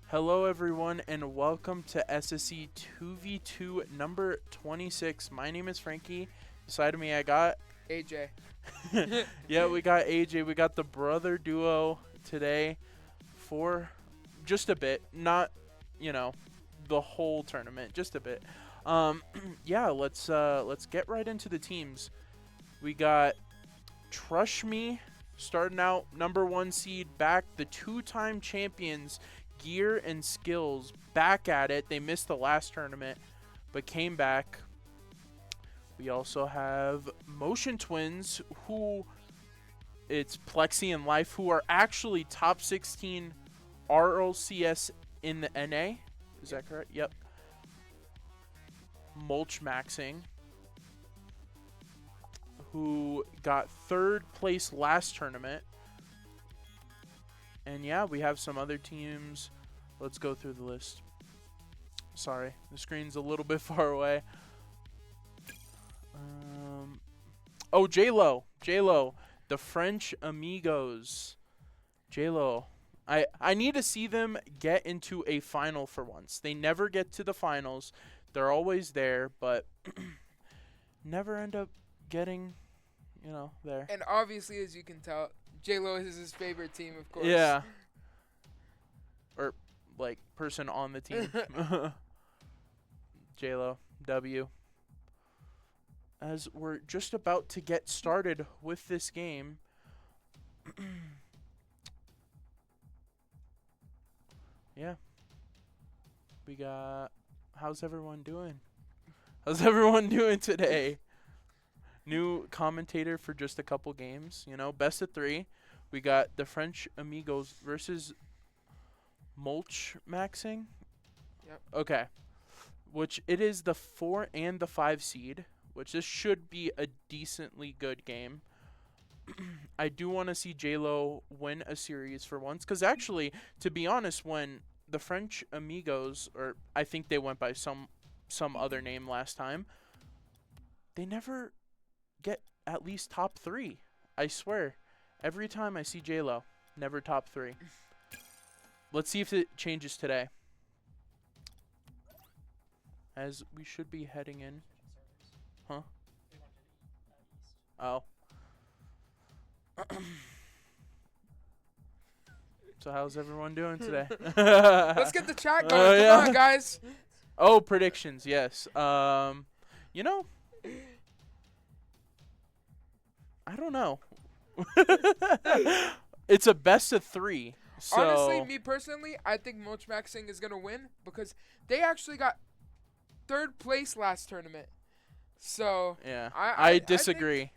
Hello everyone and welcome to SSE 2v2 number 26. My name is Frankie. Beside of me I got AJ. Yeah, we got AJ. We got the brother duo today for just a bit, not, the whole tournament, just a bit. Yeah, let's get right into the teams. We got Trush Me starting out number 1 seed, back the 2-time champions Gear and Skillz back at it. They missed the last tournament but came back. We also have Motion Twins, who it's Plexi and Life, who are actually top 16 RLCS in the NA. Is that correct? Yep. Mulchmaxxing, who got 3rd place last tournament. And yeah, we have some other teams. Let's go through the list. Sorry, the screen's a little bit far away. Oh, J-Lo, the French amigos. J-Lo. I need to see them get into a final for once. They never get to the finals. They're always there, but never end up getting, there. And obviously, as you can tell, J-Lo is his favorite team, of course. Yeah. Or, like, person on the team. J-Lo, W. As we're just about to get started with this game. Yeah. We got... How's everyone doing? How's everyone doing today? New commentator for just a couple games. Best of 3. We got the French amigos versus mulchmaxxing. Yep. Okay. Which it is the 4 and the 5 seed, which this should be a decently good game. I do want to see J-Lo win a series for once, because actually, to be honest, when the French amigos, or I think they went by some other name last time, they never get at least top 3. I swear. Every time I see J-Lo, never top 3. Let's see if it changes today. As we should be heading in. Huh? Oh. So how's everyone doing today? Let's get the chat going. Come on, guys. Oh, predictions. Yes. You know, I don't know. It's a best of 3. Honestly, So me personally, I think mulchmaxxing is gonna win because they actually got third place last tournament. So yeah, I I I think disagree.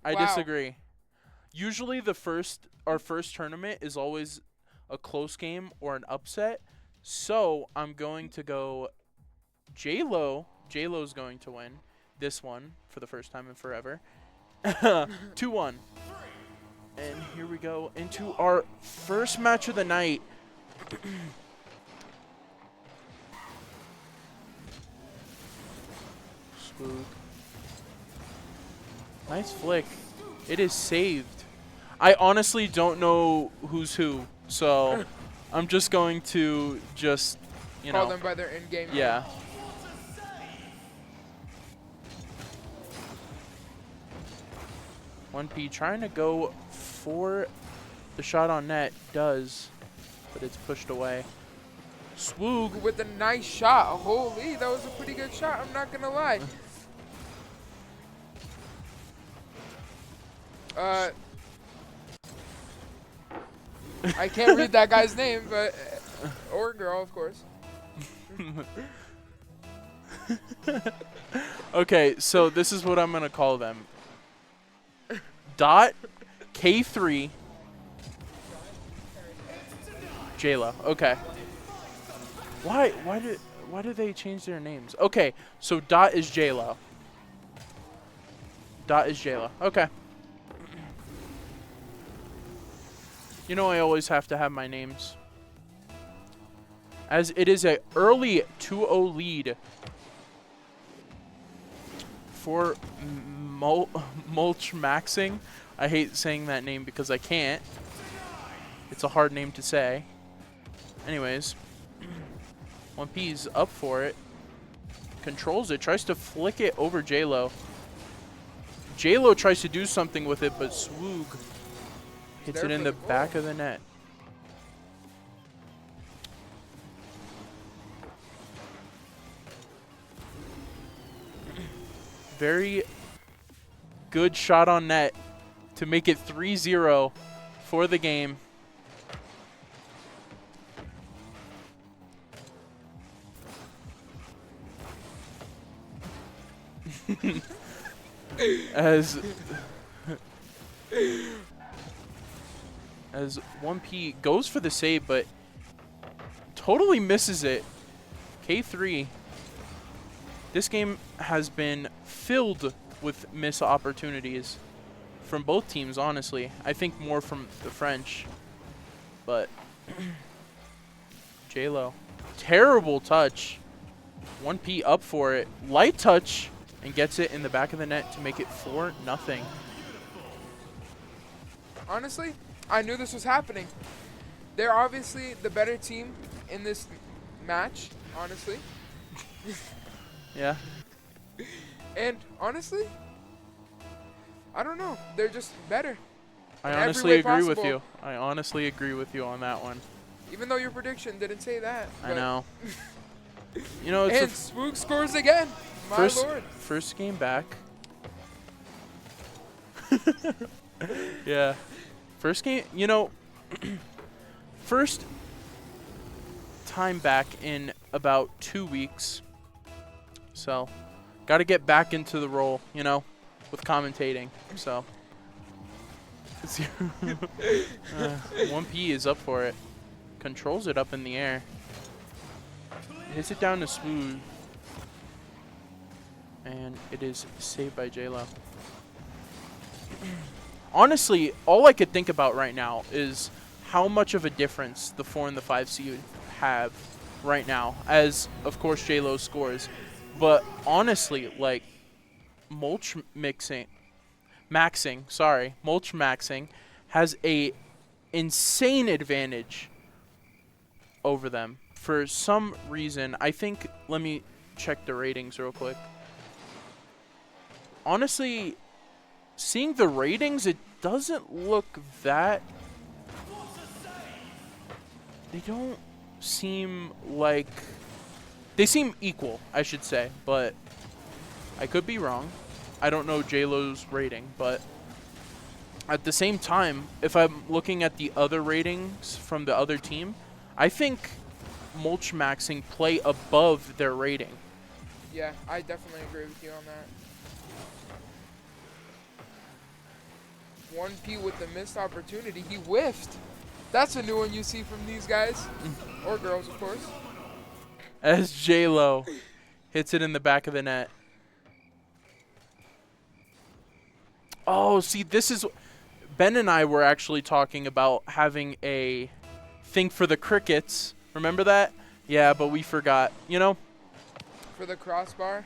I wow. disagree. Usually our first tournament is always a close game or an upset. So I'm going to go J-Lo. J-Lo's going to win this one for the first time in forever. 2-1. And here we go into our first match of the night. Spook. Nice flick. It is saved. I honestly don't know who's who, so I'm just going to Call them by their in-game name. yeah. 1P trying to go for the shot on net. Does, but it's pushed away. Swoog. With a nice shot. Holy, that was a pretty good shot. I'm not gonna lie. I can't read that guy's name, but or girl, of course. Okay, so this is what I'm going to call them. Dot K3 J-Lo. Okay. Why did they change their names? Okay, so Dot is J-Lo. Dot is J-Lo. Okay. You know I always have to have my names. As it is an early 2-0 lead for mulchmaxxing. I hate saying that name because I can't. It's a hard name to say. Anyways, 1P's up for it. Controls it. Tries to flick it over J-Lo. J-Lo tries to do something with it, but Swoog hits it in the back of the net. Very good shot on net to make it 3-0 for the game. as 1P goes for the save, but totally misses it. K3. This game has been filled with missed opportunities from both teams, honestly. I think more from the French. But J-Lo. Terrible touch. 1P up for it. Light touch and gets it in the back of the net to make it 4-0. Honestly, I knew this was happening. They're obviously the better team in this match, honestly. Yeah. And honestly, I don't know. They're just better. I honestly agree with you. I honestly agree with you on that one. Even though your prediction didn't say that. I know. You know, it's and Spook scores again. My lord. First game back. Yeah. First game, you know, first time back in about 2 weeks. So, got to get back into the role, you know, with commentating. So, 1P is up for it. Controls it up in the air. Hits it down to Smooth. And it is saved by J-Lo. Honestly, all I could think about right now is how much of a difference the 4 and the 5 seed have right now, as, of course, J-Lo scores. But honestly, like, mulchmaxxing has a insane advantage over them. For some reason, I think, let me check the ratings real quick. Honestly, seeing the ratings, it doesn't look that... They don't seem like They seem equal, I should say, but I could be wrong. I don't know JLo's rating, but at the same time, if I'm looking at the other ratings from the other team, I think mulchmaxxing play above their rating. Yeah, I definitely agree with you on that. 1P with the missed opportunity. He whiffed. That's a new one you see from these guys. Or girls, of course. As JLo hits it in the back of the net. Oh, see, this is... Ben and I were actually talking about having a thing for the crickets. Remember that? Yeah, but we forgot. You know? For the crossbar?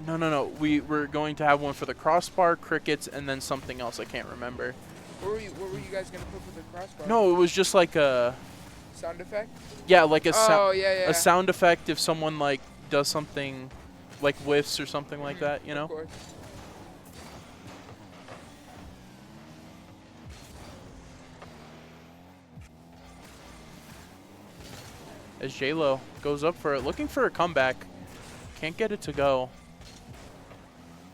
No. We were going to have one for the crossbar, crickets, and then something else I can't remember. What were you guys going to put for the crossbar? No, it was just like a... Sound effect? Yeah, like a, a sound effect if someone like does something like whiffs or something like that, you know? Of course. As JLo goes up for it, looking for a comeback. Can't get it to go.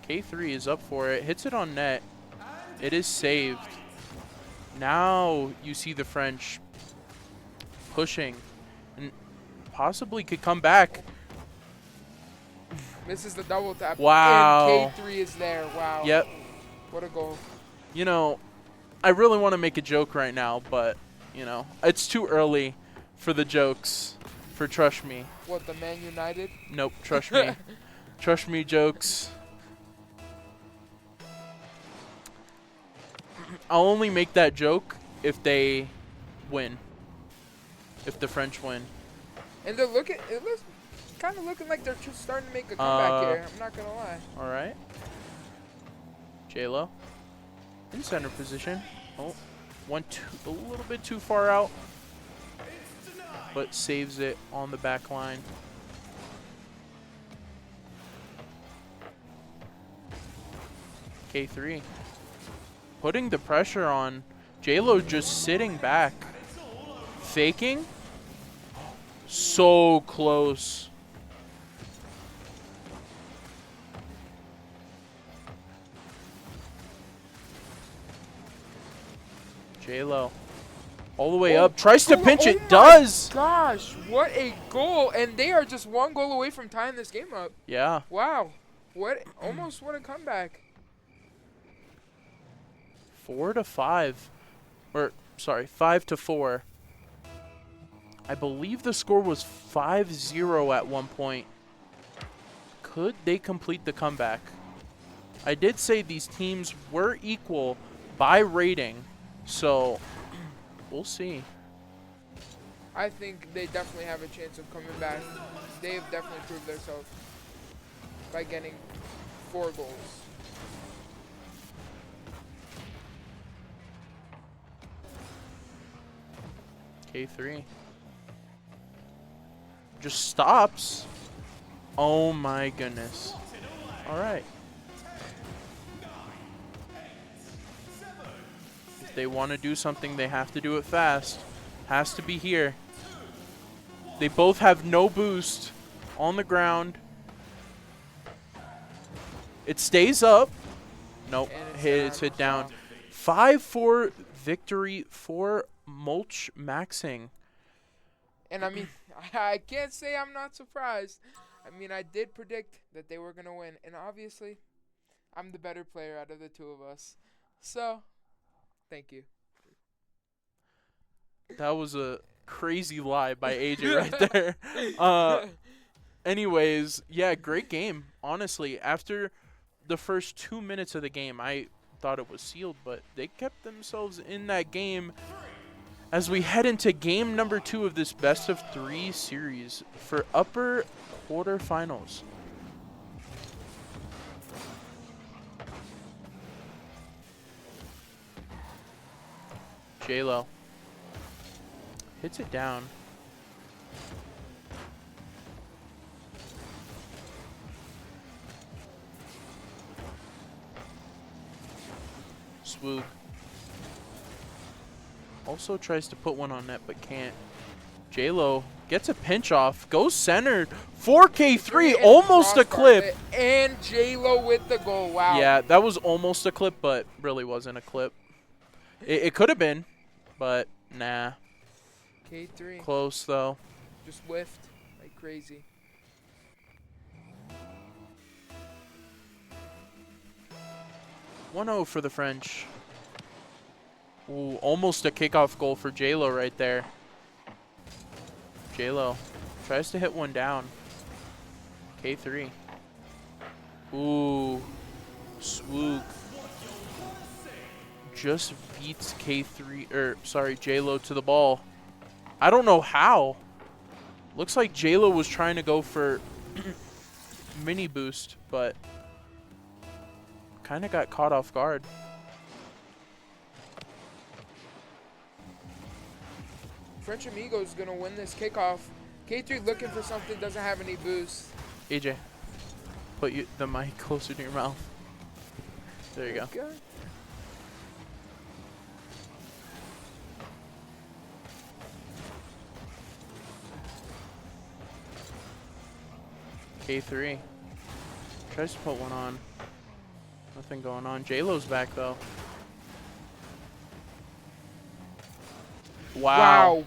K3 is up for it, hits it on net. It is saved. Now you see the French pushing and possibly could come back. Misses the double tap. Wow. And K3 is there. Wow. Yep. What a goal. You know, I really want to make a joke right now, but, you know, it's too early for the jokes for Trush Me. What, the Man United? Nope, Trush Me. Trush Me jokes. I'll only make that joke if they win. If the French win. And it looks kind of looking like they're just starting to make a comeback here. I'm not going to lie. All right. JLo in center position. Oh, went a little bit too far out, but saves it on the back line. K3 putting the pressure on. JLo just sitting back, faking. So close. JLo all the way up, tries to pinch it, does. Gosh, what a goal. And they are just one goal away from tying this game up. Yeah. Wow. Almost what a comeback. 4-5. Or, sorry, 5-4. I believe the score was 5-0 at one point. Could they complete the comeback? I did say these teams were equal by rating, so we'll see. I think they definitely have a chance of coming back. They have definitely proved themselves by getting 4 goals. K3 just stops. Oh my goodness. All right. If they want to do something, they have to do it fast. Has to be here. They both have no boost on the ground. It stays up. Nope, it's hit down. 5-4 victory for mulchmaxxing. And I mean, I can't say I'm not surprised. I mean, I did predict that they were going to win. And obviously, I'm the better player out of the two of us. So, thank you. That was a crazy lie by AJ right there. Anyways, yeah, great game. Honestly, after the first 2 minutes of the game, I thought it was sealed, but they kept themselves in that game as we head into game number 2 of this best-of-3 series for upper quarterfinals. JLo hits it down. Swoog also tries to put one on net but can't. J-Lo gets a pinch off, goes centered, 4K3, And almost a crossbars clip. it, and J-Lo with the goal. Wow. Yeah, that was almost a clip, but really wasn't a clip. It could have been, but nah. K3. Close, though. Just whiffed like crazy. One 0 for the French. Ooh, almost a kickoff goal for J-Lo right there. J-Lo tries to hit one down. K3. Ooh. Swoog. Just beats J-Lo to the ball. I don't know how. Looks like J-Lo was trying to go for mini boost, but kind of got caught off guard. French Amigos going to win this kickoff. K3 looking for something, doesn't have any boost. AJ, put the mic closer to your mouth. There you go. Okay. K3 tries to put one on. Nothing going on. J-Lo's back though. Wow.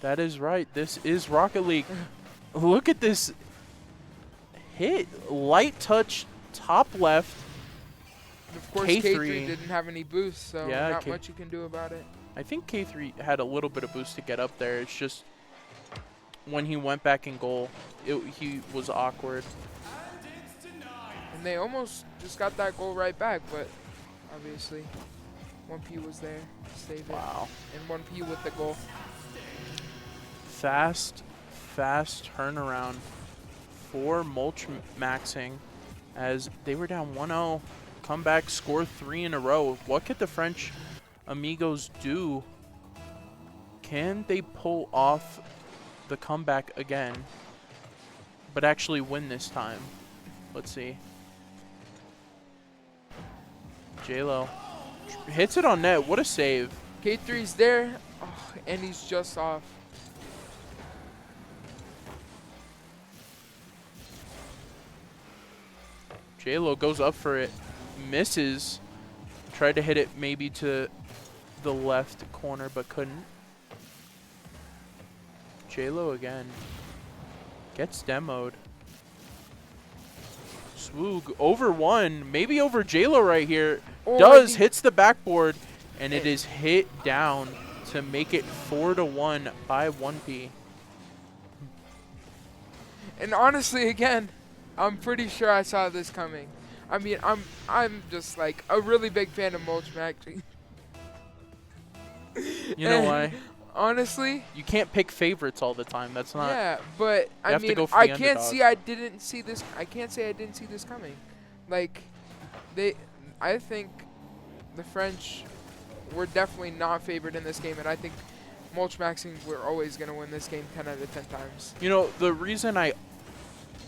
That is right. This is Rocket League. Look at this hit. Light touch, top left. Of course, K3 K3 didn't have any boost, so yeah, not much you can do about it. I think K3 had a little bit of boost to get up there. It's just when he went back in goal, he was awkward. And they almost just got that goal right back, but obviously 1P was there to save it. Wow. And 1P with the goal. Fast turnaround for mulchmaxxing as they were down 1-0. Come back, score 3 in a row. What could the French Amigos do? Can they pull off the comeback again, but actually win this time? Let's see. J-Lo hits it on net. What a save. K3's there, and he's just off. J-Lo goes up for it, misses. Tried to hit it maybe to the left corner, but couldn't. J-Lo again. Gets demoed. Swoog over one, maybe over J-Lo right here. Hits the backboard, and it is hit down to make it 4-1 by 1P. And honestly, again, I'm pretty sure I saw this coming. I mean, I'm just like a really big fan of mulchmaxxing. You know why? Honestly, you can't pick favorites all the time. That's not. Yeah, but I mean, I can't say I didn't see this. I can't say I didn't see this coming. Like, I think the French were definitely not favored in this game, and I think mulchmaxxing were always gonna win this game 10 out of 10 times. You know, the reason I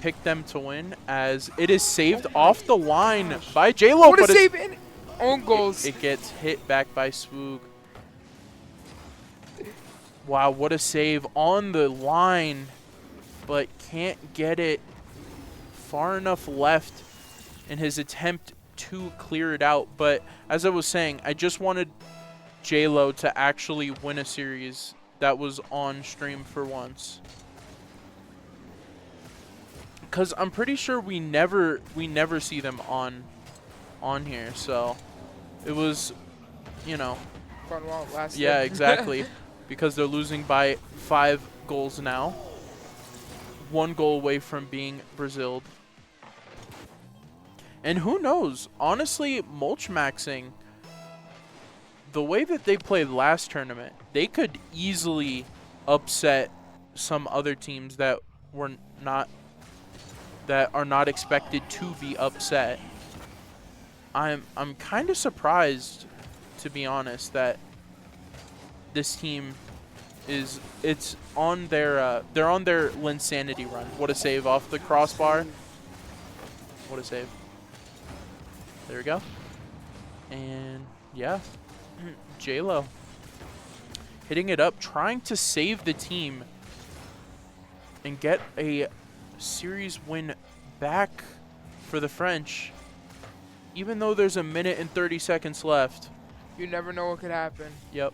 picked them to win, as it is saved off the line by J-Lo, but save in own goals. It gets hit back by Swoog. Wow, what a save on the line, but can't get it far enough left in his attempt to clear it out. But as I was saying, I just wanted J-Lo to actually win a series that was on stream for once. Because I'm pretty sure we never see them on here, so it was, you know. Fun while it lasted. Yeah, exactly. Because they're losing by 5 goals now. 1 goal away from being Braziled. And who knows? Honestly, mulchmaxxing, the way that they played last tournament, they could easily upset some other teams that are not expected to be upset. I'm kind of surprised, to be honest, that this team it's on their they're on their Linsanity run. What a save off the crossbar. What a save. There we go. And yeah, J-Lo hitting it up, trying to save the team and get a series win back for the French, even though there's a minute and 30 seconds left. You never know what could happen. Yep.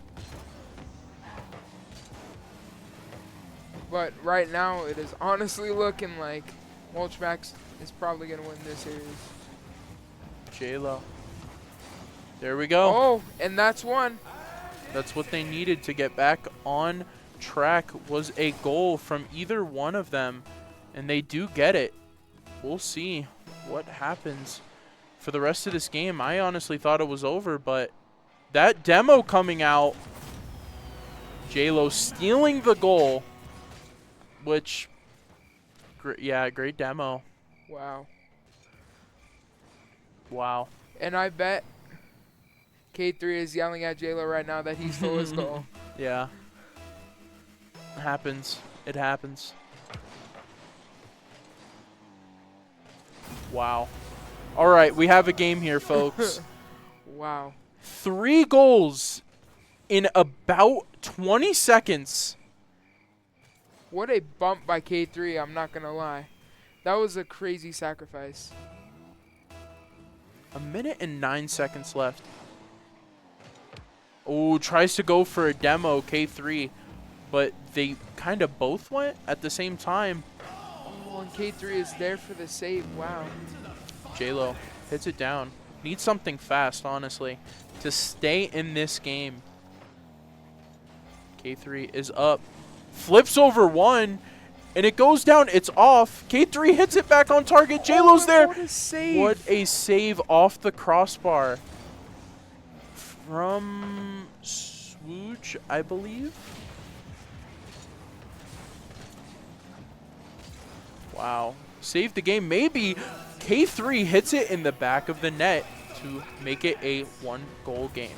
But right now, it is honestly looking like mulchmaxxing is probably going to win this series. J-Lo. There we go. Oh, and that's one. That's what they needed to get back on track, was a goal from either one of them, and they do get it. We'll see what happens for the rest of this game. I honestly thought it was over, but that demo coming out, J-Lo stealing the goal, which, yeah, great demo. Wow. Wow. And I bet K3 is yelling at J-Lo right now that he stole his goal. Yeah. It happens. It happens. Wow. All right, we have a game here, folks. Wow. 3 goals in about 20 seconds. What a bump by K3, I'm not going to lie. That was a crazy sacrifice. A minute and 9 seconds left. Oh, tries to go for a demo, K3, but they kind of both went at the same time. Oh, and K3 is there for the save. Wow. J-Lo hits it down. Needs something fast, honestly, to stay in this game. K3 is up. Flips over one, and it goes down. It's off. K3 hits it back on target. J-Lo's there. What a save. What a save off the crossbar from Swooch, I believe. Wow. Saved the game. Maybe K3 hits it in the back of the net to make it a 1-goal game.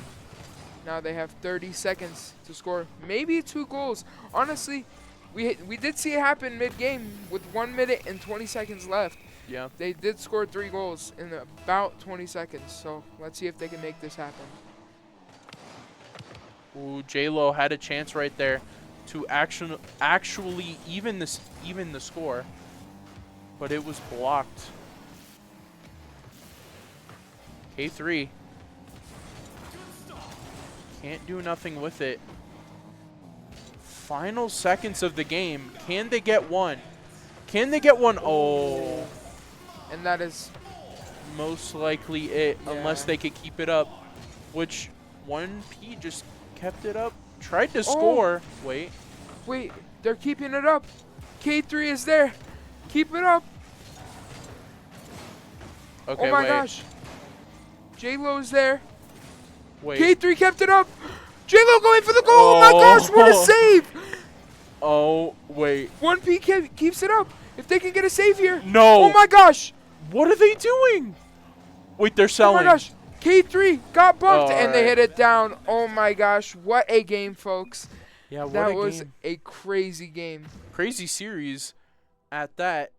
Now they have 30 seconds to score maybe 2 goals. Honestly, we did see it happen mid-game with 1 minute and 20 seconds left. Yeah. They did score 3 goals in about 20 seconds. So let's see if they can make this happen. Ooh, J-Lo had a chance right there to actually even the score, but it was blocked. K3 can't do nothing with it. Final seconds of the game. Can they get one? Can they get one? Oh. And that is most likely it, yeah. Unless they could keep it up, which 1P just kept it up. Tried to score. Wait, they're keeping it up. K3 is there. Keep it up. Okay, oh my gosh. J-Lo's there. Wait. K3 kept it up. J-Lo going for the goal. Oh my gosh, what a save. Oh, wait. 1P keeps it up. If they can get a save here. No. Oh my gosh. What are they doing? Wait, they're selling. Oh my gosh. K3 got bumped and they right. hit it down. Oh my gosh. What a game, folks. Yeah, what that a was game. a crazy game. Crazy series at that.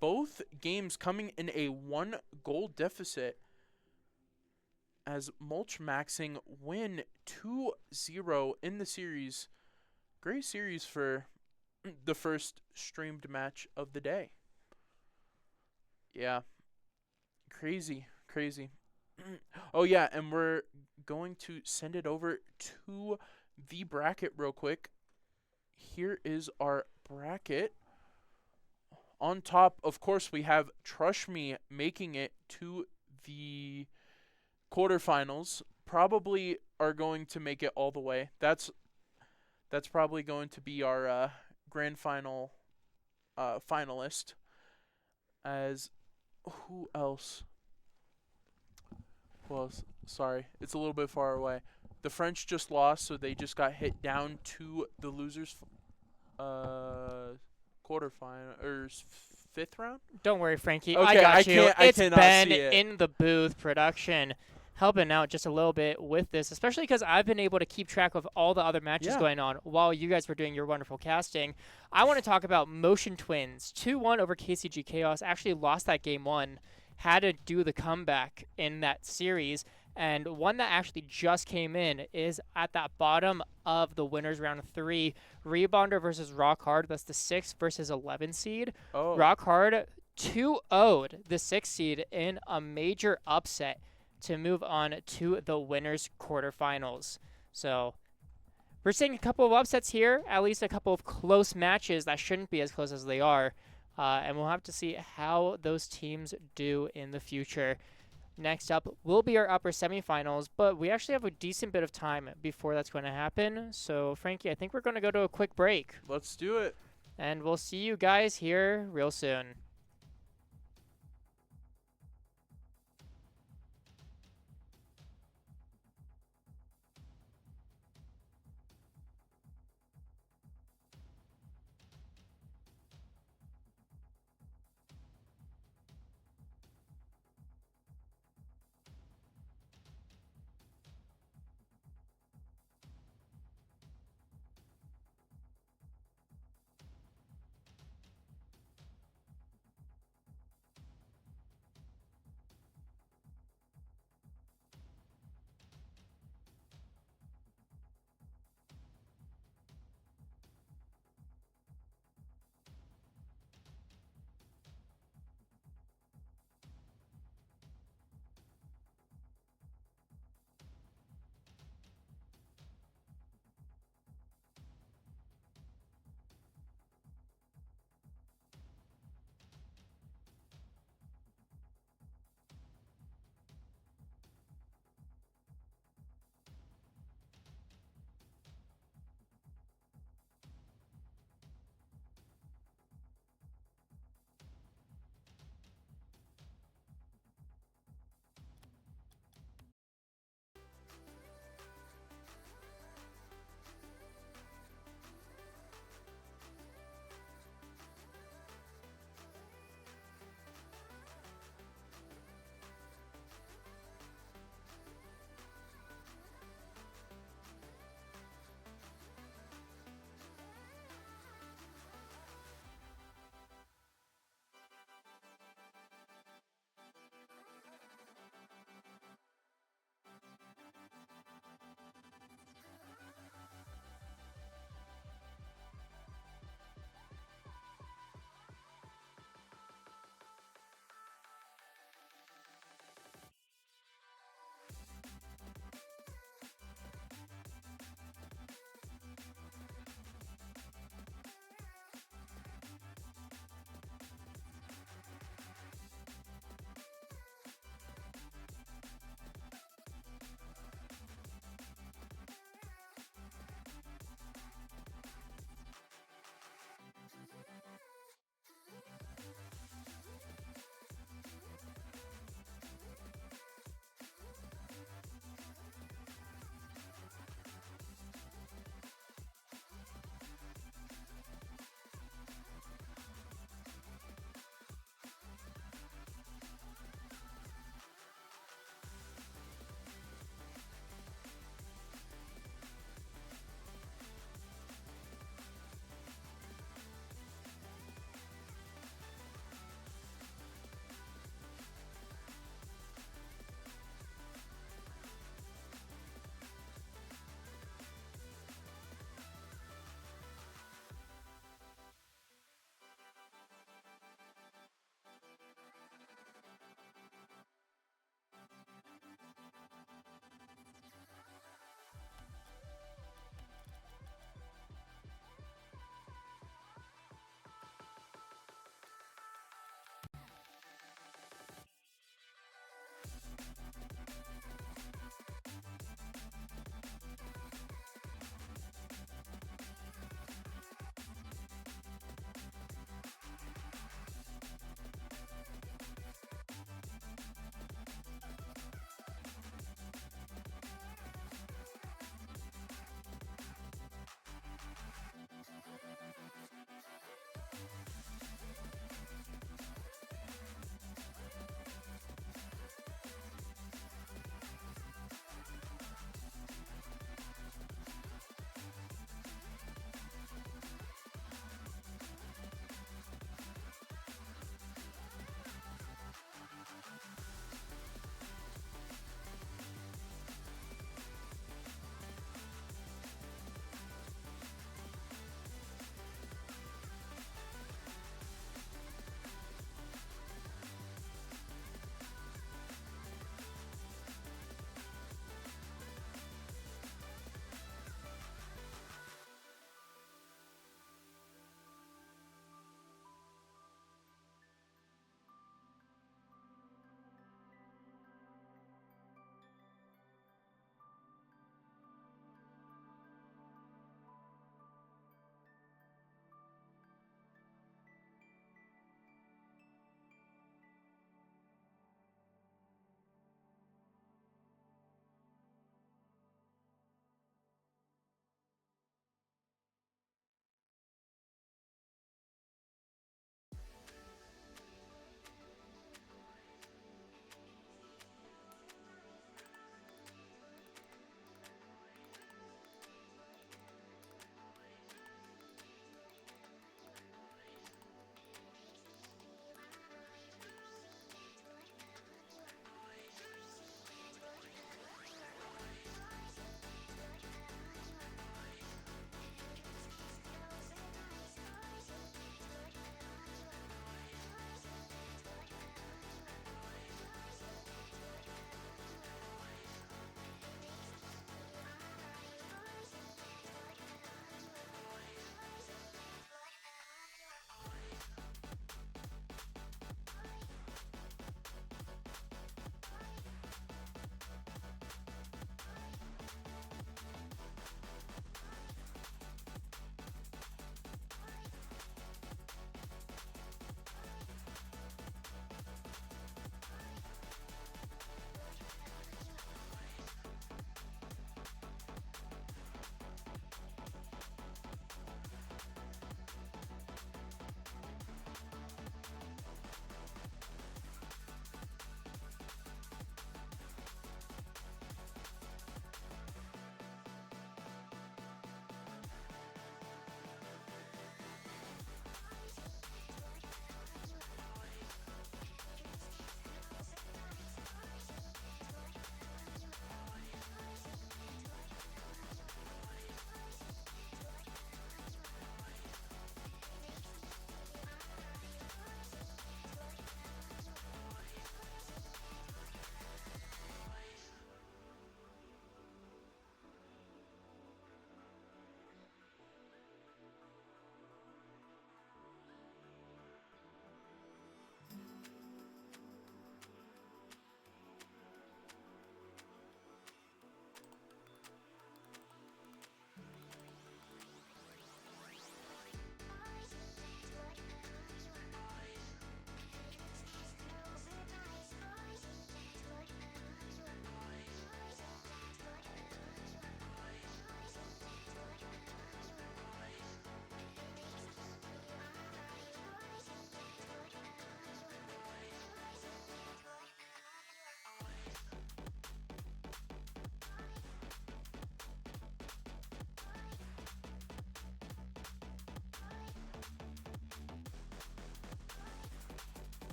Both games coming in a 1-goal deficit as mulchmaxxing win 2-0 in the series. Great series for the first streamed match of the day. Yeah. Crazy. Oh, yeah, and we're going to send it over to the bracket real quick. Here is our bracket. On top, of course, we have Trush Me making it to the quarterfinals. Probably are going to make it all the way. That's probably going to be our grand final finalist. As who else? Well, sorry, it's a little bit far away. The French just lost, so they just got hit down to the losers quarterfinal or 5th round. Don't worry, Frankie. Okay, I got you. It's cannot Ben see it. in the booth production, helping out just a little bit with this, especially because I've been able to keep track of all the other matches going on while you guys were doing your wonderful casting. I want to talk about Motion Twins. 2-1 over KCG Chaos. Actually lost that game 1. Had to do the comeback in that series. And one that actually just came in is at that bottom of the winners round 3, Rebounder versus Rock Hard. That's the 6 versus 11 seed. Oh. Rock Hard 2-0'd the 6 seed in a major upset to move on to the winners quarterfinals. So we're seeing a couple of upsets here, at least a couple of close matches that shouldn't be as close as they are. And we'll have to see how those teams do in the future. Next up will be our upper semifinals, but we actually have a decent bit of time before that's going to happen. So, Frankie, I think we're going to go to a quick break. Let's do it. And we'll see you guys here real soon.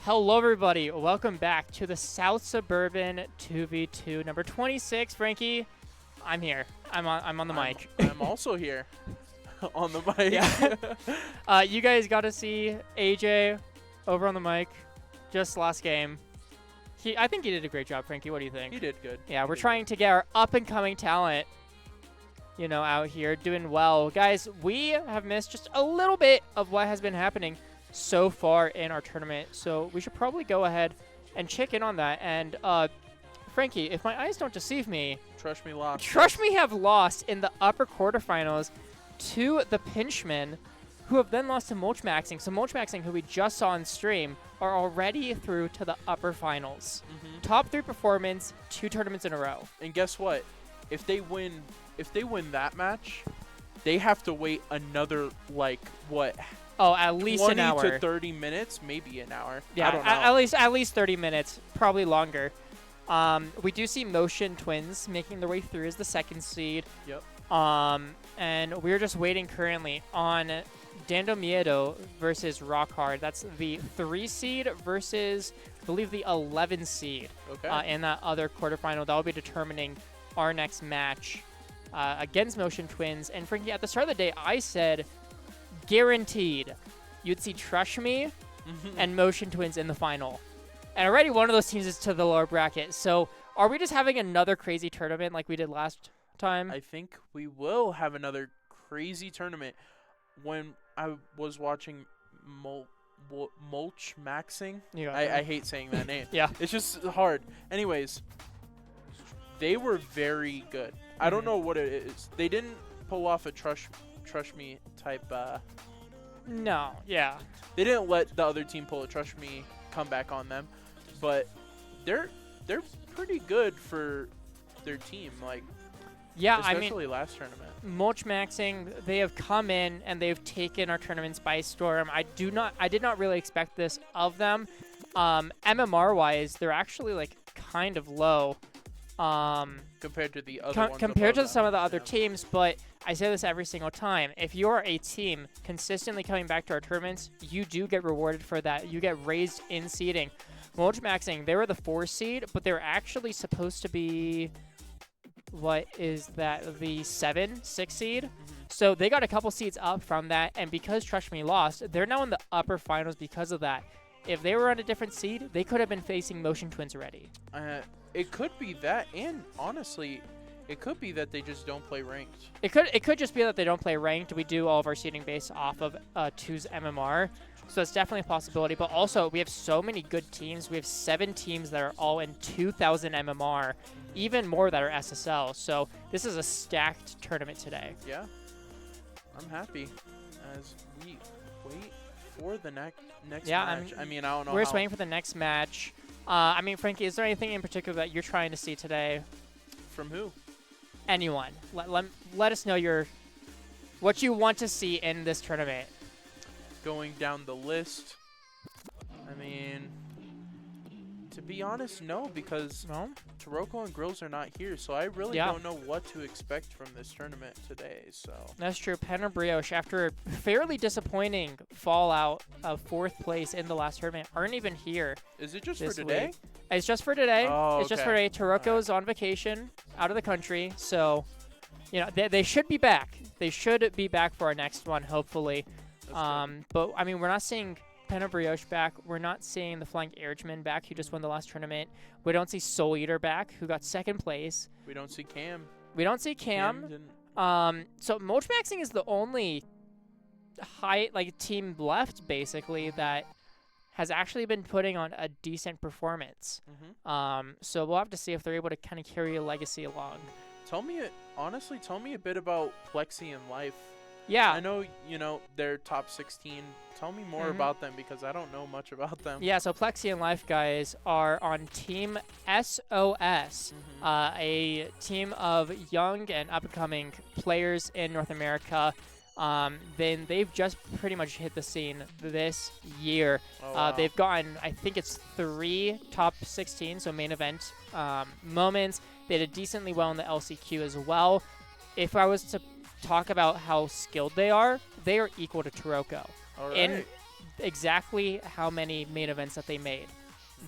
Hello, everybody. Welcome back to the South Suburban 2v2 number 26. Frankie, I'm here. I'm on the mic. I'm also here on the mic. Yeah. You guys got to see AJ over on the mic just last game. I think he did a great job, Frankie. What do you think? He did good. Yeah, we're trying to get our up-and-coming talent, out here doing well. Guys, we have missed just a little bit of what has been happening so far in our tournament, so we should probably go ahead and check in on that. And Frankie, if my eyes don't deceive me, Trush me lost. Trush me have lost in the upper quarterfinals to the Pinchmen, who have then lost to mulchmaxxing. So mulchmaxxing, who we just saw on stream, are already through to the upper finals. Top 3 performance, 2 tournaments in a row. And guess what? If they win that match, they have to wait another at least an hour. 20 to 30 minutes, maybe an hour. Yeah, I don't know. at least 30 minutes, probably longer. We do see Motion Twins making their way through as the 2nd seed. Yep. And we're just waiting currently on Dando Miedo versus Rock Hard. That's the 3 seed versus, I believe, the 11 seed. Okay. In that other quarterfinal. That will be determining our next match against Motion Twins. And Frankie, at the start of the day, I said guaranteed you'd see Trush Me and Motion Twins in the final. And already one of those teams is to the lower bracket. So are we just having another crazy tournament like we did last time? I think we will have another crazy tournament. When I was watching mulchmaxxing, I hate saying that name. Yeah. It's just hard. Anyways, they were very good. I don't know what it is. They didn't pull off a Trush Me type. No, yeah. They didn't let the other team pull a Trush Me comeback on them, but they're pretty good for their team. Especially last tournament. Mulchmaxxing, they have come in and they've taken our tournaments by storm. I did not really expect this of them. MMR wise, they're actually kind of low. Compared to the other ones compared to above some of the them, other yeah. teams, but I say this every single time. If you're a team consistently coming back to our tournaments, you do get rewarded for that. You get raised in seeding. Mulchmaxxing, they were the 4 seed, but they're actually supposed to be, what is that, the 6 seed? So they got a couple seeds up from that, and because Trush Me lost, they're now in the upper finals because of that. If they were on a different seed, they could have been facing Motion Twins already. It could be that, and honestly, it could be that they just don't play ranked. It could just be that they don't play ranked. We do all of our seeding based off of 2's MMR, so it's definitely a possibility. But also, we have so many good teams. We have 7 teams that are all in 2,000 MMR, even more that are SSL. So this is a stacked tournament today. Yeah, I'm happy as we wait for the next match. I don't know. We're just waiting for the next match. Frankie, is there anything in particular that you're trying to see today? From who? Anyone. Let us know what you want to see in this tournament. Going down the list, to be honest, no, because Taroko and Grills are not here, so I really don't know what to expect from this tournament today. So that's true. Pen or Brioche, after a fairly disappointing fallout of 4th place in the last tournament, aren't even here. Is it just for today? Week. It's just for today. Oh, it's just for today. Taroko's on vacation out of the country, so they should be back. They should be back for our next one, hopefully. But we're not seeing Pen or Brioche back. We're not seeing the Flying Airchman back, who just won the last tournament. We don't see Soul Eater back, who got 2nd place. We don't see Cam. So mulchmaxxing is the only team left, basically, that has actually been putting on a decent performance. So we'll have to see if they're able to kind of carry a legacy along. Tell me a bit about Plexi and Life. Yeah. I know, they're top 16. Tell me more about them, because I don't know much about them. Yeah, so Plexi and Life guys are on Team SOS, a team of young and up-and-coming players in North America. Then they've just pretty much hit the scene this year. Oh, wow. They've gotten, I think it's 3 top 16, so main event moments. They did decently well in the LCQ as well. If I was to talk about how skilled they are equal to Taroko. All right. In exactly how many main events that they made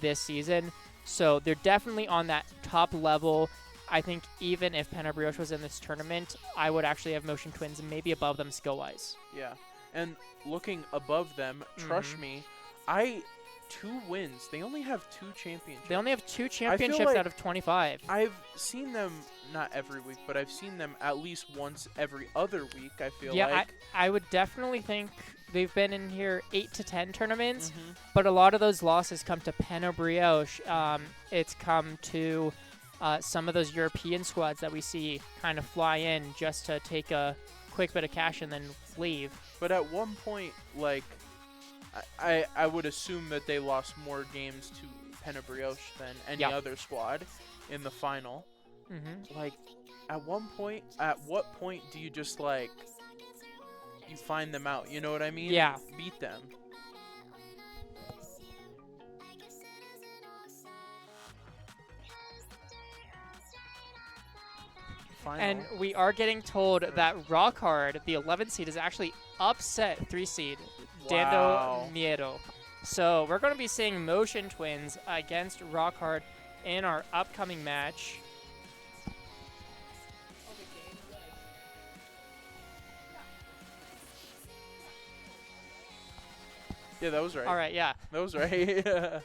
this season. So they're definitely on that top level. I think even if Pena Brioche was in this tournament, I would actually have Motion Twins maybe above them skill-wise. Yeah. And looking above them, Trush Me, 2 wins. They only have 2 championships. They only have 2 championships like out of 25. I've seen them, not every week, but I've seen them at least once every other week, I feel like. Yeah, I would definitely think they've been in here 8 to 10 tournaments, Mhm. but a lot of those losses come to Pena Brioche. It's come to some of those European squads that we see kind of fly in just to take a quick bit of cash and then leave. But at one point, like, I would assume that they lost more games to Pena Brioche than any other squad in the final. Mm-hmm. Like, at what point do you just, like, you find them out? You know what I mean? Yeah. Beat them. Final. And we are getting told that Rockhard, the 11th seed, is actually upset 3 seed Wow. Dando Miedo. So we're going to be seeing Motion Twins against Rockhard in our upcoming match. Yeah, that was right. All right, yeah. That was right.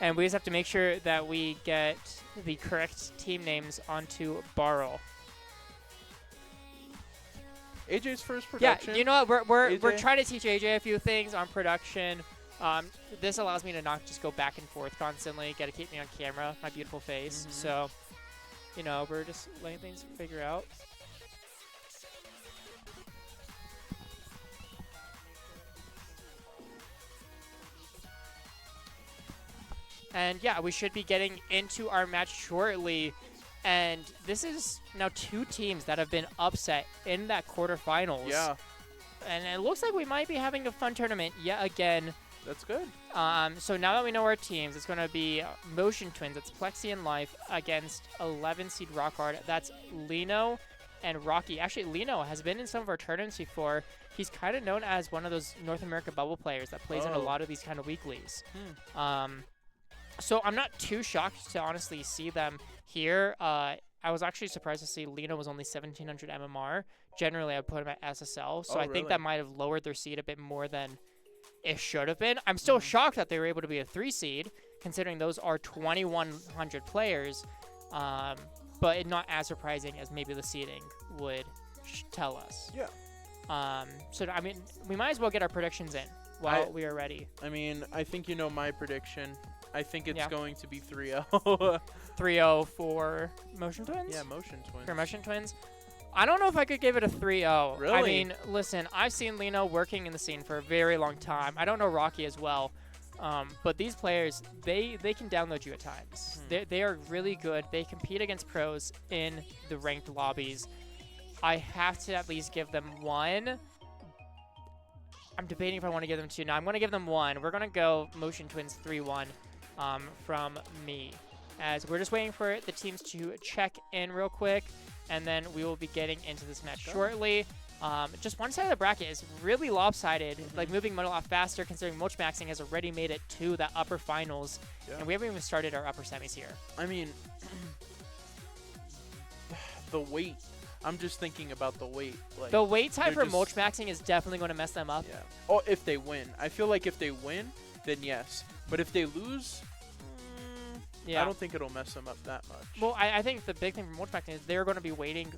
And we just have to make sure that we get the correct team names onto Barrel. AJ's first Yeah, production. you know what? We're AJ? trying to teach AJ a few things on production. This allows me to not just go back and forth constantly. Got to keep me on camera, my beautiful face. Mhm. So, you know, we're just letting things figure out. And yeah, we should be getting into our match shortly. And this is now 2 teams that have been upset in that quarterfinals. Yeah, And it looks like we might be having a fun tournament yet again. that's good. So now that we know our teams, it's going to be Motion Twins. That's Plexi and Life against 11 seed Rockhard. That's Lino and Rocky. Actually, Lino has been in some of our tournaments before. He's kind of known as one of those North America bubble players that plays in a Oh. lot of these kind of weeklies. So I'm not too shocked to honestly see them here. I was actually surprised to see Lino was only 1700 MMR. Generally, I would put him at SSL, so Oh, I think really? that might have lowered their seed a bit more than it should have been. I'm still shocked that they were able to be a 3 seed, considering those are 2100 players, but not as surprising as maybe the seeding would tell us. Yeah. So, I mean, we might as well get our predictions in while we are ready. I mean, I think you know my prediction. I think it's Yeah. going to be 3-0. 3-0 for Motion Twins? Yeah, Motion Twins. For Motion Twins? I don't know if I could give it a 3-0. I Really? mean, listen, I've seen Lino working in the scene for a very long time. I don't know Rocky as well. But these players, they can download you at times. They are really good. They compete against pros in the ranked lobbies. I have to at least give them 1. I'm debating if I want to give them 2. No, I'm going to give them 1. We're going to go Motion Twins 3-1 from me. As we're just waiting for the teams to check in real quick, and then we will be getting into this match shortly. Just one side of the bracket is really lopsided, like moving a lot faster considering mulchmaxxing has already made it to the upper finals, Yeah. and we haven't even started our upper semis here. I mean, the weight. I'm just thinking about the weight. Like, The wait time for they're just- mulchmaxxing is definitely going to mess them up. yeah. Oh, if they win. I feel like if they win, then yes. But if they lose, Yeah. I don't think it'll mess them up that much. Well, I think the big thing for mulchmaxxing is they're going to be waiting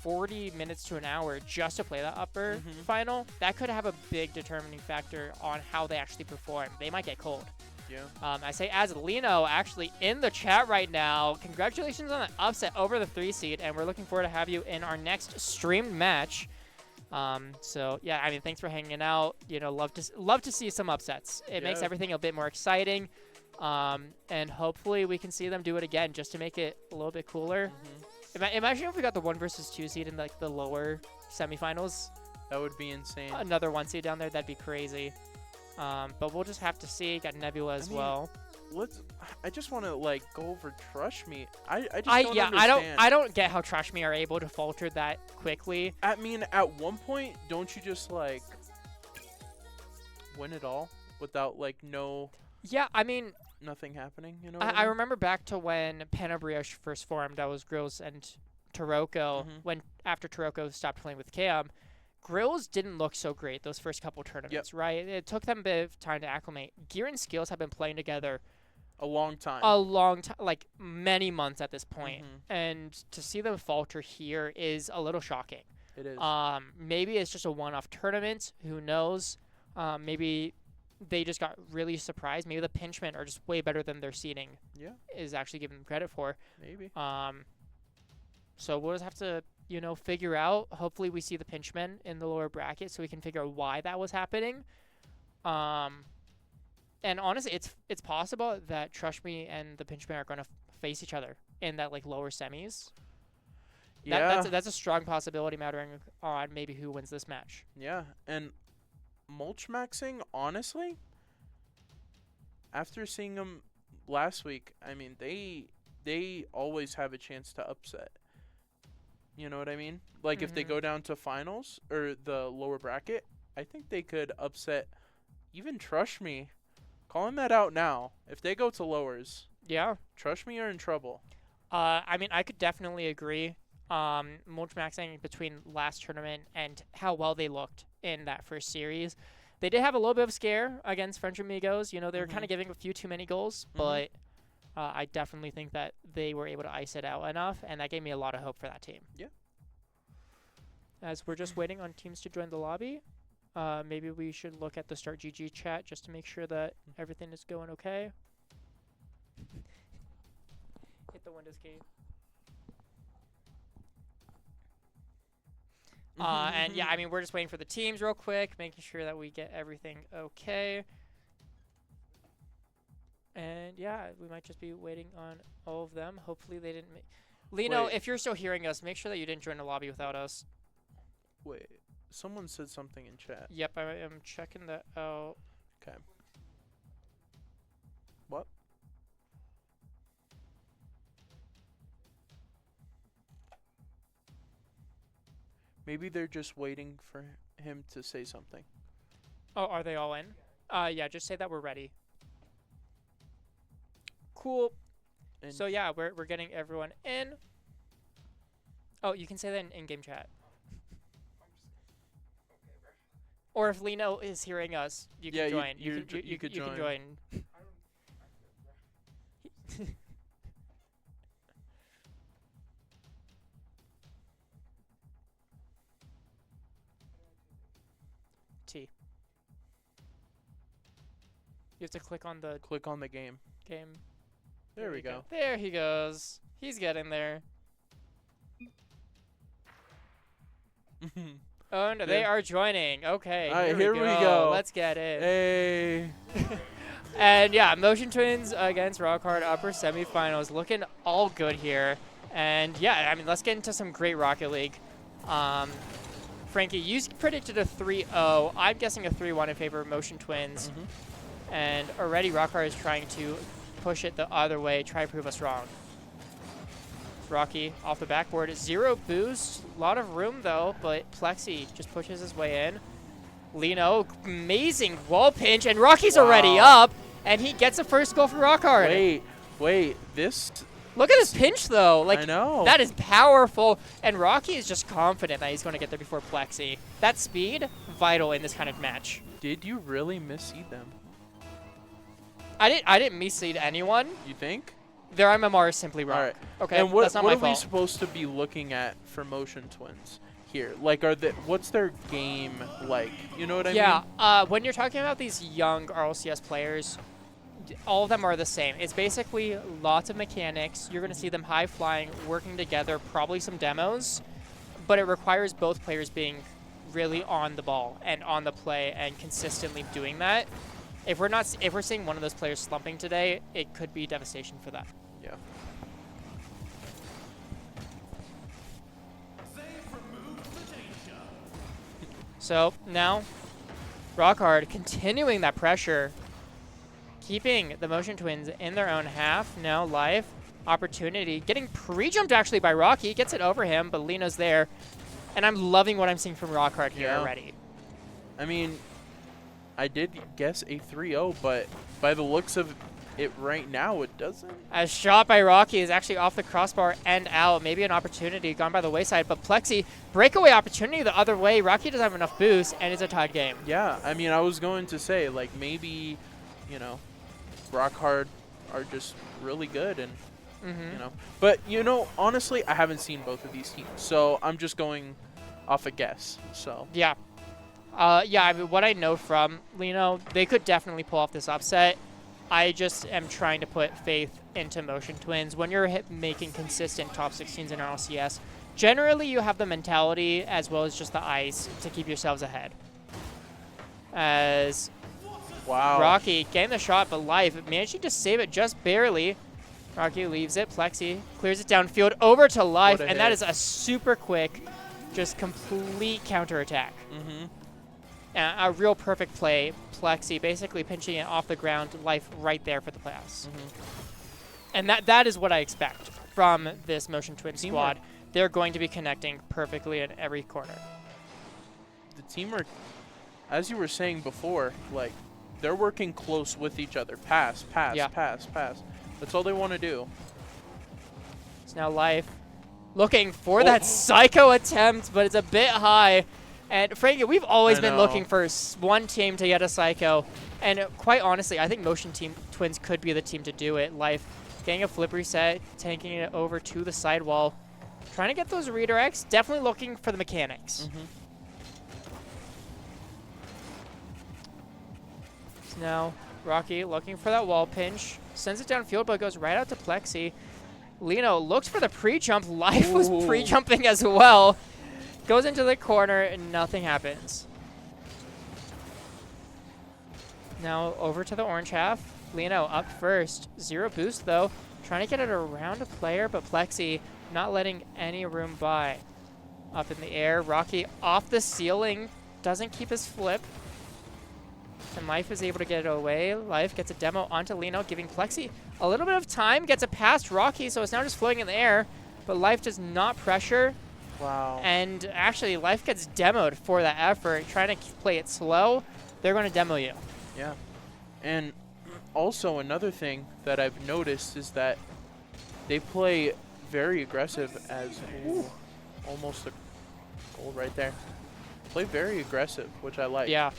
40 minutes to an hour just to play that upper final. That could have a big determining factor on how they actually perform. They might get cold. Yeah. I say as Lino actually in the chat right now. Congratulations on the upset over the 3 seed, and we're looking forward to have you in our next streamed match. So yeah, I mean, thanks for hanging out. You know, love to see some upsets. It makes Yeah. everything a bit more exciting. And hopefully we can see them do it again just to make it a little bit cooler. Imagine if we got the 1 versus 2 seed in like the lower semifinals. That would be insane. Another 1 seed down there, that'd be crazy. But we'll just have to see. Got Nebula as I mean, well. I just want to like go over Trush Me. I just don't Yeah, understand. I don't get how Trush Me are able to falter that quickly. I mean, at one point, don't you just like win it all without like Yeah, I mean, nothing happening. You know. What I mean? remember back to when Panabrioche first formed. That was Grills and Taroko. When after Taroko stopped playing with Cam, Grills didn't look so great those first couple tournaments, right? It took them a bit of time to acclimate. Gear and Skillz have been playing together a long time. Like many months at this point. And to see them falter here is a little shocking. It is. Maybe it's just a one-off tournament. Who knows? Maybe they just got really surprised. Maybe the Pinchmen are just way better than their seeding. Yeah. Is actually giving them credit for. Maybe. So we'll just have to, figure out. Hopefully we see the Pinchmen in the lower bracket so we can figure out why that was happening. And honestly, it's possible that Trush Me and the Pinchmen are going to face each other in that like lower semis. Yeah. That's a strong possibility mattering on maybe who wins this match. Yeah, and mulchmaxxing, honestly, after seeing them last week, I mean, they always have a chance to upset. You know what I mean? Like, if they go down to finals or the lower bracket, I think they could upset even Trush Me. Calling that out now. If they go to lowers, yeah, Trush Me are in trouble. I mean, I could definitely agree. Mulchmaxxing between last tournament and how well they looked in that first series. They did have a little bit of scare against French Amigos. They were kind of giving a few too many goals, but I definitely think that they were able to ice it out enough, and that gave me a lot of hope for that team. Yeah. As we're just waiting on teams to join the lobby, maybe we should look at the Start GG chat just to make sure that everything is going okay. Hit the Windows key. And yeah, I mean, we're just waiting for the teams real quick, making sure that we get everything okay. And yeah, we might just be waiting on all of them. Hopefully they didn't Lino, if you're still hearing us, make sure that you didn't join the lobby without us. Wait, someone said something in chat. Yep, I am checking that out. Okay. What? Maybe they're just waiting for him to say something. Oh, are they all in? Yeah, just say that we're ready. Cool. And so yeah, we're getting everyone in. Oh, you can say that in in-game chat. Or if Lino is hearing us, you can join. You could join. T. You have to click on the game. There we go. There he goes. He's getting there. Oh no, they are joining. Okay. All right, here we go. Let's get it. Hey. And yeah, Motion Twins against Rockhard upper semifinals, looking all good here. And yeah, I mean, let's get into some great Rocket League. Frankie, you predicted a 3-0. I'm guessing a 3-1 in favor of Motion Twins. And already Rockhard is trying to push it the other way, try to prove us wrong. Rocky off the backboard, 0 boost, a lot of room though, but Plexi just pushes his way in. Lino, amazing wall pinch, and Rocky's already up, and he gets a first goal for Rockhard. Wait, this... Look at this pinch though, like, I know. That is powerful, and Rocky is just confident that he's going to get there before Plexi. That speed, vital in this kind of match. Did you really misseed them? I didn't misseed anyone. You think? Their MMR is simply wrong. All right. Okay, and what that's not my are we fault. supposed to be looking at for Motion Twins here? Like, what's their game like? You know what I mean? Yeah. When you're talking about these young RLCS players, all of them are the same. It's basically lots of mechanics. You're going to see them high flying, working together, probably some demos, but it requires both players being really on the ball and on the play and consistently doing that. If we're seeing one of those players slumping today, it could be devastation for them. Yeah. So now, Rockhard continuing that pressure, keeping the Motion Twins in their own half. Now live opportunity, getting pre-jumped actually by Rocky, gets it over him, but Lino's there, and I'm loving what I'm seeing from Rockhard here already. I mean, I did guess a 3-0, but by the looks of it right now, it doesn't. A shot by Rocky is actually off the crossbar and out. Maybe an opportunity gone by the wayside, but Plexi, breakaway opportunity the other way. Rocky doesn't have enough boost, and it's a tied game. Yeah, I mean, I was going to say, like, maybe, you know, Rock Hard are just really good, and, you know. But, you know, honestly, I haven't seen both of these teams, so I'm just going off a guess, so. Yeah. Yeah, I mean, what I know from Lino, they could definitely pull off this upset. I just am trying to put faith into Motion Twins. When you're making consistent top 16s in RLCS, generally you have the mentality as well as just the ice to keep yourselves ahead. As Rocky getting the shot, but Life managing to save it just barely. Rocky leaves it. Plexi clears it downfield over to Life, and that is a super quick, just complete counterattack. A real perfect play. Plexi basically pinching it off the ground, Life right there for the playoffs. And that is what I expect from this Motion Twin squad. They're going to be connecting perfectly in every corner. The teamwork, as you were saying before, like, they're working close with each other. Pass, pass, pass, pass. That's all they want to do. It's now Life looking for that psycho attempt, but it's a bit high. And Frankie, we've always been looking for one team to get a psycho. And quite honestly, I think Motion Twins could be the team to do it. Life getting a flip reset, tanking it over to the sidewall. Trying to get those redirects, definitely looking for the mechanics. So now Rocky looking for that wall pinch. Sends it downfield, but goes right out to Plexi. Lino looks for the pre-jump. Life was pre-jumping as well. Goes into the corner, and nothing happens. Now over to the orange half. Lino up first. 0 boost, though. Trying to get it around a player, but Plexi not letting any room by. Up in the air. Rocky off the ceiling. Doesn't keep his flip. And Life is able to get it away. Life gets a demo onto Lino, giving Plexi a little bit of time. Gets it past Rocky, so it's now just floating in the air. But Life does not pressure. Wow. And actually, Life gets demoed for that effort. Trying to play it slow, they're going to demo you. Yeah. And also another thing that I've noticed is that they play very aggressive as almost a goal right there. Play very aggressive, which I like. Yeah.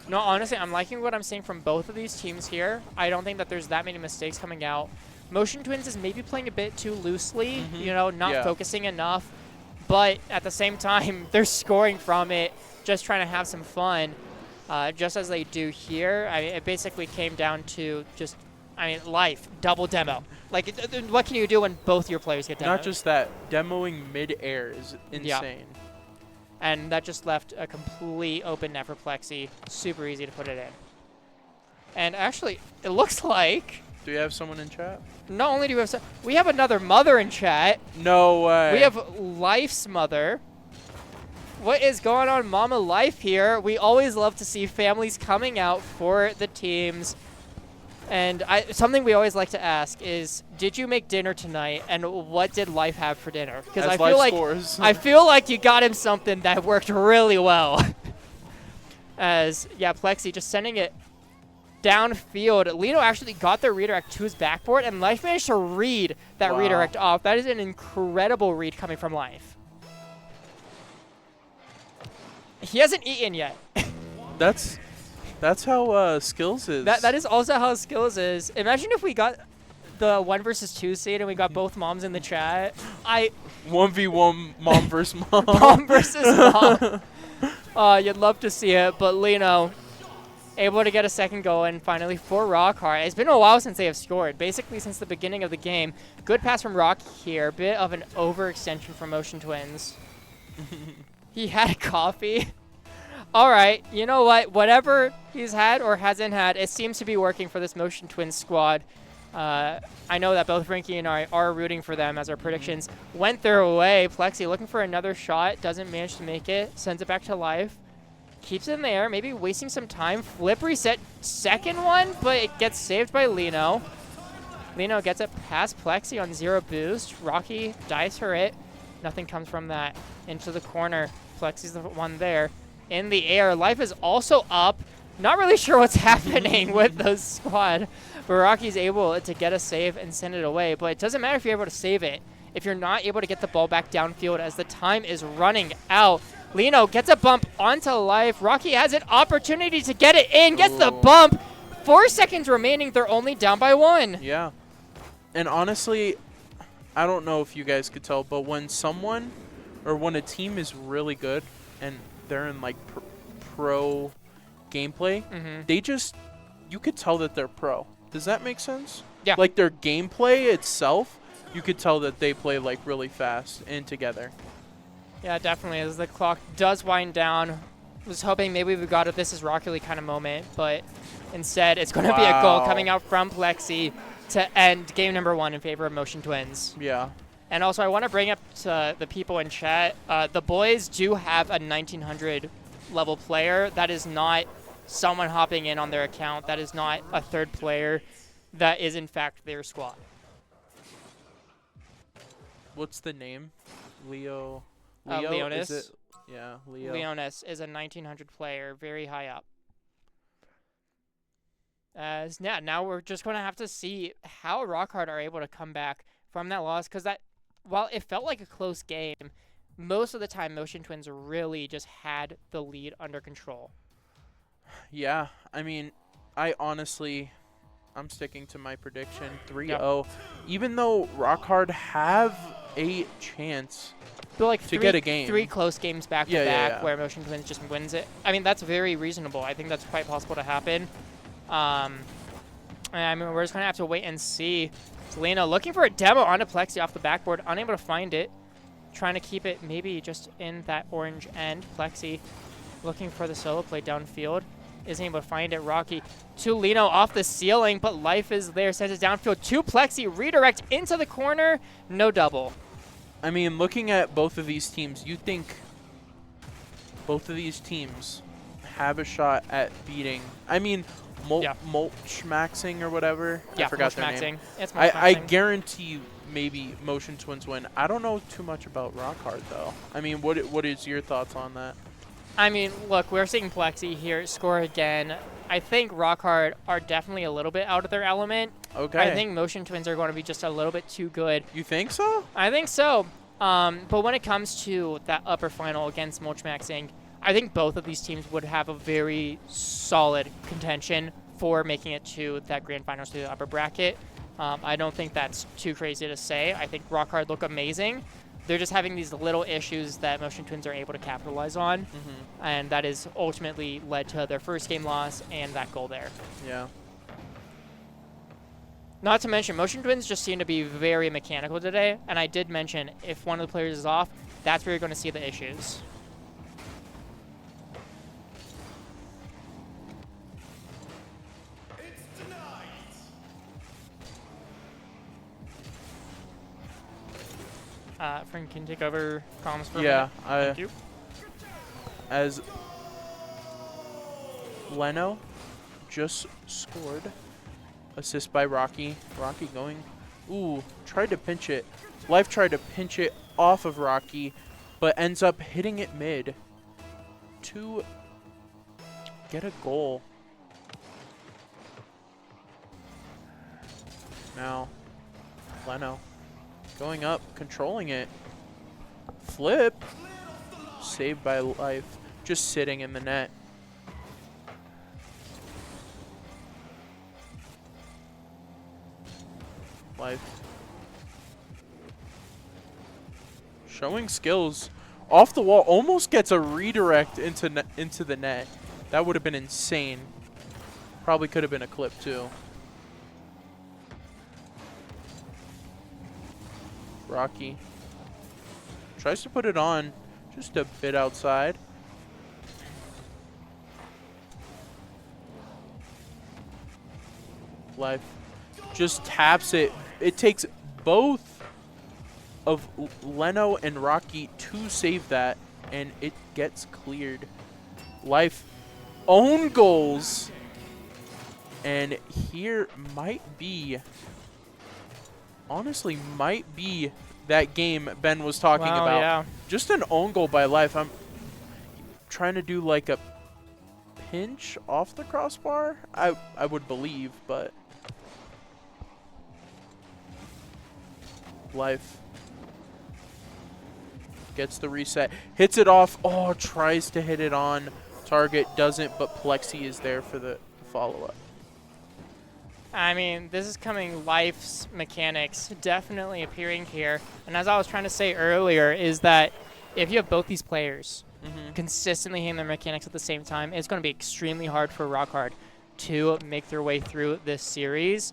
No, honestly, I'm liking what I'm seeing from both of these teams here. I don't think that there's that many mistakes coming out. Motion Twins is maybe playing a bit too loosely, you know, not focusing enough. But at the same time, they're scoring from it, just trying to have some fun, just as they do here. I mean, it basically came down to just, Life, double demo. Like, what can you do when both your players get demoed? Not just that, demoing mid-air is insane. Yeah. And that just left a complete open net for Plexi. Super easy to put it in. And actually, it looks like... Do you have someone in chat? Not only do we have another mother in chat. No way. We have Life's mother. What is going on, Mama Life here? We always love to see families coming out for the teams. And something we always like to ask is, did you make dinner tonight, and what did Life have for dinner? Because I feel like you got him something that worked really well. Plexi just sending it downfield. Lino actually got the redirect to his backboard, and Life managed to read that redirect off. That is an incredible read coming from Life. He hasn't eaten yet. That's how Skillz is. That is also how Skillz is. Imagine if we got the 1 versus 2 seed and we got both moms in the chat. 1v1 mom versus mom. Mom versus mom. You'd love to see it, but Lino able to get a second goal in finally for Rockhart. It's been a while since they have scored, basically since the beginning of the game. Good pass from Rock here. Bit of an overextension from Motion Twins. He had coffee. All right, you know what? Whatever he's had or hasn't had, it seems to be working for this Motion Twins squad. I know that both Frankie and I are rooting for them as our predictions went their way. Plexi looking for another shot, doesn't manage to make it, sends it back to Life. Keeps it in the air, maybe wasting some time. Flip reset, second one, but it gets saved by Lino. Lino gets it past Plexi on 0 boost. Rocky dies for it. Nothing comes from that. Into the corner. Plexi's the one there. In the air. Life is also up. Not really sure what's happening with the squad, but Rocky's able to get a save and send it away. But it doesn't matter if you're able to save it. If you're not able to get the ball back downfield as the time is running out, Lino gets a bump onto Life. Rocky has an opportunity to get it in, gets the bump. 4 seconds remaining. They're only down by 1. Yeah. And honestly, I don't know if you guys could tell, but when someone or when a team is really good and they're in like pro gameplay, they just, you could tell that they're pro. Does that make sense? Yeah. Like their gameplay itself, you could tell that they play like really fast and together. Yeah, definitely. As the clock does wind down, was hoping maybe we got a This Is Rocket League kind of moment, but instead it's going to be a goal coming out from Plexi to end game number 1 in favor of Motion Twins. Yeah. And also I want to bring up to the people in chat, the boys do have a 1900 level player. That is not someone hopping in on their account. That is not a third player. That is in fact their squad. What's the name? Leo? Leonis. Is it? Yeah, Leo. Leonis is a 1900 player, very high up. As now we're just going to have to see how Rockhard are able to come back from that loss, because that, while it felt like a close game, most of the time Motion Twins really just had the lead under control. Yeah, I mean, I'm sticking to my prediction, 3-0. Yep. Even though Rockhard have a chance So like to get a game. 3 close games back to Yeah, back where Motion Twins just wins it. I mean, that's very reasonable. I think that's quite possible to happen. I mean, we're just going to have to wait and see. Selena looking for a demo onto Plexi off the backboard, unable to find it. Trying to keep it maybe just in that orange end. Plexi looking for the solo play downfield. Isn't able to find it. Rocky to Lino off the ceiling, but Life is there. Sends it downfield to Plexi. Redirect into the corner. No double. I mean, looking at both of these teams, you think both of these teams have a shot at beating, I mean, mulchmaxxing or whatever. Yeah, I forgot their name. It's I guarantee you maybe Motion Twins win. I don't know too much about Rockhard, though. I mean, what is your thoughts on that? I mean, look, we're seeing Plexi here score again. I think Rockhard are definitely a little bit out of their element. Okay. I think Motion Twins are going to be just a little bit too good. You think so? I think so. But when it comes to that upper final against mulchmaxxing, I think both of these teams would have a very solid contention for making it to that grand finals to the upper bracket. I don't think that's too crazy to say. I think Rockhard look amazing. They're just having these little issues that Motion Twins are able to capitalize on, and that is ultimately led to their first game loss and that goal there. Yeah. Not to mention, Motion Twins just seem to be very mechanical today, and I did mention if one of the players is off, that's where you're going to see the issues. Frank can take over comms for a minute. Thank you. As Leno just scored. Assist by Rocky. Rocky going. Ooh, tried to pinch it. Life tried to pinch it off of Rocky, but ends up hitting it mid to get a goal. Now, Leno going up, controlling it. Flip. Saved by Life. Just sitting in the net. Life. Showing skills. Off the wall. Almost gets a redirect into the net. That would have been insane. Probably could have been a clip too. Rocky tries to put it on just a bit outside. Life just taps it. It takes both of Leno and Rocky to save that, and it gets cleared. Life own goals, and here might be, honestly, might be that game Ben was talking about. Yeah. Just an own goal by Life. I'm trying to do like a pinch off the crossbar. I would believe, but Life gets the reset, hits it off. Oh, tries to hit it on target, doesn't, but Plexi is there for the follow-up. I mean, this is coming Life's mechanics definitely appearing here. And as I was trying to say earlier, is that if you have both these players consistently hitting their mechanics at the same time, it's going to be extremely hard for Rockhard to make their way through this series.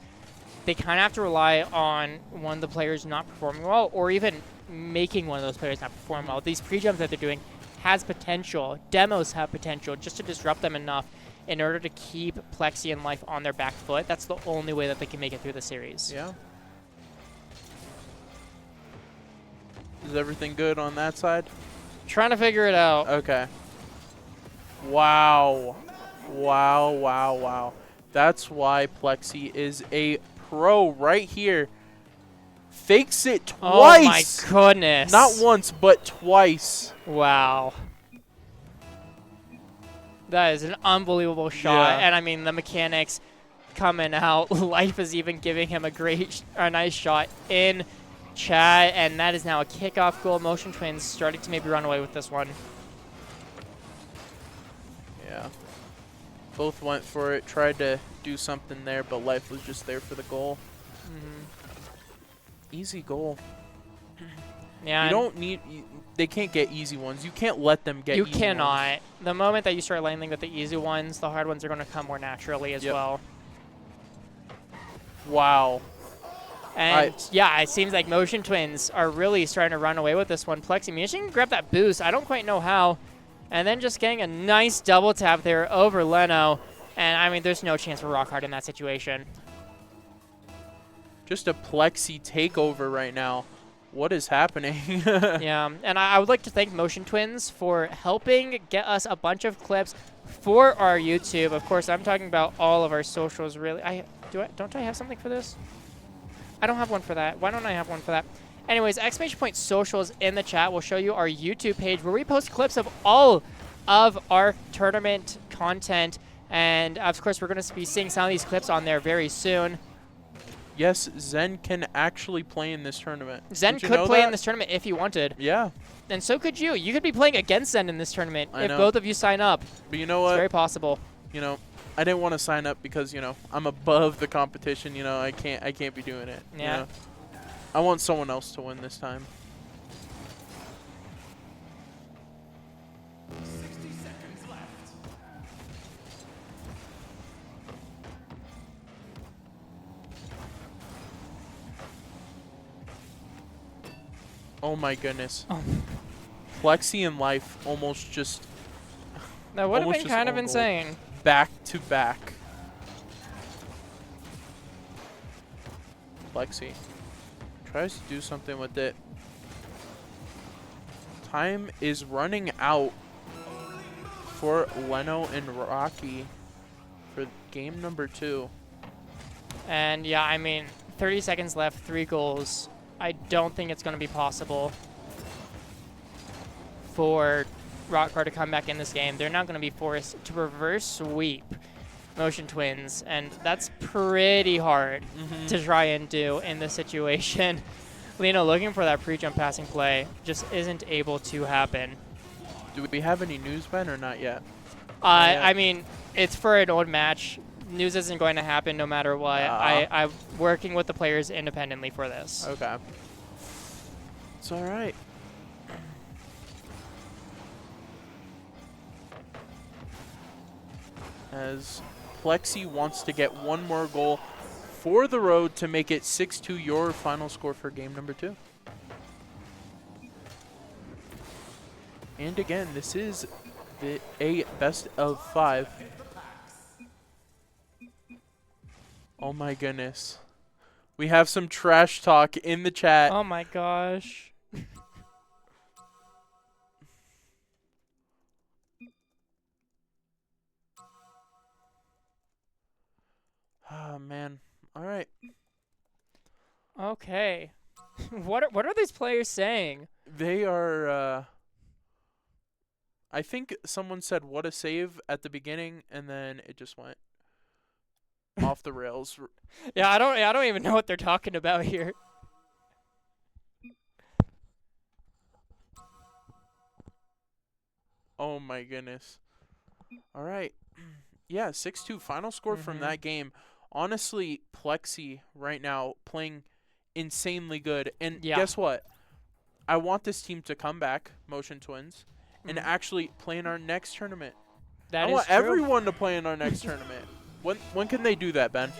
They kind of have to rely on one of the players not performing well, or even making one of those players not perform well. These pre-jumps that they're doing has potential. Demos have potential just to disrupt them enough in order to keep Plexi and Life on their back foot. That's the only way that they can make it through the series. Yeah. Is everything good on that side? Trying to figure it out. Okay. Wow. Wow, wow, wow. That's why Plexi is a pro right here. Fakes it twice. Oh my goodness. Not once, but twice. Wow. That is an unbelievable shot. Yeah. And I mean, the mechanics coming out. Life is even giving him a nice shot in chat. And that is now a kickoff goal. Motion Twins starting to maybe run away with this one. Yeah. Both went for it, tried to do something there, but Life was just there for the goal. Easy goal. Yeah. You don't need... They can't get easy ones. You can't let them get easy ones. You cannot. The moment that you start landing with the easy ones, the hard ones are going to come more naturally as well. Wow. And yeah, it seems like Motion Twins are really starting to run away with this one. Plexi managing to grab that boost. I don't quite know how. And then just getting a nice double tap there over Leno. And I mean, there's no chance for Rockhard in that situation. Just a Plexi takeover right now. What is happening? Yeah, and I would like to thank Motion Twins for helping get us a bunch of clips for our YouTube. Of course, I'm talking about all of our socials, really. Don't I have something for this? I don't have one for that. Why don't I have one for that? Anyways, ! socials in the chat will show you our YouTube page where we post clips of all of our tournament content. And, of course, we're going to be seeing some of these clips on there very soon. Yes, Zen can actually play in this tournament. Zen could play in this tournament if he wanted. Yeah. And so could you. You could be playing against Zen in this tournament if know. both of you sign up. But you know what? It's very possible. You know, I didn't want to sign up because, you know, I'm above the competition. You know, I can't be doing it. Yeah. You know? I want someone else to win this time. Oh my goodness. Plexi and Life almost just... That would have been kind of insane. Back to back. Plexi tries to do something with it. Time is running out for Leno and Rocky for game number 2. And yeah, I mean, 30 seconds left, 3 goals. I don't think it's going to be possible for Rockhard to come back in this game. They're not going to be forced to reverse sweep Motion Twins, and that's pretty hard to try and do in this situation. Leno looking for that pre-jump passing play just isn't able to happen. Do we have any news, Ben, or not yet? I mean, it's for an old match. News isn't going to happen no matter what. I'm working with the players independently for this. Okay. It's all right. As Plexi wants to get one more goal for the road to make it 6-2 your final score for game number 2. And again, this is a best of 5. Oh my goodness. We have some trash talk in the chat. Oh my gosh. Oh man. All right. Okay. What are these players saying? They are I think someone said what a save at the beginning, and then it just went off the rails. Yeah, I don't even know what they're talking about here. Oh my goodness. All right. Yeah, 6-2 final score from that game. Honestly, Plexi right now playing insanely good. And guess what? I want this team to come back, Motion Twins, and actually play in our next tournament. I want everyone to play in our next tournament. When can they do that, Ben?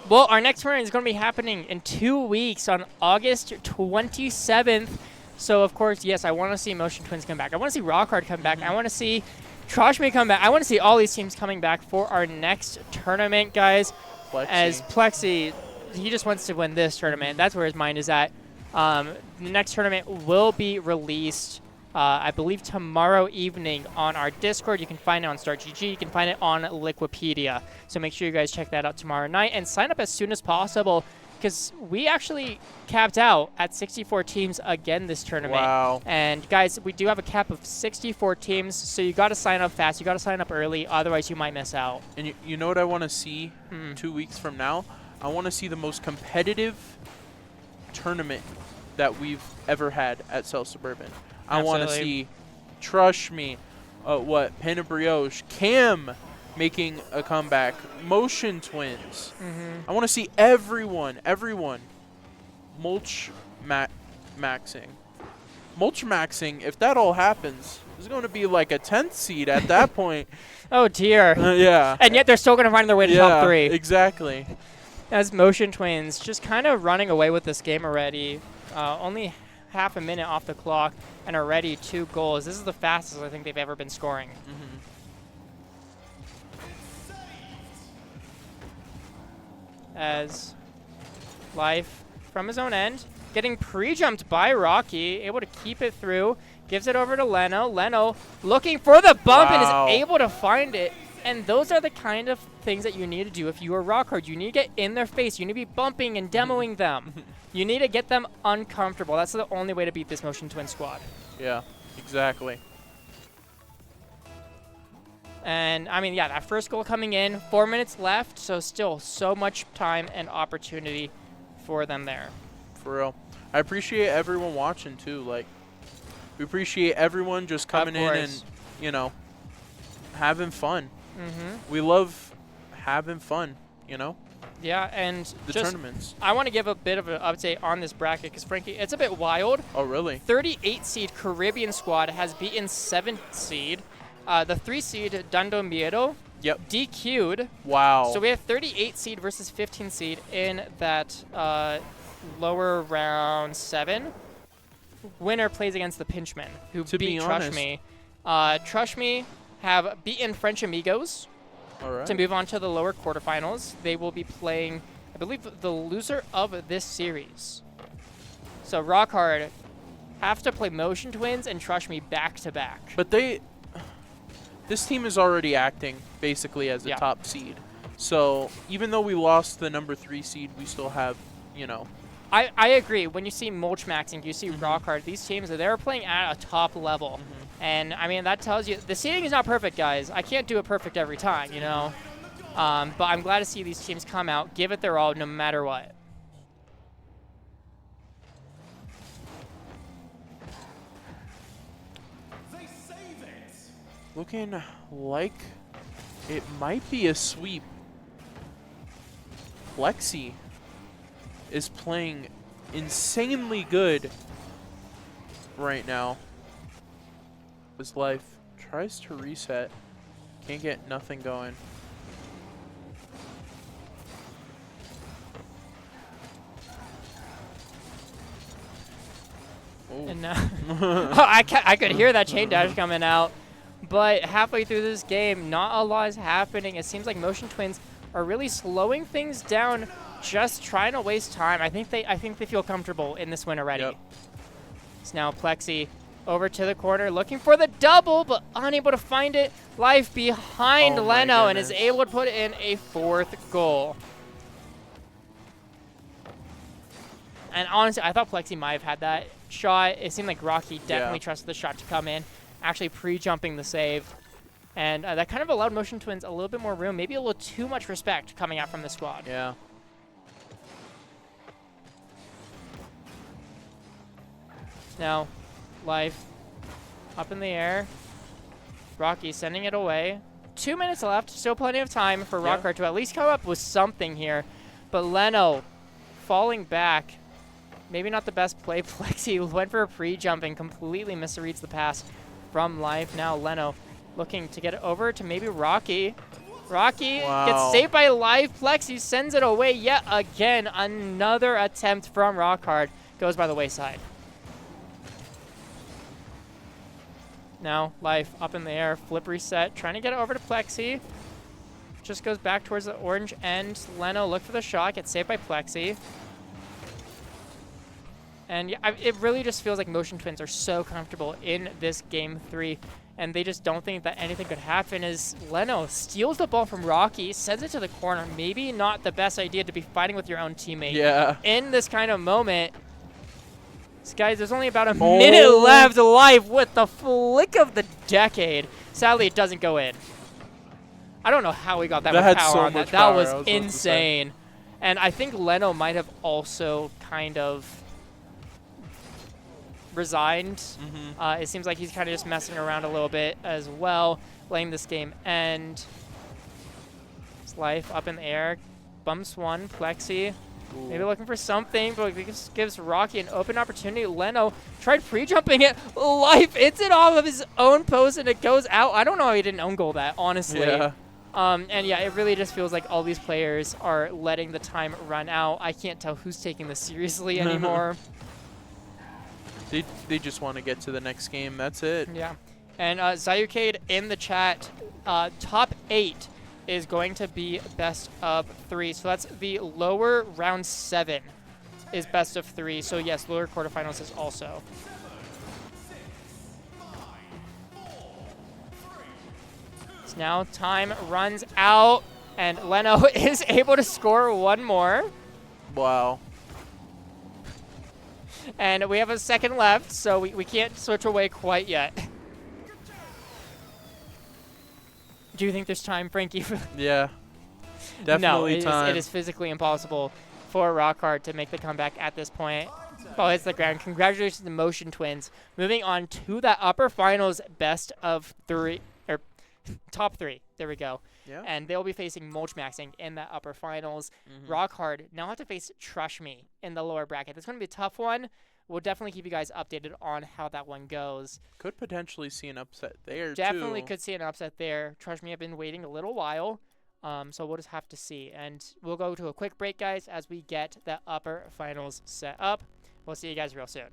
Well, our next tournament is going to be happening in 2 weeks on August 27th. So, of course, yes, I want to see Motion Twins come back. I want to see Rockhard come back. I want to see Trush come back. I want to see all these teams coming back for our next tournament, guys. Plexi. As Plexi, he just wants to win this tournament. That's where his mind is at. The next tournament will be released, I believe, tomorrow evening on our Discord. You can find it on StartGG. You can find it on Liquipedia. So make sure you guys check that out tomorrow night and sign up as soon as possible, because we actually capped out at 64 teams again this tournament. Wow. And, guys, we do have a cap of 64 teams, so you got to sign up fast. You got to sign up early, otherwise you might miss out. And you know what I want to see 2 weeks from now? I want to see the most competitive tournament that we've ever had at South Suburban. I want to see Trush, Pen and Brioche, Cam making a comeback, Motion Twins. I want to see everyone mulchmaxxing. Mulchmaxxing, if that all happens, is going to be like a 10th seed at that point. Oh, dear. Yeah. And yet they're still going to find their way to top 3. Exactly. As Motion Twins just kind of running away with this game already. Only half a minute off the clock and already 2 goals. This is the fastest I think they've ever been scoring. As Life from his own end, getting pre-jumped by Rocky, able to keep it through, gives it over to Leno. Leno looking for the bump and is able to find it. And those are the kind of things that you need to do if you are Rockhard. You need to get in their face. You need to be bumping and demoing them. You need to get them uncomfortable. That's the only way to beat this Motion Twin squad. Yeah, exactly. And, I mean, yeah, that first goal coming in, 4 minutes left, so still so much time and opportunity for them there. For real. I appreciate everyone watching, too. Like, we appreciate everyone just coming in and, you know, having fun. We love having fun, you know? Yeah, and the tournaments. I want to give a bit of an update on this bracket because, Frankie, it's a bit wild. Oh, really? 38 seed Caribbean squad has beaten 7th seed. The 3 seed Dando Miedo DQ'd. Wow. So we have 38 seed versus 15 seed in that lower round 7. Winner plays against the Pinchmen, who beat Trush Me. Trush Me have beaten French Amigos to move on to the lower quarterfinals. They will be playing, I believe, the loser of this series. So Rockhard have to play Motion Twins and Trush Me back to back. But this team is already acting basically as a top seed. So even though we lost the number 3 seed, we still have, you know. I agree. When you see mulchmaxxing, you see Rockhard, these teams, they're playing at a top level. And, I mean, that tells you the seeding is not perfect, guys. I can't do it perfect every time, you know. But I'm glad to see these teams come out, give it their all, no matter what. Looking like it might be a sweep. Plexi is playing insanely good right now. His life tries to reset. Can't get nothing going. And I could hear that chain dash coming out. But halfway through this game, not a lot is happening. It seems like Motion Twins are really slowing things down, just trying to waste time. I think they feel comfortable in this win already. Yep. It's now Plexi over to the corner, looking for the double, but unable to find it. Life behind Leno and is able to put in a 4th goal. And honestly, I thought Plexi might have had that shot. It seemed like Rocky definitely trusted the shot to come in. actually pre-jumping the save. And that kind of allowed Motion Twins a little bit more room, maybe a little too much respect coming out from the squad. Yeah. Now, Life up in the air. Rocky sending it away. 2 minutes left, still plenty of time for Rockhard to at least come up with something here. But Leno falling back. Maybe not the best play. Plexi went for a pre-jump and completely misreads the pass from Life. Now Leno looking to get it over to maybe Rocky. Rocky gets saved by Life. Plexi sends it away yet again. Another attempt from Rockhard goes by the wayside. Now Life up in the air, flip reset, trying to get it over to Plexi. Just goes back towards the orange end. Leno look for the shot, gets saved by Plexi. And yeah, it really just feels like Motion Twins are so comfortable in this game 3, and they just don't think that anything could happen. As Leno steals the ball from Rocky, sends it to the corner. Maybe not the best idea to be fighting with your own teammate in this kind of moment. Guys, there's only about a minute left. Life with the flick of the decade. Sadly, it doesn't go in. I don't know how we got that much power on that. That was insane. And I think Leno might have also kind of resigned. It seems like he's kind of just messing around a little bit as well, letting this game end. It's Life up in the air. Bumps one. Plexi. Maybe looking for something, but this gives Rocky an open opportunity. Leno tried pre-jumping it. Life hits it off of his own post, and it goes out. I don't know how he didn't own goal that, honestly. And yeah, it really just feels like all these players are letting the time run out. I can't tell who's taking this seriously anymore. They just want to get to the next game. That's it. Yeah. And Zayucade in the chat, top 8 is going to be best of 3. So that's the lower round 7 is best of 3. So yes, lower quarterfinals is also. So now time runs out, and Leno is able to score one more. Wow. And we have a second left, so we can't switch away quite yet. Do you think there's time, Frankie? Yeah, definitely no, time. It is physically impossible for Rockhard to make the comeback at this point. Ball hits the ground. Congratulations to the Motion Twins. Moving on to that upper finals best of 3, or top 3. There we go. Yeah. And they'll be facing mulchmaxxing in that upper finals. Rockhard now have to face Trush Me in the lower bracket. It's going to be a tough one. We'll definitely keep you guys updated on how that one goes. Could potentially see an upset there, Definitely could see an upset there. Trush Me have been waiting a little while, so we'll just have to see. And we'll go to a quick break, guys, as we get the upper finals set up. We'll see you guys real soon.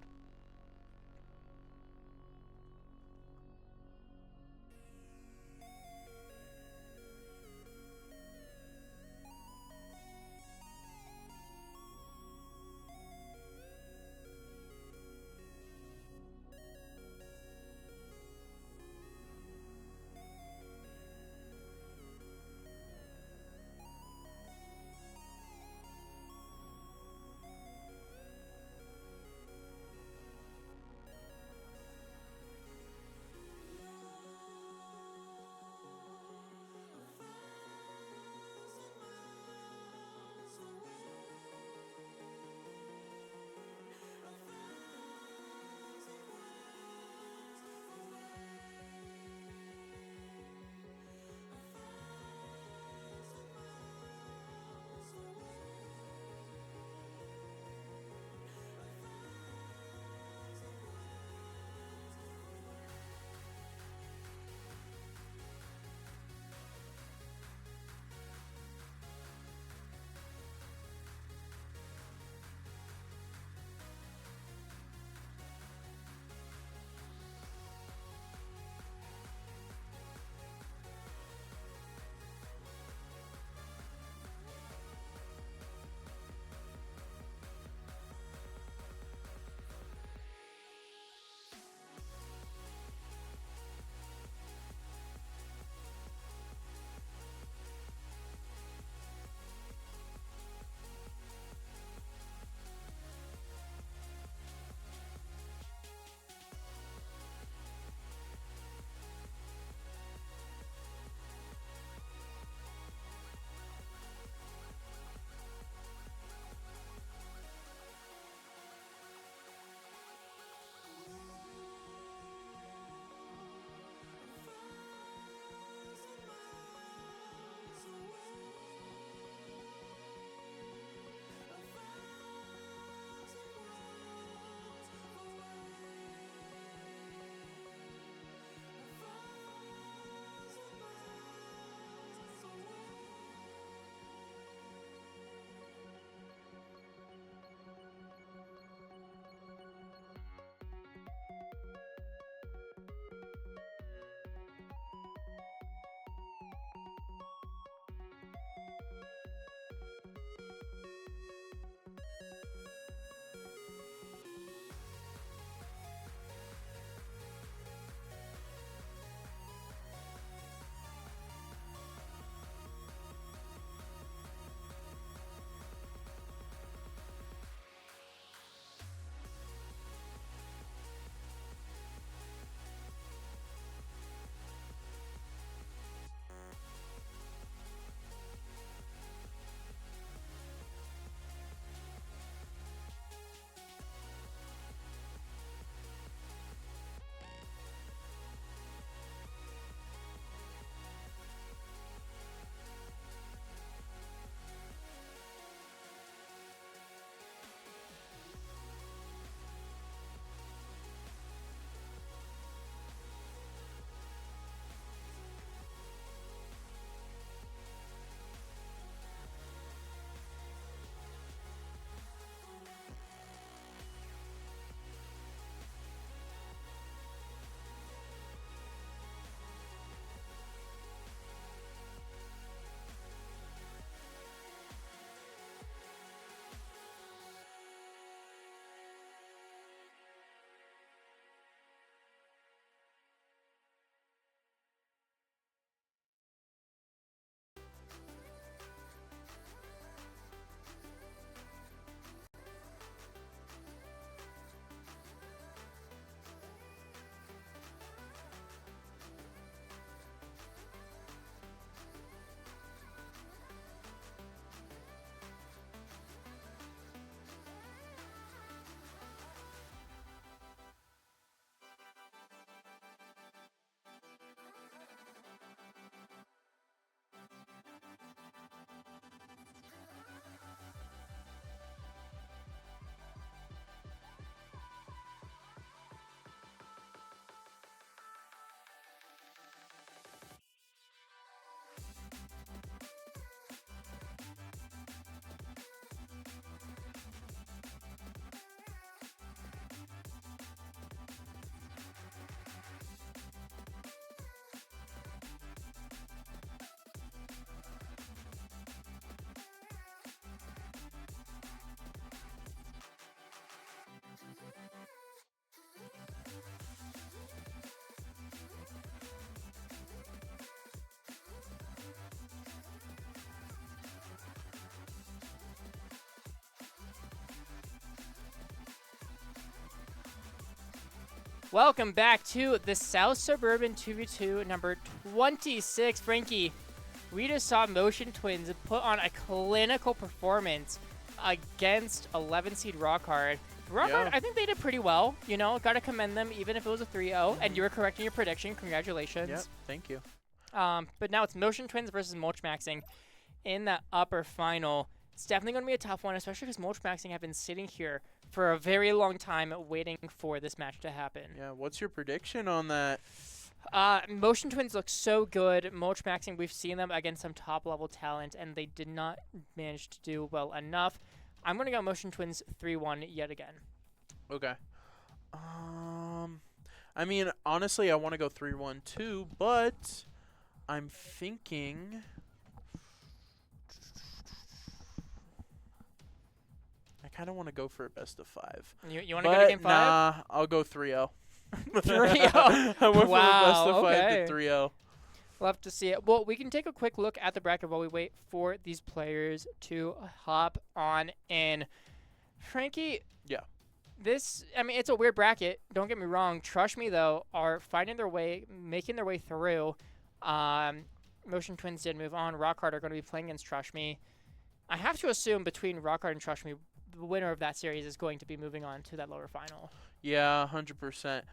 Welcome back to the South Suburban 2v2 number 26. Frankie, we just saw Motion Twins put on a clinical performance against 11 seed Rockhard. Rockhard, I think they did pretty well. You know, got to commend them even if it was a 3-0. And you were correct in your prediction. Congratulations. Yep, thank you. But now it's Motion Twins versus mulchmaxxing in the upper final. It's definitely going to be a tough one, especially because mulchmaxxing have been sitting here for a very long time waiting for this match to happen. Yeah, what's your prediction on that? Motion Twins look so good. Mulchmaxxing, we've seen them against some top-level talent, and they did not manage to do well enough. I'm going to go Motion Twins 3-1 yet again. Okay. I mean, honestly, I want to go 3-1 too, but I'm thinking... I kind of want to go for a best of 5. You want to go to game 5? Nah, I'll go 3-0. 3-0? I went Wow, from a best of 5 okay. to 3-0. We'll have to see it. Well, we can take a quick look at the bracket while we wait for these players to hop on in. Frankie? Yeah. It's a weird bracket. Don't get me wrong. Trush Me, though, are finding their way, making their way through. Motion Twins did move on. Rockhard are going to be playing against Trush Me. I have to assume between Rockhard and Trush Me, the winner of that series is going to be moving on to that lower final. Yeah, 100%.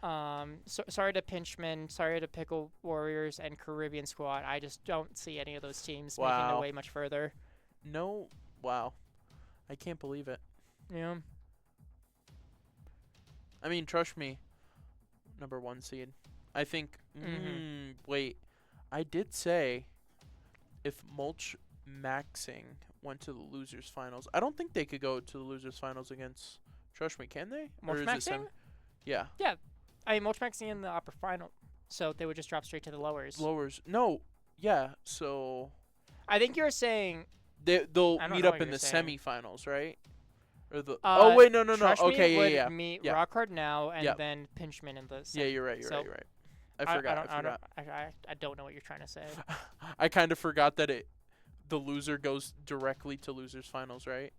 Sorry to Pinchman, sorry to Pickle Warriors and Caribbean Squad. I just don't see any of those teams making their way much further. No, wow. I can't believe it. Yeah. I mean, trust me, number 1 seed. I think, wait, I did say if mulchmaxxing went to the losers finals, I don't think they could go to the losers finals against Trust Me, can they? Mulchmaxxing? Yeah. Yeah. I mean, mulchmaxxing in the upper final, so they would just drop straight to the lowers. No. Yeah, so... I think you're saying... They'll meet up in the semifinals, right? Or the oh, wait, no. Trush Okay, would yeah. meet Rockhard now, and then Pinchman in the Yeah, you're right, you're right. I forgot. I don't know what you're trying to say. I kind of forgot that the loser goes directly to losers finals, right?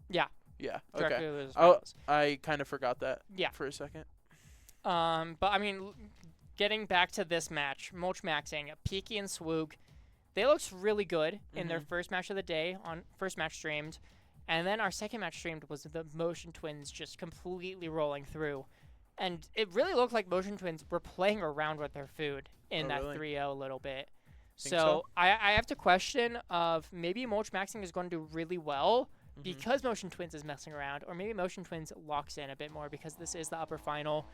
Yeah. Yeah. Directly Okay. to losers finals. I kind of forgot that. Yeah. For a second. But I mean, getting back to this match, mulchmaxxing, Peaky and Swoog, they looked really good in their first match of the day on first match streamed, and then our second match streamed was the Motion Twins just completely rolling through, and it really looked like Motion Twins were playing around with their food in that really? 3-0 a little bit. Think so? I have to question of maybe mulchmaxxing is going to do really well because Motion Twins is messing around, or maybe Motion Twins locks in a bit more because this is the upper final.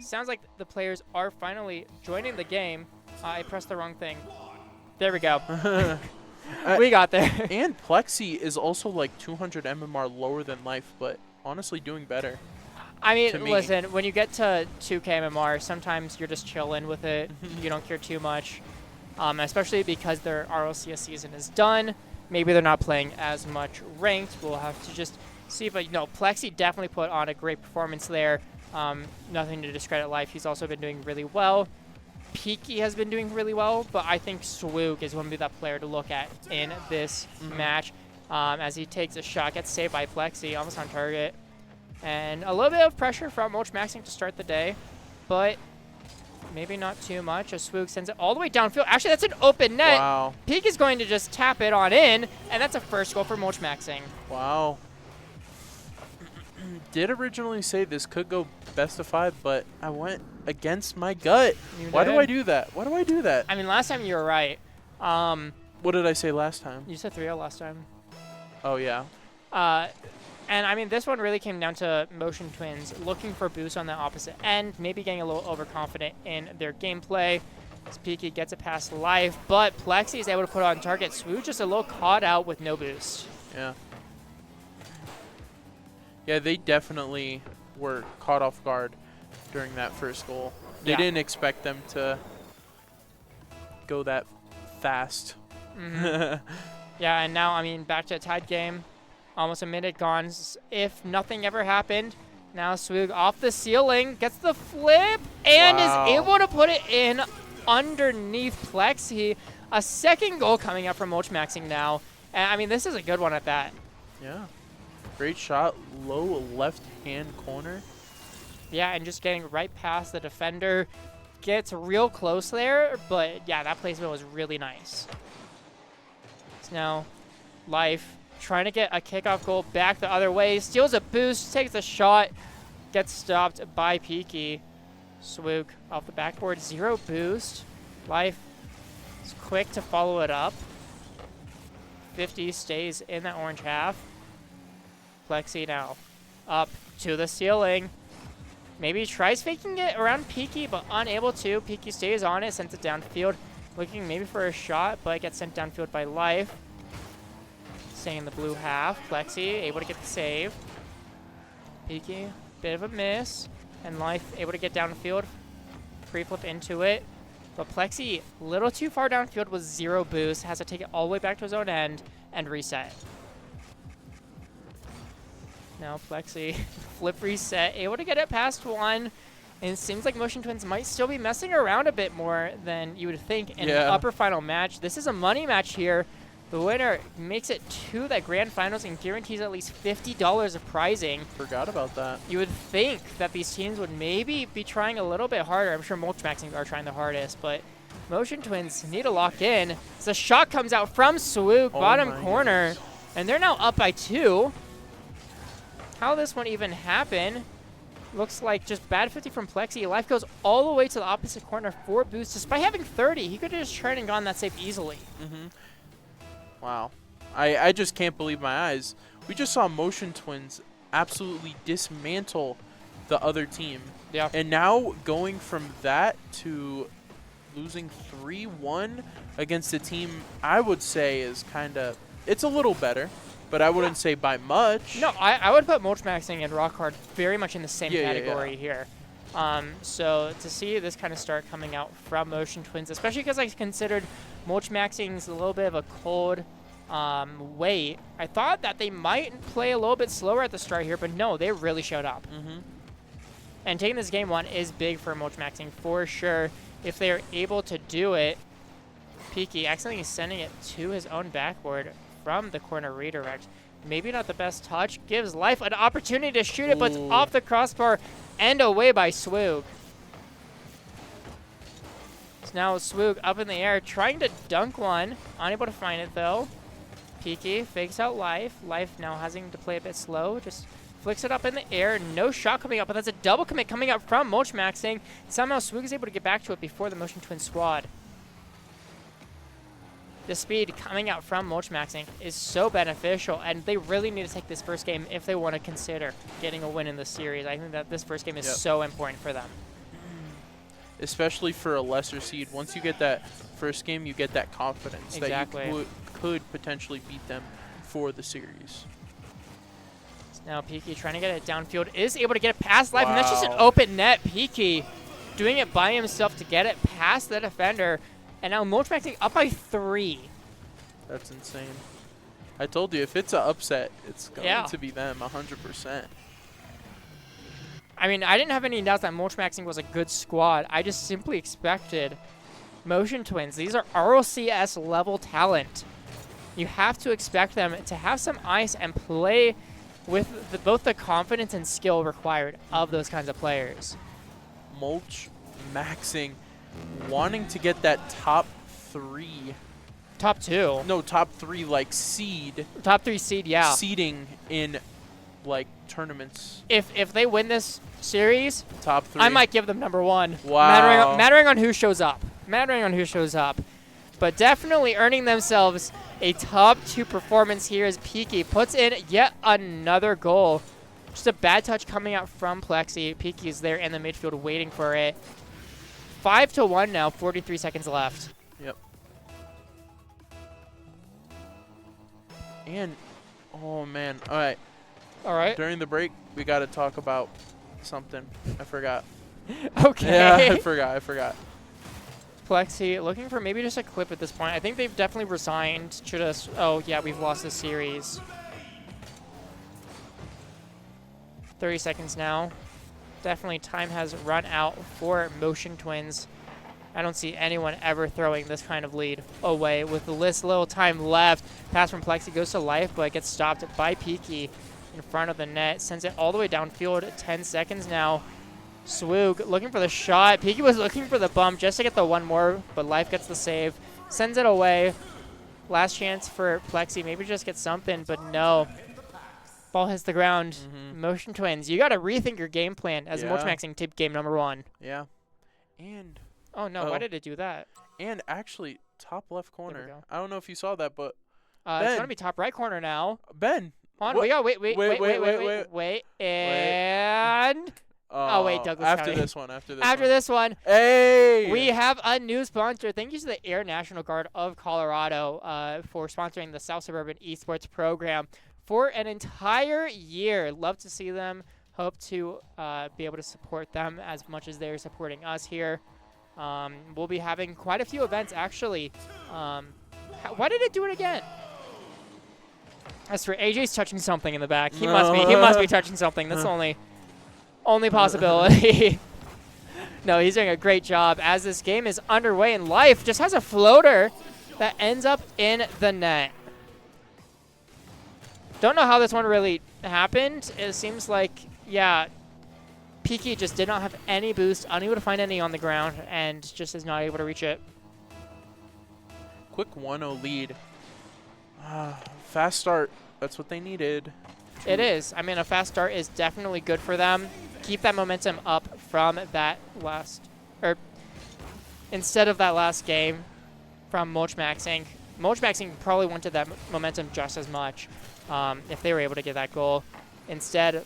Sounds like the players are finally joining the game. I pressed the wrong thing. There we go. We got there. And Plexi is also like 200 MMR lower than life, but honestly doing better. I mean, listen, when you get to 2K MMR, sometimes you're just chilling with it. You don't care too much, especially because their RLCS season is done. Maybe they're not playing as much ranked. We'll have to just see if, Plexi definitely put on a great performance there. Nothing to discredit life. He's also been doing really well. Peaky has been doing really well, but I think Swoog is going to be that player to look at in this match as he takes a shot, gets saved by Plexi, almost on target. And a little bit of pressure from mulchmaxxing to start the day, but maybe not too much as Swoog sends it all the way downfield. Actually, that's an open net. Wow. Peak is going to just tap it on in, and that's a first goal for mulchmaxxing. Wow. Did originally say this could go best of 5, but I went against my gut. Why do I do that? Why do I do that? I mean, last time you were right. What did I say last time? You said 3-0 last time. Oh, yeah. And, I mean, this one really came down to Motion Twins looking for boosts on the opposite end, maybe getting a little overconfident in their gameplay. Peaky gets it past life, but Plexi is able to put it on target. Swoog just a little caught out with no boost. Yeah. Yeah, they definitely were caught off guard during that first goal. They didn't expect them to go that fast. Yeah, and now, I mean, back to a tied game. Almost a minute gone. If nothing ever happened, now Swoog off the ceiling, gets the flip, and is able to put it in underneath Plexi. A second goal coming up from mulchmaxxing now. And, I mean, this is a good one at that. Yeah. Great shot, low left-hand corner. Yeah, and just getting right past the defender. Gets real close there, but yeah, that placement was really nice. So now, Life trying to get a kickoff goal back the other way. Steals a boost, takes a shot, gets stopped by Peaky. Swoog off the backboard, 0 boost. Life is quick to follow it up. 50 stays in that orange half. Plexi now up to the ceiling. Maybe tries faking it around Peaky, but unable to. Peaky stays on it, sends it downfield. Looking maybe for a shot, but gets sent downfield by Life. Staying in the blue half. Plexi able to get the save. Peaky, bit of a miss. And Life able to get downfield. Free flip into it. But Plexi, a little too far downfield with 0 boost. Has to take it all the way back to his own end and reset. Now Plexi, flip reset, able to get it past 1. And it seems like Motion Twins might still be messing around a bit more than you would think in an upper final match. This is a money match here. The winner makes it to that grand finals and guarantees at least $50 of prizing. Forgot about that. You would think that these teams would maybe be trying a little bit harder. I'm sure mulchmaxxing are trying the hardest, but Motion Twins need to lock in. So a shot comes out from Swoog, bottom corner, and they're now up by 2. How this one even happened? Looks like just bad 50 from Plexi. Life goes all the way to the opposite corner for boost. Despite having 30, he could have just tried and gone that save easily. Wow. I just can't believe my eyes. We just saw Motion Twins absolutely dismantle the other team. Yeah. And now going from that to losing 3-1 against a team I would say is kind of, it's a little better. But I wouldn't say by much. No, I would put mulchmaxxing and rock hard very much in the same category here. So to see this kind of start coming out from Motion Twins, especially because I considered mulchmaxxing's a little bit of a cold wait. I thought that they might play a little bit slower at the start here, but no, they really showed up. And taking this game 1 is big for mulchmaxxing for sure. If they are able to do it, Peaky accidentally sending it to his own backboard from the corner redirect. Maybe not the best touch. Gives Life an opportunity to shoot it, but it's off the crossbar and away by Swoog. So now Swoog up in the air, trying to dunk one. Unable to find it, though. Peaky fakes out Life. Life now having to play a bit slow. Just flicks it up in the air. No shot coming up, but that's a double commit coming up from mulchmaxxing. Somehow Swoog is able to get back to it before the Motion Twin squad. The speed coming out from mulchmaxxing is so beneficial, and they really need to take this first game if they want to consider getting a win in the series. I think that this first game is so important for them. Especially for a lesser seed. Once you get that first game, you get that confidence that you could potentially beat them for the series. Now Peaky trying to get it downfield, is able to get it past Life, and that's just an open net. Peaky doing it by himself to get it past the defender. And now mulchmaxxing up by 3. That's insane. I told you, if it's an upset, it's going to be them 100%. I mean, I didn't have any doubts that mulchmaxxing was a good squad. I just simply expected Motion Twins. These are RLCS level talent. You have to expect them to have some ice and play with both the confidence and skill required of those kinds of players. Mulchmaxxing wanting to get that top 3. Top 2. No, top 3 like seed. Top 3 seed, yeah. Seeding in like tournaments. If they win this series, top 3. I might give them number 1. Wow. Mattering on who shows up. Mattering on who shows up. But definitely earning themselves a top 2 performance here as Peaky puts in yet another goal. Just a bad touch coming out from Plexi. Peaky is there in the midfield waiting for it. 5-1 now, 43 seconds left. Yep. And, oh man, all right. All right. During the break, we got to talk about something. I forgot. Okay. Yeah, I forgot. Plexi looking for maybe just a clip at this point. I think they've definitely resigned to just, oh yeah, we've lost this series. 30 seconds now. Definitely time has run out for Motion Twins. I don't see anyone ever throwing this kind of lead away with this little time left. Pass from Plexi goes to Life, but gets stopped by Peaky in front of the net. Sends it all the way downfield. 10 seconds now. Swoog looking for the shot. Peaky was looking for the bump just to get the one more, but Life gets the save. Sends it away. Last chance for Plexi. Maybe just get something, but no. Ball hits the ground. Motion Twins. You got to rethink your game plan as mulchmaxxing tip game number 1. Yeah. And oh no, why did it do that? And actually, top left corner. go. I don't know if you saw that, but It's going to be top right corner now. Ben. Hold on, wait. And oh wait, Douglas after County. After this one. Hey! We have a new sponsor. Thank you to the Air National Guard of Colorado for sponsoring the South Suburban Esports program for an entire year. Love to see them. Hope to be able to support them as much as they're supporting us here. We'll be having quite a few events, actually. Why did it do it again? As for AJ's touching something in the back, he must be touching something. That's only possibility. No, he's doing a great job as this game is underway, and Life just has a floater that ends up in the net. Don't know how this one really happened. It seems like, yeah, Peaky just did not have any boost, unable to find any on the ground, and just is not able to reach it. Quick 1-0 lead. Fast start. That's what they needed. It is. I mean, a fast start is definitely good for them. Keep that momentum up from that instead of that last game from mulchmaxxing. Mulchmaxxing probably wanted that momentum just as much if they were able to get that goal. Instead,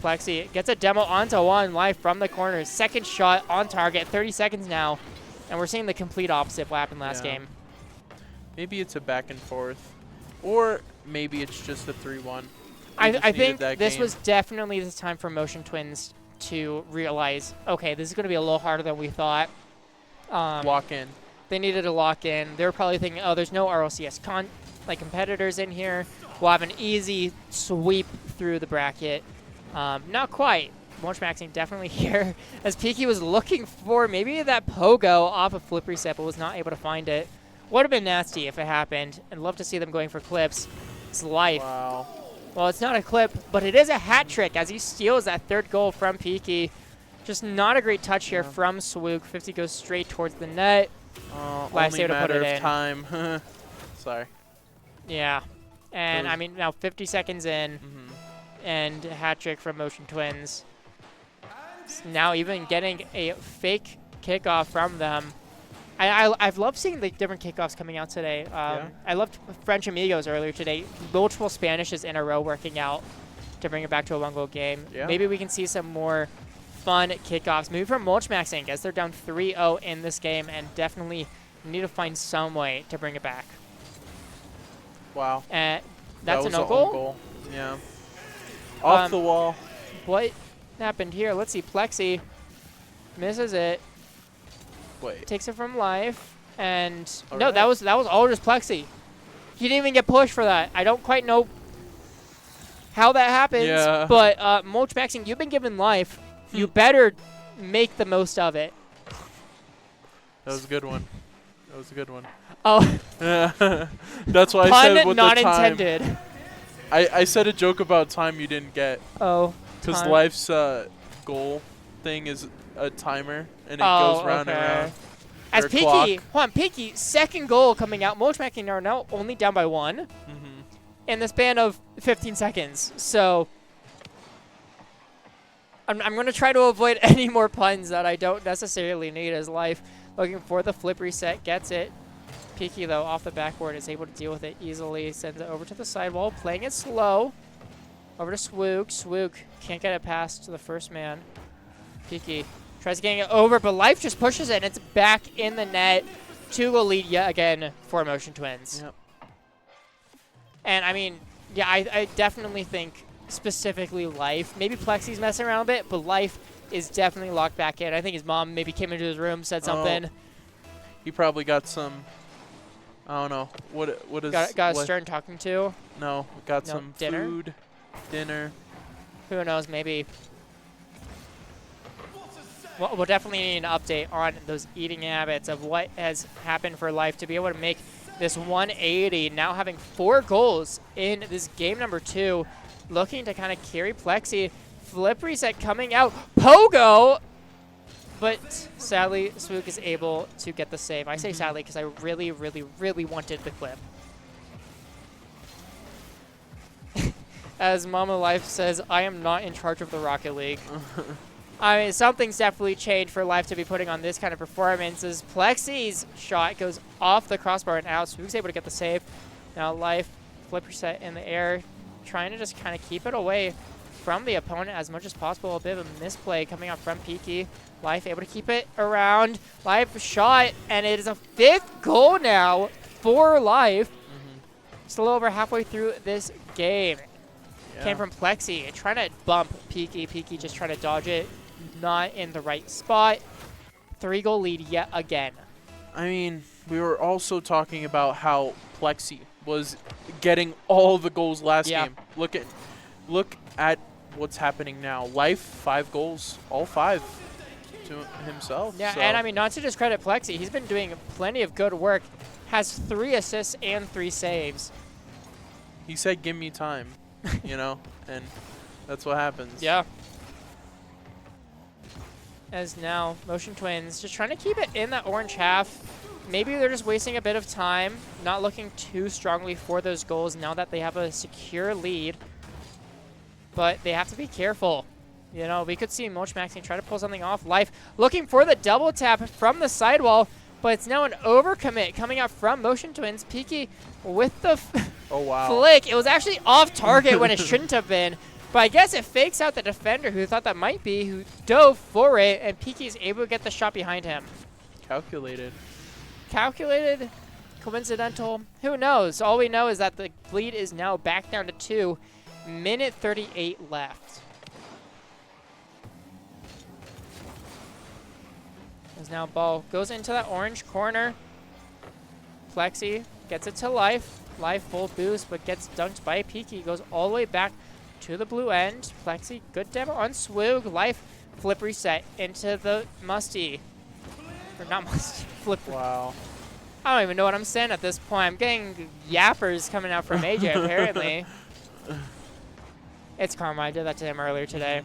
Plexi gets a demo onto one Life from the corner. Second shot on target, 30 seconds now. And we're seeing the complete opposite of what happened last game. Maybe it's a back and forth. Or maybe it's just a 3-1. I think this was definitely the time for Motion Twins to realize, okay, this is going to be a little harder than we thought. Lock in. They needed to lock in. They were probably thinking, oh, there's no RLCS competitors in here. We'll have an easy sweep through the bracket. Not quite. Mulchmaxxing definitely here, as Peaky was looking for maybe that pogo off of flip reset, but was not able to find it. Would have been nasty if it happened, and love to see them going for clips. It's Life. Wow. Well, it's not a clip, but it is a hat trick as he steals that third goal from Peaky. Just not a great touch here from Swoog. 50 goes straight towards the net. Only matter of time. Sorry. Yeah. And, I mean, now 50 seconds in, and a hat trick from Motion Twins. Now even getting a fake kickoff from them. I've loved seeing the different kickoffs coming out today. I loved French Amigos earlier today. Multiple Spanishes in a row working out to bring it back to a one-goal game. Yeah. Maybe we can see some more fun kickoffs. Maybe from mulchmaxxing, as they're down 3-0 in this game, and definitely need to find some way to bring it back. Wow. That's that an own goal? Yeah. Off the wall. What happened here? Let's see. Plexi misses it. Wait. Takes it from Life, and all no, right. that was all just Plexi. He didn't even get pushed for that. I don't quite know how that happens, but mulchmaxxing, you've been given Life. You better make the most of it. That was a good one. That was a good one. Oh. That's why I said with not the time. intended. I said a joke about time you didn't get. Oh. Because Life's goal thing is a timer, and it goes round and round. As Peaky, second goal coming out. Mulchmaxxing are now only down by 1 in the span of 15 seconds. So I'm going to try to avoid any more puns that I don't necessarily need as Life. Looking for the flip reset, gets it. Peaky, though, off the backboard, is able to deal with it easily. Sends it over to the sidewall, playing it slow. Over to Swoog. Swoog can't get it past to the first man. Peaky tries getting it over, but Life just pushes it, and it's back in the net. 2-goal lead yet again for Motion Twins. Yep. And, I mean, yeah, I definitely think specifically Life. Maybe Plexi's messing around a bit, but Life is definitely locked back in. I think his mom maybe came into his room, said something. He probably got some, I don't know, what is... Got a stern talking to? No, some dinner? food, dinner. Who knows, maybe. We'll definitely need an update on those eating habits of what has happened for Life to be able to make this 180, now having 4 goals in this game number 2, looking to kind of carry Plexi. Flip reset coming out. Pogo But sadly, Swoog is able to get the save. I say sadly because I really, really, really wanted the clip. As Mama Life says, I am not in charge of the Rocket League. I mean, something's definitely changed for Life to be putting on this kind of performance. As Plexi's shot goes off the crossbar and out, Swoog's able to get the save. Now Life, flip reset in the air, trying to just kind of keep it away from the opponent as much as possible. A bit of a misplay coming out from Peaky. Life able to keep it around. Life shot, and it is a 5th goal now for Life. Just a little over halfway through this game. Yeah. Came from Plexi, trying to bump Peaky. Peaky just trying to dodge it. Not in the right spot. 3-goal lead yet again. I mean, we were also talking about how Plexi was getting all the goals last game. Look at what's happening now. Life, 5 goals, all 5 to himself. Yeah, so. and I mean, not to discredit Plexi, he's been doing plenty of good work. Has 3 assists and 3 saves. He said, "Give me time," you know, and that's what happens. Yeah. As now, Motion Twins just trying to keep it in that orange half. Maybe they're just wasting a bit of time, not looking too strongly for those goals now that they have a secure lead. But they have to be careful. You know, we could see mulchmaxxing try to pull something off. Life looking for the double tap from the sidewall, but it's now an overcommit coming out from Motion Twins. Peaky with the flick. It was actually off target when it shouldn't have been. But I guess it fakes out the defender who thought that might be, who dove for it, and Peaky's able to get the shot behind him. Calculated. Calculated? Coincidental? Who knows? All we know is that the lead is now back down to 2. Minute 38 left. As now ball goes into that orange corner. Plexi gets it to Life. Life full boost, but gets dunked by Peaky. Goes all the way back to the blue end. Plexi, good demo on Swoog. Life, flip reset into the Musty. Or not Musty, flip. Wow. I don't even know what I'm saying at this point. I'm getting yappers coming out from AJ, apparently. It's karma. I did that to him earlier today.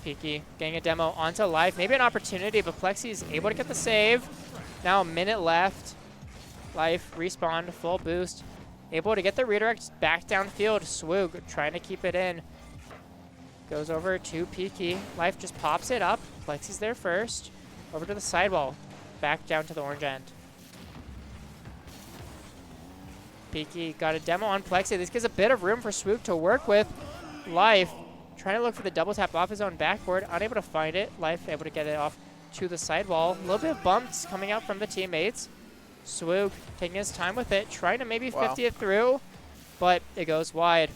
Peaky getting a demo onto Life. Maybe an opportunity, but Plexi is able to get the save. Now a minute left. Life, respawn, full boost. Able to get the redirect back downfield. Swoog trying to keep it in. Goes over to Peaky. Life just pops it up. Plexi's there first. Over to the sidewall. Back down to the orange end. Peaky got a demo on Plexi. This gives a bit of room for Swoog to work with. Life trying to look for the double tap off his own backboard. Unable to find it. Life able to get it off to the sidewall. A little bit of bumps coming out from the teammates. Swoog taking his time with it. Trying to maybe 50 it through. But it goes wide.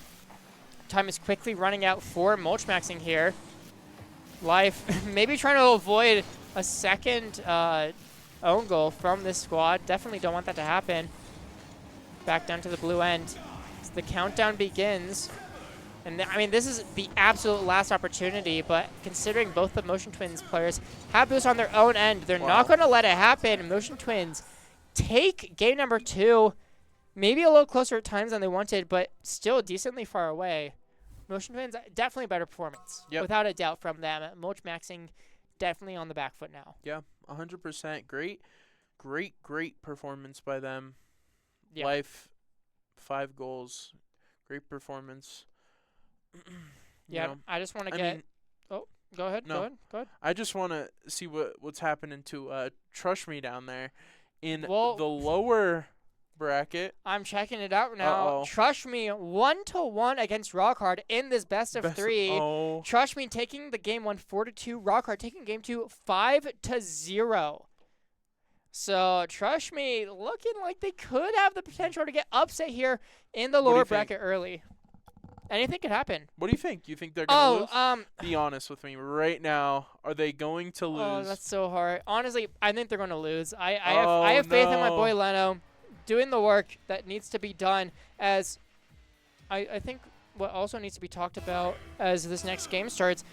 Time is quickly running out for mulchmaxxing here. Life maybe trying to avoid a second own goal from this squad. Definitely don't want that to happen. Back down to the blue end. As the countdown begins. And I mean, this is the absolute last opportunity, but considering both the Motion Twins players have boosts on their own end, they're not going to let it happen. Motion Twins take game number 2. Maybe a little closer at times than they wanted, but still decently far away. Motion Twins, definitely a better performance. Yep. Without a doubt from them. Mulchmaxxing definitely on the back foot now. Yeah, 100%. Great performance by them. Yep. Life, 5 goals. Great performance. Yeah, I just want to get... oh, go ahead. No. Go ahead. I just want to see what's happening to Trush me down there in the lower bracket. I'm checking it out now. Trush me 1-1 against Rockhard in this best of 3. Trush me taking the game 1 4-2. Rockhard taking game 2 5-0. So Trush me looking like they could have the potential to get upset here in the lower bracket early. Anything could happen. What do you think? You think they're going to lose? Be honest with me right now. Are they going to lose? Oh, that's so hard. Honestly, I think they're going to lose. I have faith in my boy Leno doing the work that needs to be done. As I think what also needs to be talked about as this next game starts,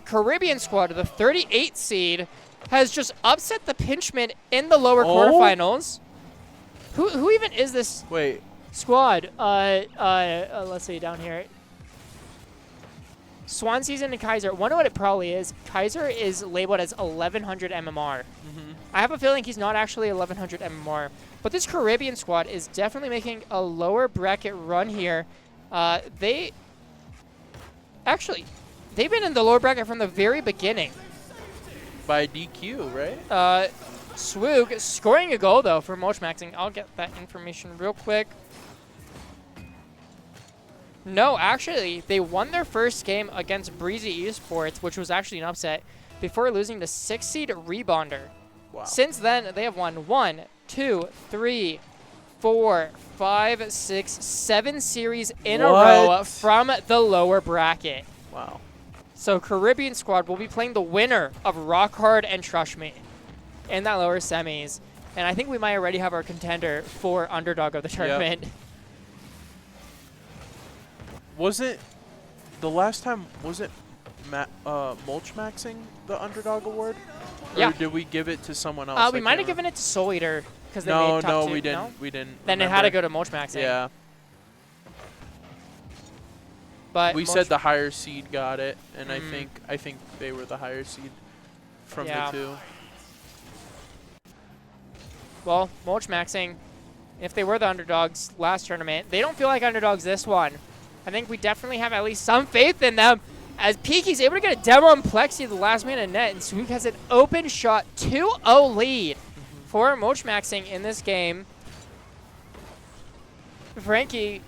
Caribbean squad, the 38 seed, has just upset the Pinchman in the lower quarterfinals. Who even is this? Wait. Squad, let's see down here. Swan Season and Kaiser, wonder what it probably is. Kaiser is labeled as 1100 MMR. I have a feeling he's not actually 1100 MMR. But this Caribbean squad is definitely making a lower bracket run here. They've been in the lower bracket from the very beginning. By DQ, right? Swoog scoring a goal, though, for mulchmaxxing. I'll get that information real quick. No, actually, they won their first game against Breezy Esports, which was actually an upset, before losing to 6th seed Rebonder. Wow. Since then, they have won 1, 2, 3, 4, 5, 6, 7 series in a row from the lower bracket. Wow. So Caribbean squad will be playing the winner of Rock Hard and Trush Me in that lower semis. And I think we might already have our contender for underdog of the tournament. Yep. Was it the last time? Was it mulchmaxxing the underdog award? Or Yeah. did we give it to someone else? We might have given it to Soul Eater because they No, made top no, two. we didn't. No? We didn't. Then it had to go to mulchmaxxing. Yeah. But We said the higher seed got it, and I think they were the higher seed from Yeah. the two. Well, mulchmaxxing, if they were the underdogs last tournament, they don't feel like underdogs this one. I think we definitely have at least some faith in them, as Peaky's able to get a demo on Plexi at the last man in net, and Swoog has an open shot 2-0 lead for mulchmaxxing in this game. Frankie,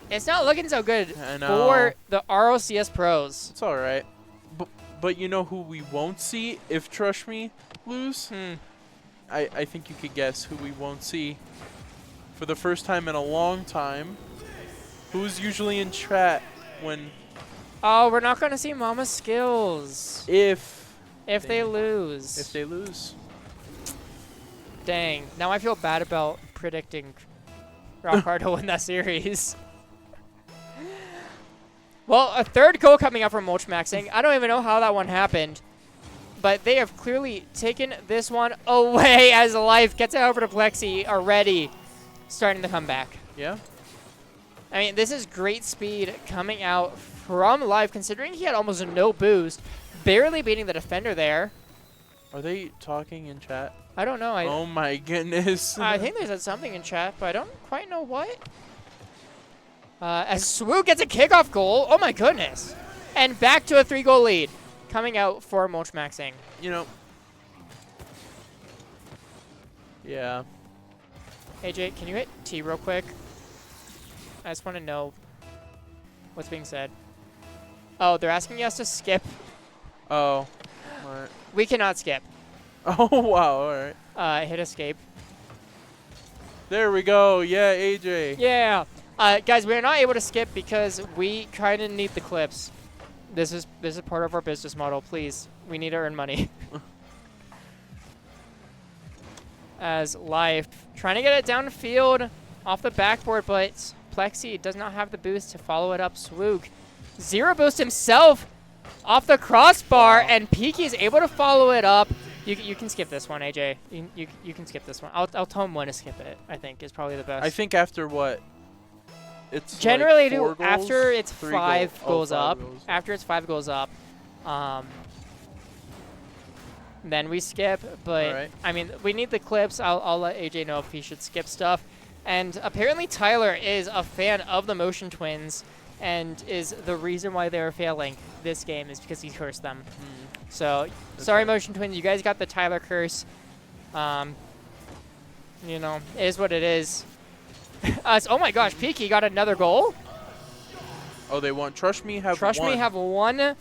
it's not looking so good for the ROCS pros. It's all right. But you know who we won't see if Trush Me lose? I think you could guess who we won't see. For the first time in a long time, who's usually in chat when... Oh, we're not going to see Mama Skillz. If they lose. If they lose. Dang. Now I feel bad about predicting Rock Hard to win that series. Well, a third goal coming up from mulchmaxxing. I don't even know how that one happened. But they have clearly taken this one away as Life gets it over to Plexi already. Starting to come back. Yeah. I mean, this is great speed coming out from Life, considering he had almost no boost. Barely beating the defender there. Are they talking in chat? I don't know. Oh my goodness. I think there's something in chat, but I don't quite know what. As Swoog gets a kickoff goal. Oh my goodness. And back to a 3-goal lead. Coming out for mulchmaxxing. You know. Yeah. AJ, can you hit T real quick? I just want to know what's being said. Oh, they're asking us to skip. Oh. All right. We cannot skip. Oh, wow. All right. Hit escape. There we go. Yeah, AJ. Yeah. Guys, we are not able to skip because we kind of need the clips. This is part of our business model. Please, we need to earn money. As Life trying to get it downfield off the backboard, but Plexi does not have the boost to follow it up. Swoog, 0 boost himself off the crossbar, and Peaky is able to follow it up. You can skip this one, AJ. You can skip this one. I'll tell him when to skip it. I think is probably the best. I think after what? It's generally like 4 goals? after it's 3 5 goals up. goals. After it's 5 goals up, then we skip. But Right. I mean, we need the clips. I'll let AJ know if he should skip stuff. And apparently Tyler is a fan of the Motion Twins, and is the reason why they were failing this game is because he cursed them. So sorry, right. Motion Twins, you guys got the Tyler curse. You know, it is what it is. Oh my gosh, Peaky got another goal. Oh, they won. Trush Me have Trush Me have won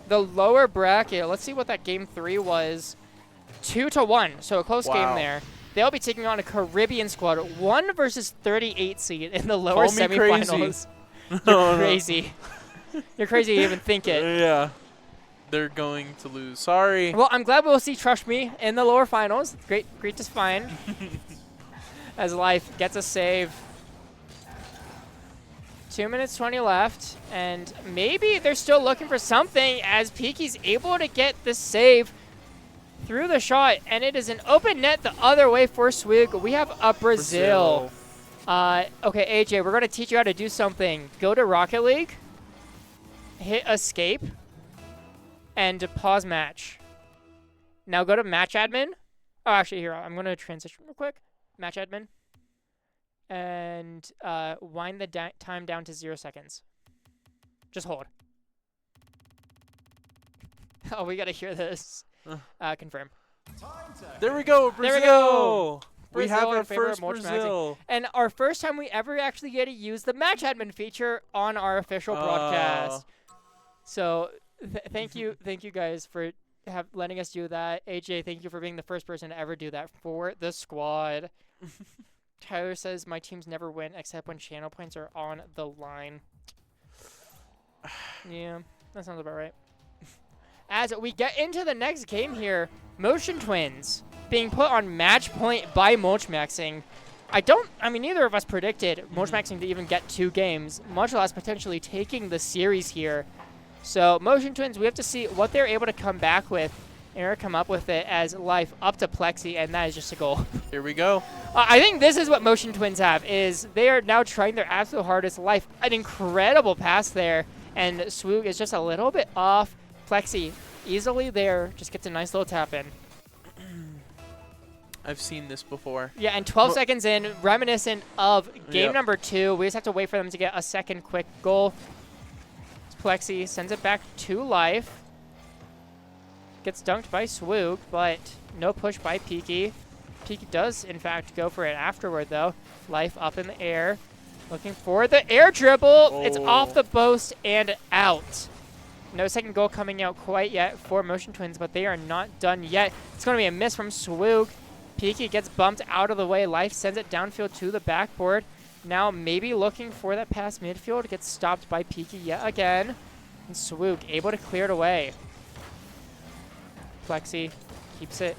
the lower bracket. Let's see what that game 3 was. 2-1, so a close game there. They'll be taking on a Caribbean squad, 1 versus 38 seed in the lower semifinals. You're crazy. You're crazy to even think it. Yeah. They're going to lose. Sorry. Well, I'm glad we'll see Trush Me in the lower finals. Great to find. As Life gets a save. 2 minutes 20 left, and maybe they're still looking for something as Peaky's able to get the save through the shot, and it is an open net the other way for Swoog. We have a Brazil. Okay, AJ, we're going to teach you how to do something. Go to Rocket League, hit escape, and pause match. Now go to match admin. Oh, actually, here, I'm going to transition real quick. Match admin. And wind the time down to 0 seconds. Just hold. Oh, we got to hear this. Confirm. There we go, Brazil. There we go. We have Brazil in our favor of first mulchmaxxing. Brazil. And our first time we ever actually get to use the match admin feature on our official broadcast. So thank you guys for letting us do that. AJ, thank you for being the first person to ever do that for the squad. Tyler says my teams never win except when channel points are on the line. Yeah, that sounds about right. As we get into the next game here, Motion Twins being put on match point by mulchmaxxing. I mean, neither of us predicted mulchmaxxing to even get 2 games, much less potentially taking the series here. So Motion Twins, we have to see what they're able to come back with and come up with it as life up to Plexi, and that is just a goal. Here we go. I think this is what Motion Twins have, is they are now trying their absolute hardest. Life, an incredible pass there, and Swoog is just a little bit off. Plexi easily there, just gets a nice little tap in. I've seen this before. Yeah, and 12 seconds in, reminiscent of game Yep. number 2. We just have to wait for them to get a second quick goal. Plexi sends it back to Life. Gets dunked by Swoog, but no push by Peaky. Peaky does, in fact, go for it afterward, though. Life up in the air. Looking for the air dribble. Oh. It's off the post and out. No second goal coming out quite yet for Motion Twins, but they are not done yet. It's going to be a miss from Swoog. Peaky gets bumped out of the way. Life sends it downfield to the backboard. Now maybe looking for that pass midfield. Gets stopped by Peaky yet again. And Swoog able to clear it away. Plexi keeps it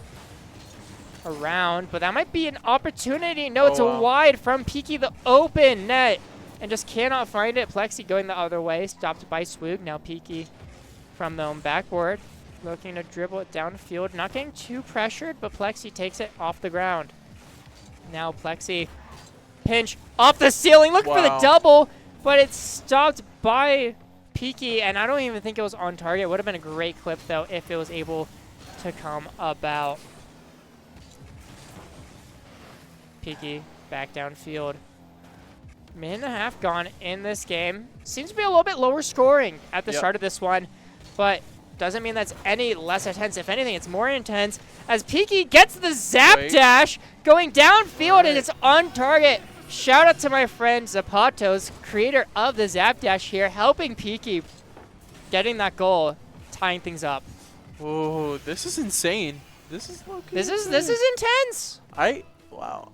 around, but that might be an opportunity. No, it's a wide from Peaky, the open net, and just cannot find it. Plexi going the other way, stopped by Swoog. Now Peaky from the backboard, looking to dribble it downfield, not getting too pressured, but Plexi takes it off the ground. Now Plexi pinch off the ceiling, looking for the double, but it's stopped by Peaky, and I don't even think it was on target. Would have been a great clip though if it was able to come about. Peaky back downfield. Minute and a half gone in this game. Seems to be a little bit lower scoring at the start of this one, but doesn't mean that's any less intense. If anything, it's more intense as Peaky gets the zap dash going downfield, and it's on target. Shout out to my friend Zapatos, creator of the zap dash here, helping Peaky getting that goal, tying things up. Oh, this is insane. This is intense. Wow.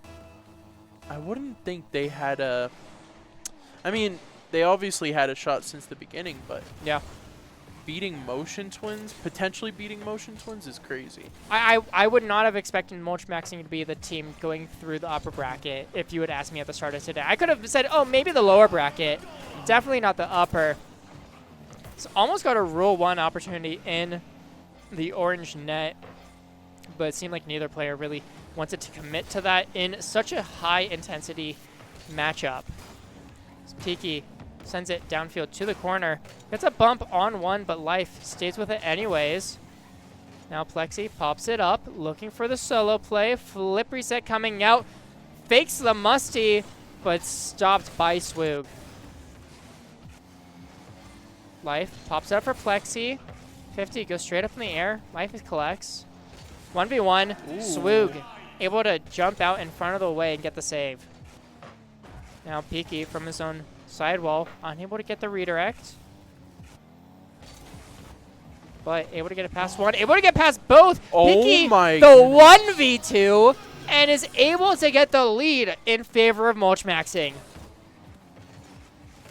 I wouldn't think they had a. I mean, they obviously had a shot since the beginning, but yeah, potentially beating Motion Twins is crazy. I would not have expected mulchmaxxing to be the team going through the upper bracket if you had asked me at the start of today. I could have said, oh, maybe the lower bracket. Definitely not the upper. So almost got a Rule 1 opportunity in the orange net, but it seemed like neither player really wanted to commit to that in such a high-intensity matchup. Peaky sends it downfield to the corner. Gets a bump on one, but Life stays with it anyways. Now Plexi pops it up, looking for the solo play. Flip reset coming out. Fakes the musty, but stopped by Swoog. Life pops up for Plexi. 50 goes straight up in the air. Life collects. 1v1. Swoog able to jump out in front of the way and get the save. Now Peaky from his own sidewall, unable to get the redirect. But able to get it past one. Able to get past both. Peaky, the 1v2, and is able to get the lead in favor of mulchmaxxing.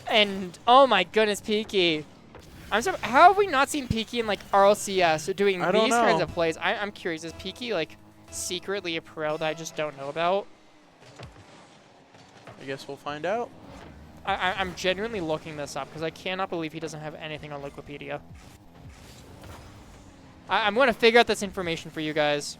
And oh my goodness, Peaky. I'm sorry, how have we not seen Peaky in like RLCS doing these kinds of plays? I'm curious. Is Peaky like secretly a pro that I just don't know about? I guess we'll find out. I'm genuinely looking this up because I cannot believe he doesn't have anything on Wikipedia. I'm going to figure out this information for you guys.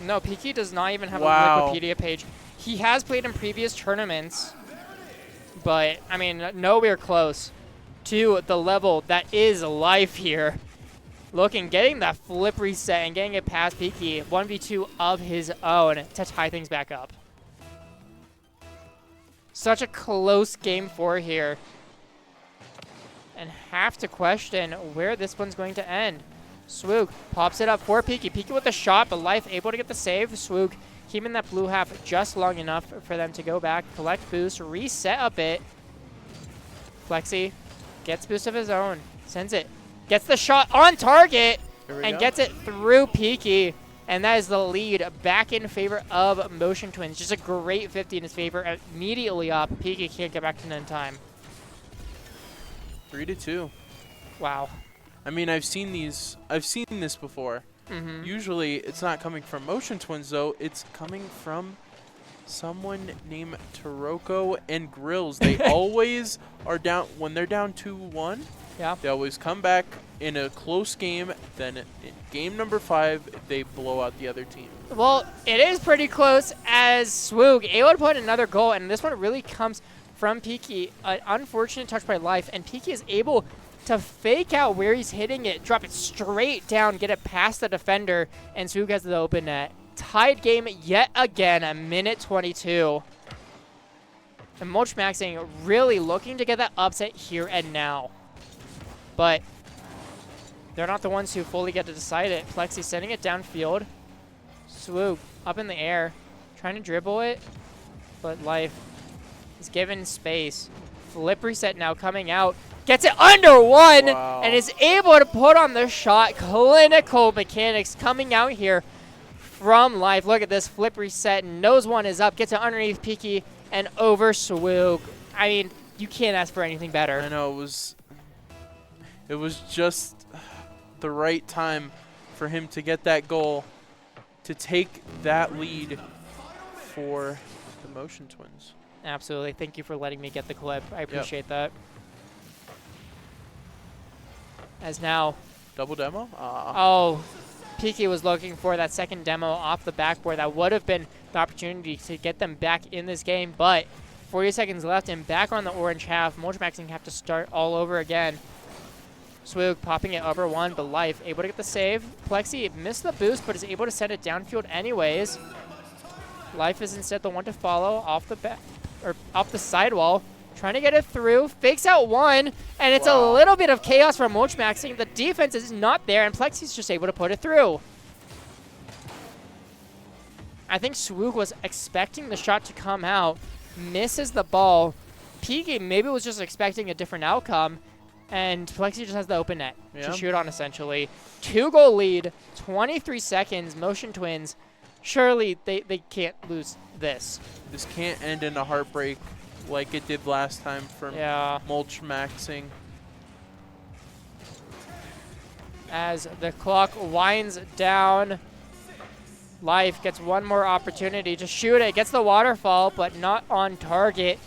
No, Peaky does not even have a Wikipedia page. He has played in previous tournaments, But, I mean, nowhere close to the level that is life here. Getting that flip reset and getting it past Peaky, 1v2 of his own to tie things back up. Such a close game 4 here. And have to question where this one's going to end. Swoog pops it up for Peaky. Peaky with the shot, but Life able to get the save. Swoog keeping that blue half just long enough for them to go back, collect boost, reset a bit. Plexi gets boost of his own, sends it, gets the shot on target, and gets it through Peaky. And that is the lead back in favor of Motion Twins. Just a great 50 in his favor. Immediately up. Peaky can't get back to none time. 3-2. Wow. I mean, I've seen this before. Usually, it's not coming from Motion Twins, though. It's coming from someone named Taroko and Grills. They always are down when they're down 2-1. Yeah. They always come back in a close game. Then in game number 5, they blow out the other team. Well, it is pretty close as Swoog able to put another goal, and this one really comes from Peaky. An unfortunate touch by Life, and Peaky is able to fake out where he's hitting it, drop it straight down, get it past the defender, and Swoog has the open net. Tied game yet again at minute 22. And mulchmaxxing really looking to get that upset here and now. But they're not the ones who fully get to decide it. Plexi sending it downfield. Swoog up in the air, trying to dribble it, but Life is given space. Flip reset now coming out. Gets it under one, wow, and is able to put on the shot. Clinical mechanics coming out here from Life. Look at this flip reset. Nose one is up. Gets it underneath Peaky and over Swoog. I mean, you can't ask for anything better. I know, it was just the right time for him to get that goal, to take that lead for the Motion Twins. Absolutely. Thank you for letting me get the clip. I appreciate that. As now, double demo? Oh, Peaky was looking for that second demo off the backboard. That would have been the opportunity to get them back in this game, but 40 seconds left and back on the orange half. mulchmaxxing have to start all over again. Swoog popping it over one, but Life able to get the save. Plexi missed the boost, but is able to send it downfield anyways. Life is instead the one to follow off the back or off the sidewall. Trying to get it through, fakes out one, and it's a little bit of chaos from mulchmaxxing. The defense is not there, and Plexi's just able to put it through. I think Swoog was expecting the shot to come out, misses the ball. Peaky maybe was just expecting a different outcome, and Plexi just has the open net to shoot on, essentially. 2-goal lead, 23 seconds, Motion Twins. Surely they can't lose this. This can't end in a heartbreak like it did last time from mulchmaxxing. As the clock winds down, Life gets one more opportunity to shoot it. Gets the waterfall, but not on target.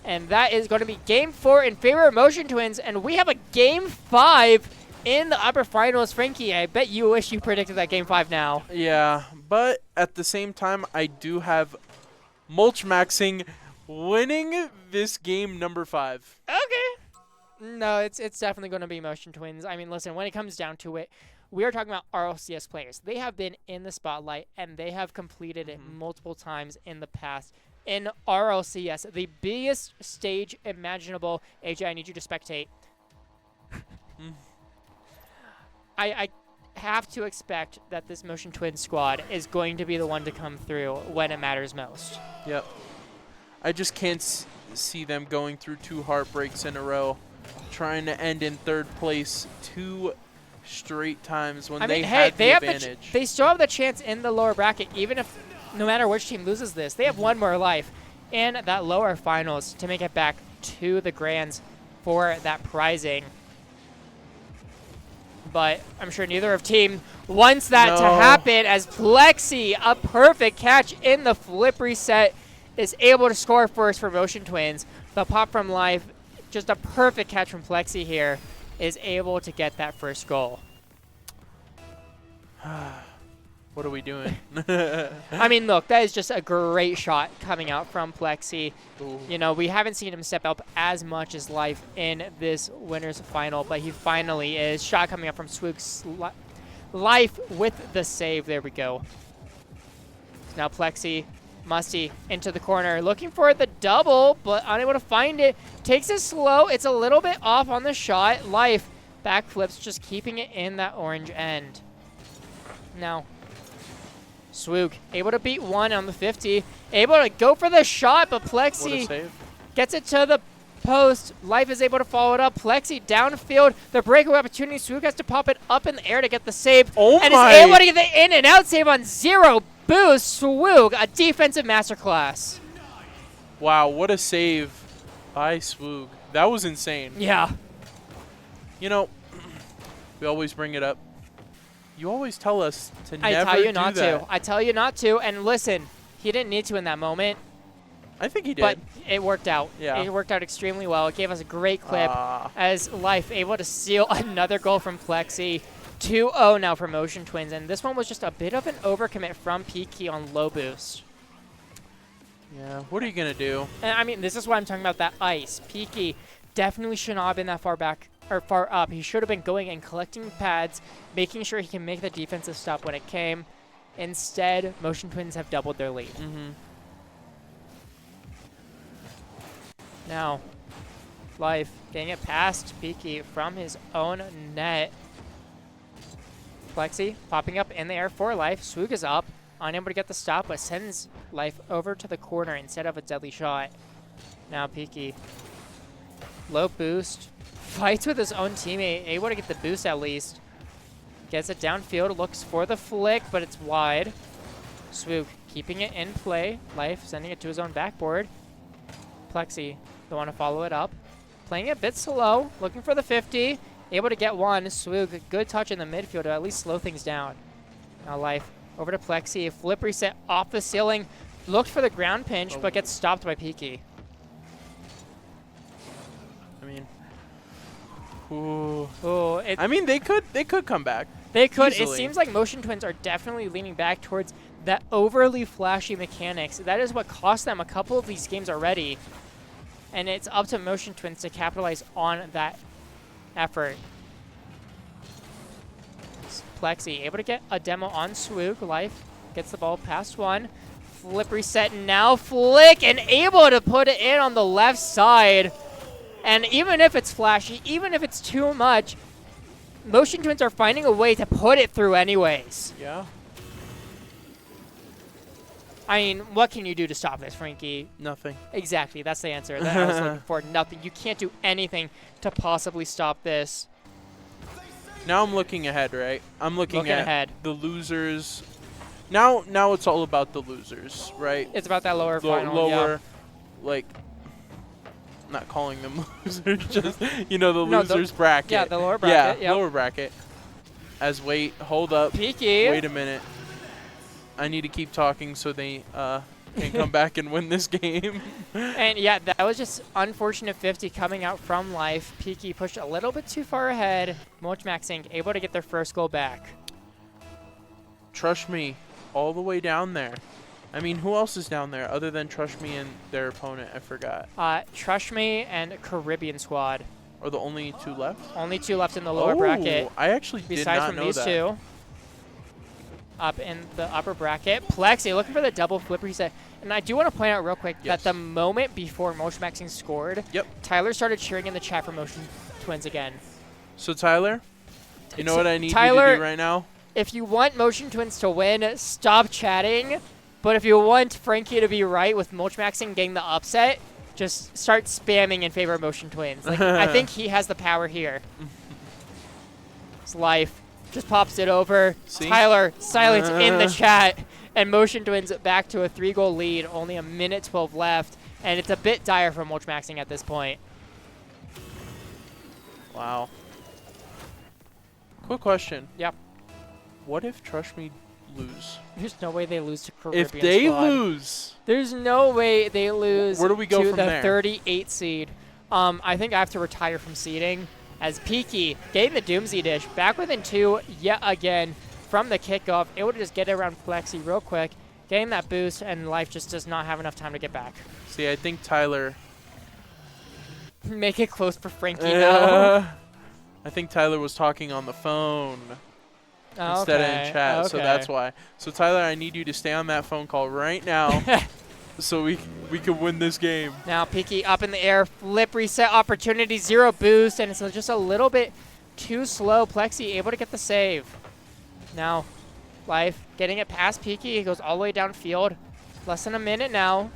And that is going to be game 4 in favor of Motion Twins. And we have a game 5 in the upper finals. Frankie, I bet you wish you predicted that game 5 now. Yeah, but at the same time, I do have mulchmaxxing winning this game number 5. Okay. No, it's definitely going to be Motion Twins. I mean, listen, when it comes down to it, we are talking about RLCS players. They have been in the spotlight, and they have completed it multiple times in the past. In RLCS, the biggest stage imaginable. AJ, I need you to spectate. I have to expect that this Motion Twins squad is going to be the one to come through when it matters most. Yep. I just can't see them going through 2 heartbreaks in a row, trying to end in 3rd place 2 straight times when they had the advantage. They still have the chance in the lower bracket, even if no matter which team loses this. They have one more life in that lower finals to make it back to the grands for that prizing. But I'm sure neither of team wants that to happen, as Plexi, a perfect catch in the flip reset, is able to score first for Motion Twins. The pop from Life, just a perfect catch from Plexi here, is able to get that first goal. What are we doing? I mean, look, that is just a great shot coming out from Plexi. Ooh. You know, we haven't seen him step up as much as Life in this winner's final, but he finally is. Shot coming up from Swoog's Life with the save. There we go. Now Plexi, Musty into the corner, looking for the double, but unable to find it. Takes it slow. It's a little bit off on the shot. Life backflips, just keeping it in that orange end. Now, Swoog able to beat one on the 50. Able to go for the shot, but Plexi gets it to the post. Life is able to follow it up. Plexi downfield. The breakaway opportunity. Swoog has to pop it up in the air to get the save. Oh and my. is able to get the in and out save on 0 boost. Swoog, a defensive masterclass. Wow, what a save by Swoog. That was insane. Yeah. You know, we always bring it up. You always tell us to never I tell you do not that. to. I tell you not to. And listen, he didn't need to in that moment. I think he did. But it worked out. Yeah. It worked out extremely well. It gave us a great clip as Life able to steal another goal from Plexi. 2-0 now for Motion Twins. And this one was just a bit of an overcommit from Peaky on low boost. Yeah, what are you going to do? And I mean, this is why I'm talking about that ice. Peaky definitely should not have been that far back or far up. He should have been going and collecting pads, making sure he can make the defensive stop when it came. Instead, Motion Twins have doubled their lead. Now, Life getting it past Peaky from his own net. Plexi popping up in the air for Life. Swoog is up, unable to get the stop, but sends Life over to the corner instead of a deadly shot. Now Peaky, low boost, fights with his own teammate, able to get the boost at least. Gets it downfield, looks for the flick, but it's wide. Swoog keeping it in play. Life sending it to his own backboard. Plexi, don't want to follow it up. Playing it a bit slow, looking for the 50. Able to get one. Swoog, a good touch in the midfield to at least slow things down. Now Life over to Plexi. Flip reset off the ceiling. Looked for the ground pinch, but gets stopped by Peaky. I mean, ooh. I mean, they could come back. They could. Easily. It seems like Motion Twins are definitely leaning back towards that overly flashy mechanics. That is what cost them a couple of these games already. And it's up to Motion Twins to capitalize on that effort. Plexi able to get a demo on Swoog. Life gets the ball past one. Flip reset now. Flick and able to put it in on the left side. And even if it's flashy, even if it's too much, Motion Twins are finding a way to put it through anyways. Yeah. I mean, what can you do to stop this, Frankie? Nothing. Exactly, that's the answer that I was looking for. Nothing. You can't do anything to possibly stop this. Now I'm looking ahead, right? I'm looking ahead. The losers. Now it's all about the losers, right? It's about that lower final. Lower, like, not calling them losers, just, you know, the losers bracket. Yeah, the lower bracket. Yeah, lower bracket. Hold up. Peaky. Wait a minute. I need to keep talking so they can come back and win this game. And yeah, that was just unfortunate 50 coming out from Life. Peaky pushed a little bit too far ahead. mulchmaxxing able to get their first goal back. Trush Me all the way down there. I mean, who else is down there other than Trush Me and their opponent? I forgot. Trush Me and Caribbean Squad. Are the only two left? Only two left in the lower bracket. I actually did besides not from know these that. two. Up in the upper bracket. Plexi looking for the double flip reset. And I do want to point out real quick that the moment before mulchmaxxing scored, Tyler started cheering in the chat for Motion Twins again. So Tyler, you know what I need Tyler, you to do right now? If you want Motion Twins to win, stop chatting. But if you want Frankie to be right with mulchmaxxing getting the upset, just start spamming in favor of Motion Twins. Like, I think he has the power here. It's Life. Just pops it over. See? Tyler, silence in the chat. And Motion Twins back to a 3-goal lead. Only a minute 12 left. And it's a bit dire for mulchmaxxing at this point. Wow. Quick question. Yep. What if Trush Me lose? There's no way they lose to Caribbean If they Squad. lose, There's no way they lose where do we go to from the there? 38 seed. I think I have to retire from seeding as Peaky getting the Doomsday dish back within 2 yet again. from the kickoff, able to just get around Plexi real quick, getting that boost, and Life just does not have enough time to get back. See, I think Tyler. Make it close for Frankie now. I think Tyler was talking on the phone instead of in chat, so that's why. So Tyler, I need you to stay on that phone call right now, so we can win this game. Now Peaky up in the air, flip reset opportunity, 0 boost, and it's just a little bit too slow. Plexi able to get the save. Now Life getting it past Peaky. He goes all the way downfield. Less than a minute now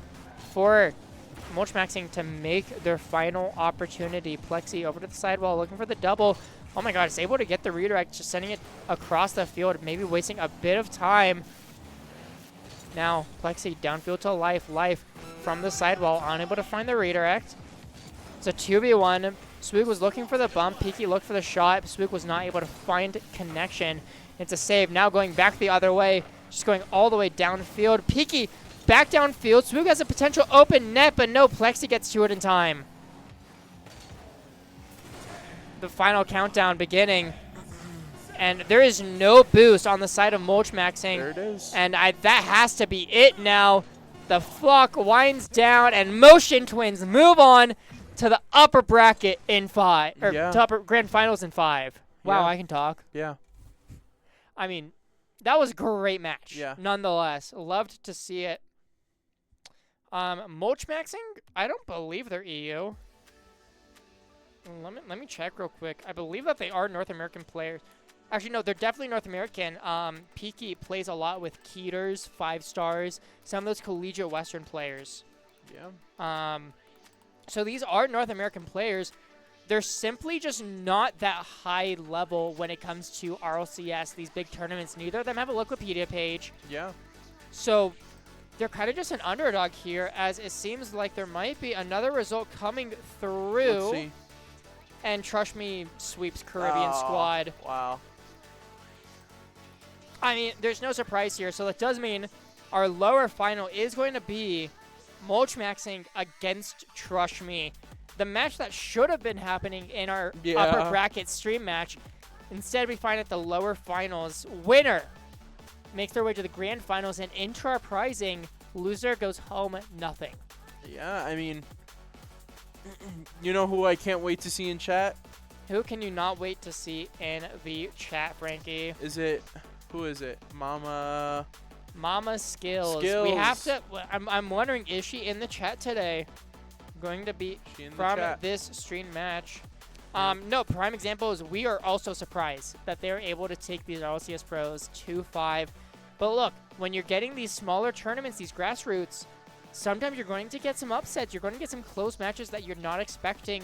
for mulchmaxxing to make their final opportunity. Plexi over to the sidewall looking for the double. Oh my god, it's able to get the redirect, just sending it across the field, maybe wasting a bit of time. Now Plexi downfield to Life. Life from the sidewall, unable to find the redirect. It's a 2v1. Swoog was looking for the bump. Peaky looked for the shot. Swoog was not able to find connection. It's a save. Now going back the other way, just going all the way downfield. Peaky back downfield. Swoog has a potential open net, but no, Plexi gets to it in time. The final countdown beginning. And there is no boost on the side of mulchmaxxing. There it is. And that has to be it now. The flock winds down, and Motion Twins move on to the upper bracket in 5. Or to upper grand finals in 5. Wow, I can talk. Yeah. I mean, that was a great match. Yeah. Nonetheless, loved to see it. Mulchmaxxing, I don't believe they're EU. Let me check real quick. I believe that they are North American players. Actually, no, they're definitely North American. Peaky plays a lot with Keeters, 5 stars, some of those collegiate Western players. Yeah. So these are North American players. They're simply just not that high level when it comes to RLCS, these big tournaments. Neither of them have a Wikipedia page. Yeah. So they're kind of just an underdog here, as it seems like there might be another result coming through. Let's see. And Trush Me sweeps Caribbean squad. Wow. I mean, there's no surprise here. So that does mean our lower final is going to be mulchmaxxing against Trush Me. The match that should have been happening in our upper bracket stream match. Instead, we find at the lower finals, winner makes their way to the grand finals, and into our prizing, loser goes home nothing. Yeah, I mean, you know who I can't wait to see in chat? Who can you not wait to see in the chat, Frankie? Who is it? Mama Skillz. Skillz. We have to, I'm wondering, is she in the chat today? Going to be from this stream match. No, prime example is we are also surprised that they're able to take these LCS pros 2-5. But look, when you're getting these smaller tournaments, these grassroots, sometimes you're going to get some upsets. You're going to get some close matches that you're not expecting.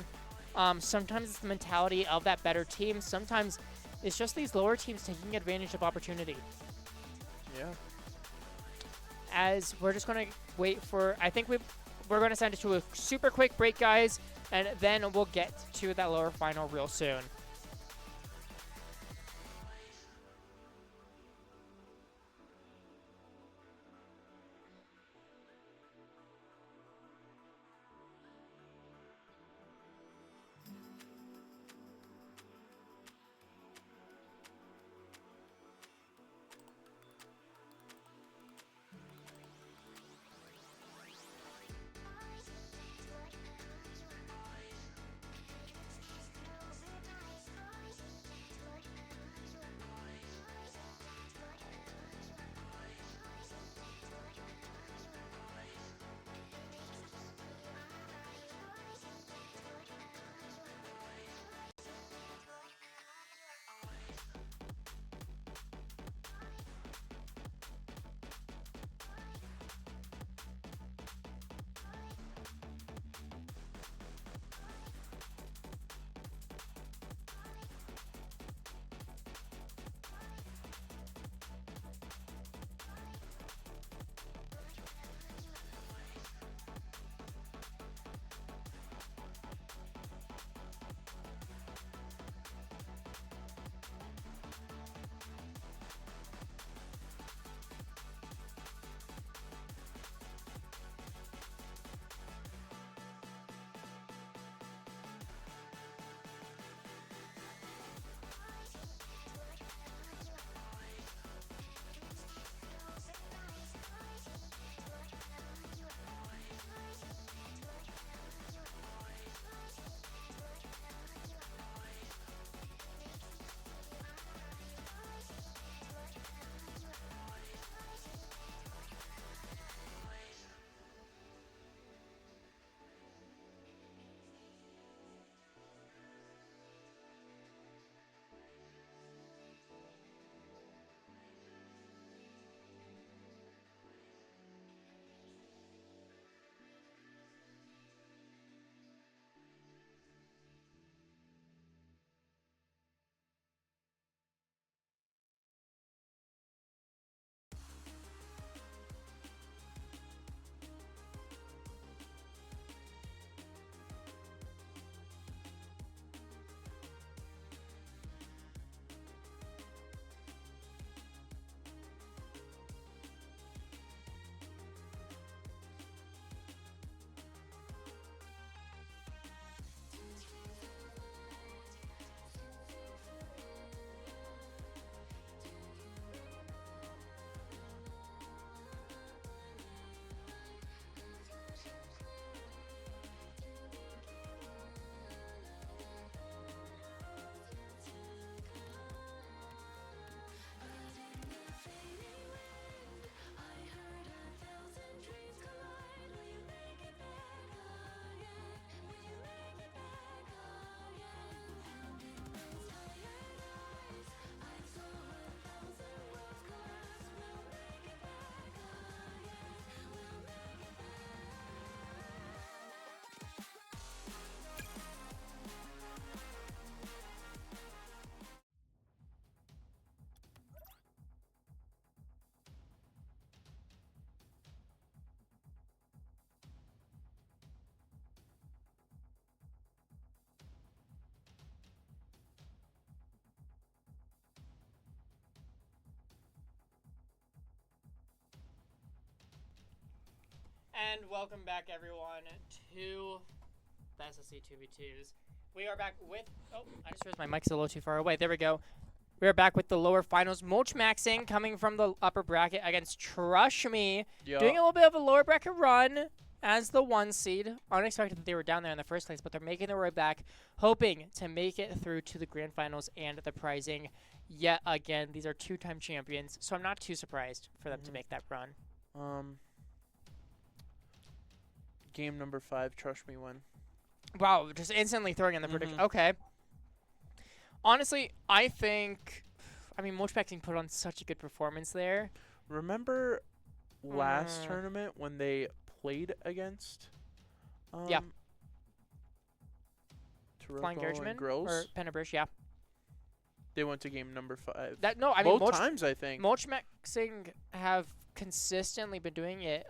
Sometimes it's the mentality of that better team. Sometimes it's just these lower teams taking advantage of opportunity. Yeah. As we're just going to wait for, I think we're going to send it to a super quick break, guys, and then we'll get to that lower final real soon. And welcome back, everyone, to the SSE 2v2s. We are back with... Oh, I just realized my mic's a little too far away. There we go. We are back with the lower finals. Mulchmaxxing coming from the upper bracket against Trush Me. Yep. Doing a little bit of a lower bracket run as the 1 seed. Unexpected that they were down there in the first place, but they're making their way back, hoping to make it through to the grand finals and the prizing yet again. These are 2-time champions, so I'm not too surprised for them to make that run. Game number 5, Trush Me win. Wow, just instantly throwing in the prediction. Okay. Honestly, I think, mulchmaxxing put on such a good performance there. Remember last tournament when they played against Flying Gurgeman Gross? or Pennabrish, yeah. They went to game number 5. Both times, I think. Mulchmaxxing have consistently been doing it.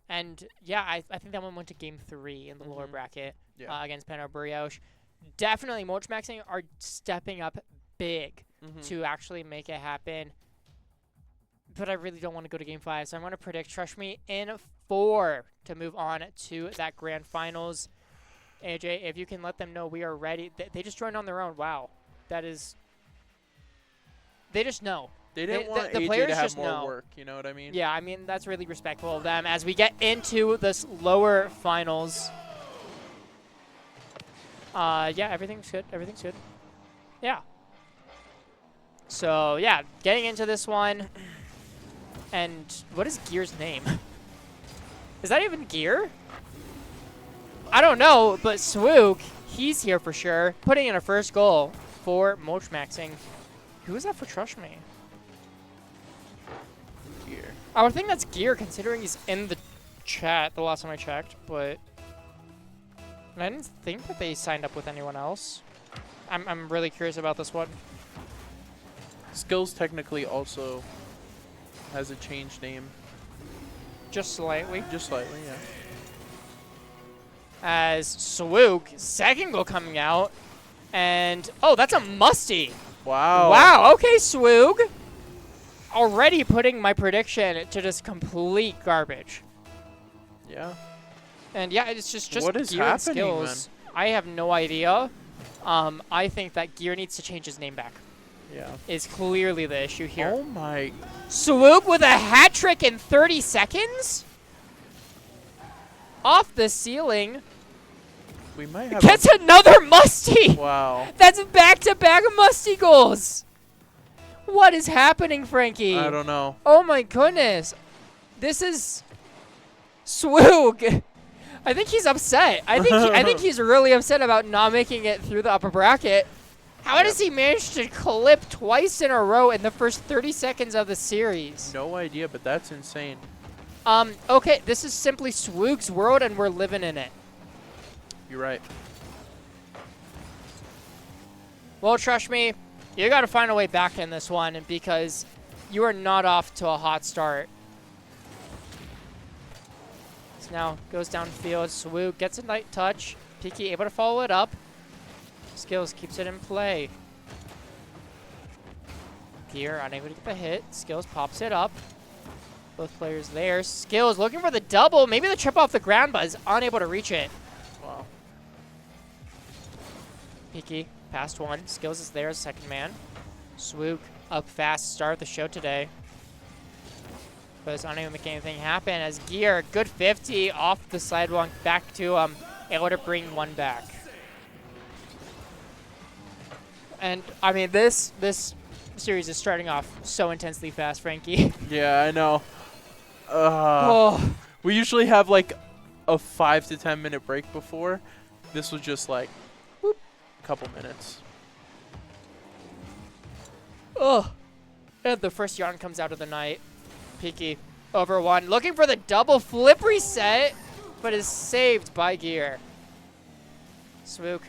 And yeah, I think that one went to game 3 in the lower bracket against Pennabrish. Definitely, mulchmaxxing are stepping up big to actually make it happen. But I really don't want to go to game 5, so I'm going to predict Trush Me in 4 to move on to that grand finals. AJ, if you can let them know we are ready. They just joined on their own. Wow. That is... They just know. They didn't want the AJ players to have just more know. work, you know what I mean? Yeah, that's really respectful of them as we get into this lower finals. Yeah, everything's good. Everything's good. Yeah. So, yeah, getting into this one. And what is Gear's name? Is that even Gear? I don't know, but Swoog, he's here for sure. Putting in a first goal for mulchmaxxing. Who is that for Trush Me? Gear. I would think that's Gear considering he's in the chat the last time I checked, but I didn't think that they signed up with anyone else. I'm really curious about this one. Skillz technically also has a changed name. Just slightly. Just slightly, yeah. As Swoog, second goal coming out. And, oh, that's a musty. Wow. Wow, okay, Swoog. Already putting my prediction to just complete garbage. Yeah. And yeah, it's just what is Gear and happening, Skillz. I have no idea. I think that Gear needs to change his name back. Yeah. Is clearly the issue here. Oh my. Swoog with a hat trick in 30 seconds? Off the ceiling. We might have Gets another musty. Wow. That's back-to-back musty goals. What is happening, Frankie? I don't know. Oh my goodness. This is Swoog. I think he's upset. I think he's really upset about not making it through the upper bracket. How does he manage to clip twice in a row in the first 30 seconds of the series? No idea, but that's insane. Okay, this is simply Swoog's world, and we're living in it. You're right. Well, Trush Me, you got to find a way back in this one because you are not off to a hot start. So now goes downfield. Swoog gets a night touch. Piki able to follow it up. Skillz keeps it in play. Gear unable to get the hit. Skillz pops it up. Both players there. Skillz looking for the double. Maybe the trip off the ground, but is unable to reach it. Wow. Piki past one. Skillz is there as second man. Swoog up fast. Start the show today. But it's unable to make anything happen as Gear, good 50 off the sidewalk back to able to bring one back. And I mean this series is starting off so intensely fast, Frankie. Yeah, I know. We usually have like a 5 to 10 minute break before. This was just like whoop, a couple minutes. Oh, and the first yarn comes out of the night. Piki over one, looking for the double flip reset, but is saved by Gear. Swoog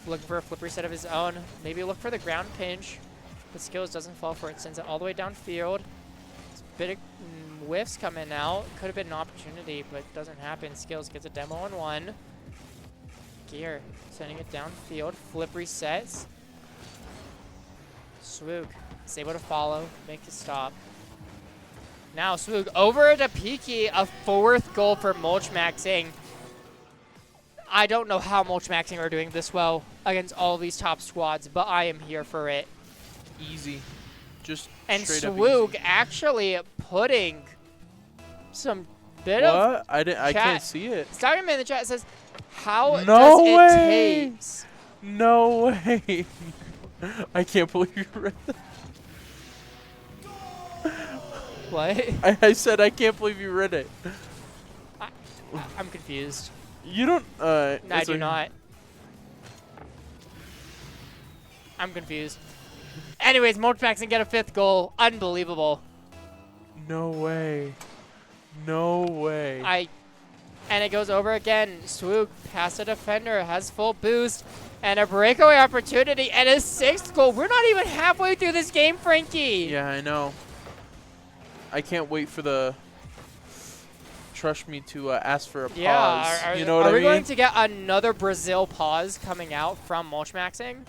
looking for a flip reset of his own. Maybe look for the ground pinch, but Skillz doesn't fall for it. Sends it all the way downfield. Bit of whiffs coming out. Could have been an opportunity, but doesn't happen. Skillz gets a demo on one. Gear sending it downfield. Flip resets. Swoog is able to follow, make a stop. Now Swoog over to Peaky, a 4th goal for mulchmaxxing. I don't know how mulchmaxxing are doing this well against all these top squads, but I am here for it. Easy. Just And straight up Swoog easy. actually putting some bit of What? I chat. can't see it. Starman in the chat says, how No does it way! taste? No way. I can't believe you read that. What? I said I can't believe you read it. I'm confused. You don't. No, I it's do okay. not. I'm confused. Anyways, mulchmaxxing get a 5th goal. Unbelievable. No way. No way. And it goes over again. Swoog past the defender, has full boost, and a breakaway opportunity, and a 6th goal. We're not even halfway through this game, Frankie. Yeah, I know. I can't wait for the Trush Me to ask for a pause. Yeah, you know what I are we mean? going to get another Brazil pause coming out from mulchmaxxing?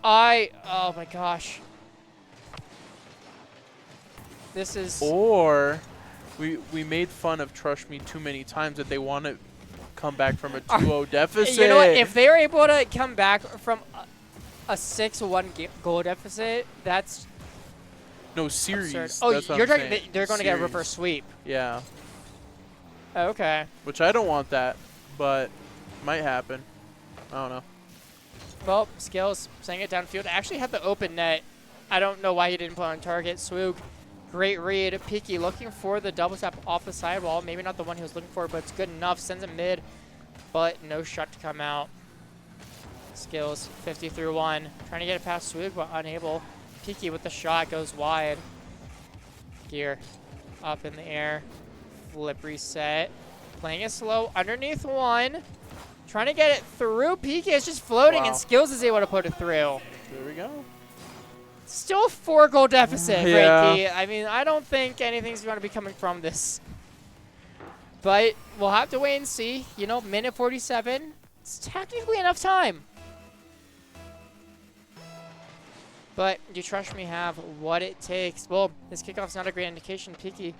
Oh my gosh. This is... Or we made fun of Trush Me too many times that they want to come back from a 2-0 deficit. You know what? If they were able to come back from a 6-1 goal deficit, that's no, series. absurd. Oh, That's what you're I'm talking. saying. They're going to get a Series. reverse sweep. Yeah, Okay. which I don't want that, but might happen. I don't know. Well, Skillz sending it downfield. Actually had the open net. I don't know why he didn't put on target. Swoog, great read. Peaky looking for the double tap off the sidewall. Maybe not the one he was looking for, but it's good enough. Sends it mid, but no shot to come out. Skillz 50-1. Trying to get it past Swoog, but unable. Peaky with the shot goes wide. Gear up in the air. Flip reset. Playing it slow underneath one. Trying to get it through. Peaky is just floating, Wow. and Skillz is able to put it through. There we go. Still a 4-goal deficit, Yeah. Frankie. I mean, I don't think anything's going to be coming from this. But we'll have to wait and see. You know, minute 47. It's technically enough time. But you trust me, have what it takes. Well, this kickoff's not a great indication. Peaky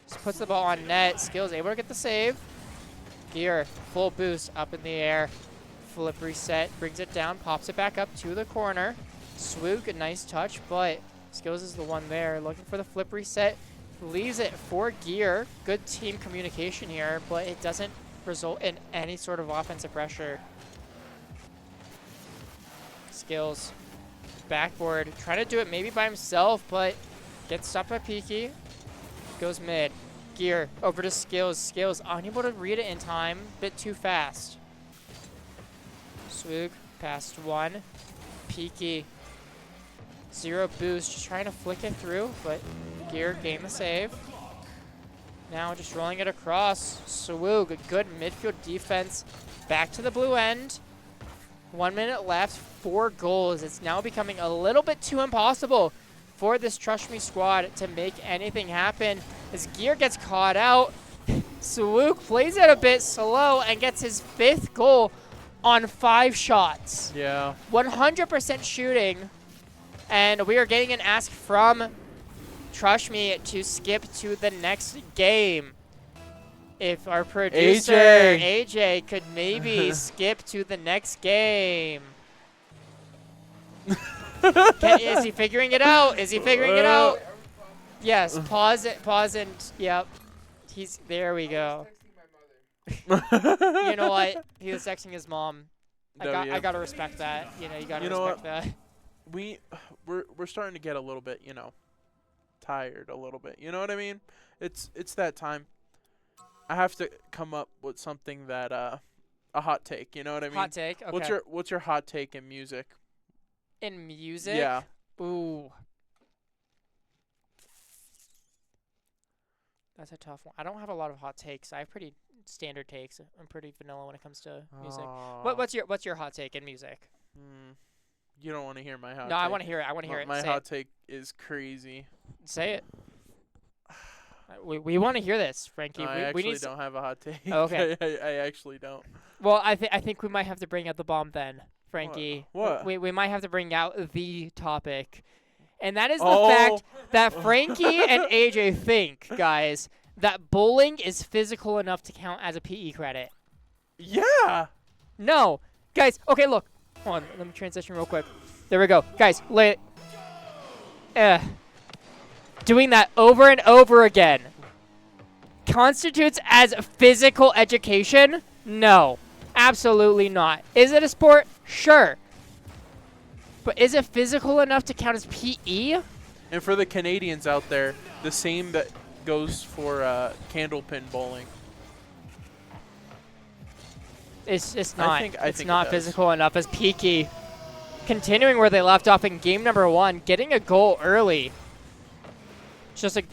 just puts the ball on net. Skillz able to get the save. Gear, full boost up in the air. Flip reset, brings it down, pops it back up to the corner. Swoog, a nice touch, but Skillz is the one there. Looking for the flip reset. Leaves it for Gear. Good team communication here, but it doesn't result in any sort of offensive pressure. Skillz. Backboard, trying to do it maybe by himself, but gets stopped by Peaky. Goes mid. Gear over to Skillz. Skillz unable to read it in time. Bit too fast. Swoog past one. Peaky. 0 boost. Just trying to flick it through, but Gear gained the save. Now just rolling it across. Swoog, a good midfield defense. Back to the blue end. 1 minute left. 4 goals. It's now becoming a little bit too impossible for this Trust Me squad to make anything happen. As Gear gets caught out, Swoog plays it a bit slow and gets his 5th goal on 5 shots. Yeah. 100% shooting. And we are getting an ask from Trust Me to skip to the next game. If our producer, AJ could maybe skip to the next game. Is he figuring it out? Is he figuring it out? Yes, pause it, pause and, yep. There we go. You know what? He was texting his mom. I gotta respect that. You know, you gotta respect that. We're starting to get a little bit, you know, tired a little bit. You know what I mean? It's that time. I have to come up with something that a hot take. You know what I mean? Hot take. Okay. What's your hot take in music? In music? Yeah. Ooh. That's a tough one. I don't have a lot of hot takes. I have pretty standard takes. I'm pretty vanilla when it comes to music. What's your hot take in music? You don't want to hear my hot take. No, I want to hear it. I want to hear it. My hot take is crazy. Say it. We want to hear this, Frankie. No, I actually don't have a hot take. Okay. I actually don't. Well, I think we might have to bring out the bomb then, Frankie. What? We might have to bring out the topic. And that is the fact that Frankie and AJ think, guys, that bowling is physical enough to count as a PE credit. Yeah. No. Guys, okay, look. Hold on. Let me transition real quick. There we go. Guys, doing that over and over again constitutes as physical education? No. Absolutely not. Is it a sport? Sure. But is it physical enough to count as PE? And for the Canadians out there, the same that goes for candlepin bowling. It's not. I think not it does. physical enough as Peaky. Continuing where they left off in game number 1, getting a goal early. Just like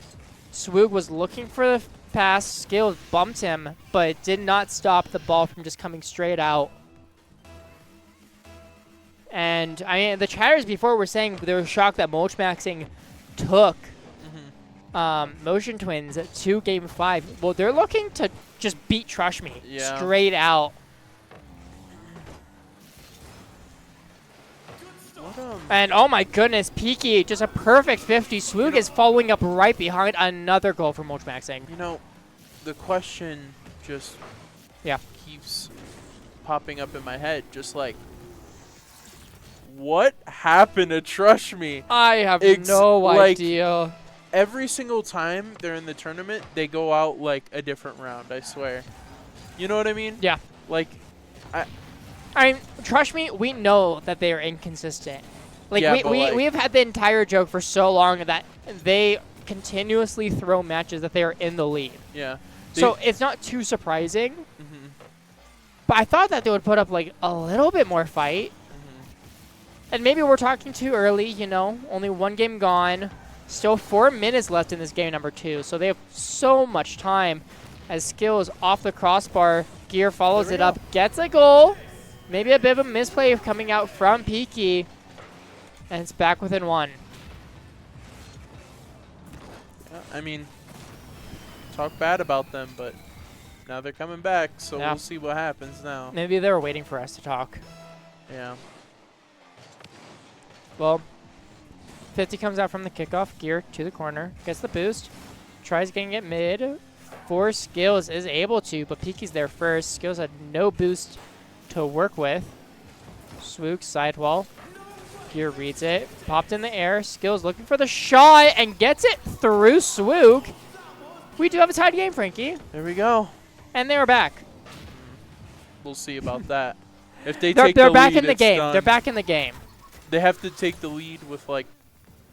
Swoog was looking for the pass, Skillz bumped him, but it did not stop the ball from just coming straight out. And I mean, the chatters before were saying they were shocked that mulchmaxxing took Motion Twins to game 5. Well, they're looking to just beat Trush Me straight out. And oh my goodness, Peaky, just a perfect 50. Swoog is following up right behind another goal for mulchmaxxing. You know, the question just keeps popping up in my head, just like, what happened to Trush Me? I have no idea. Every single time they're in the tournament, they go out like a different round, I swear. You know what I mean? Yeah. Like, I mean, Trush Me, we know that they are inconsistent. Like, yeah, we've had the entire joke for so long that they continuously throw matches that they are in the lead. Yeah. So it's not too surprising. Mm-hmm. But I thought that they would put up like a little bit more fight. And maybe we're talking too early, you know, only 1 game gone. Still 4 minutes left in this game number 2. So they have so much time as Skillz off the crossbar. Gear follows it up, gets a goal. Maybe a bit of a misplay coming out from Peaky. And it's back within 1. I mean, talk bad about them, but now they're coming back, so we'll see what happens now. Maybe they were waiting for us to talk. Yeah. Well, 50 comes out from the kickoff. Gear to the corner. Gets the boost. Tries getting it mid. For Skillz is able to, but Peaky's there first. Skillz had no boost to work with. Swoog sidewall. Gear reads it. Popped in the air. Skillz looking for the shot and gets it through Swoog. We do have a tied game, Frankie. There we go. And they are back. We'll see about that. If they they're take the back lead, in the it's game. done. They're back in the game. They have to take the lead with like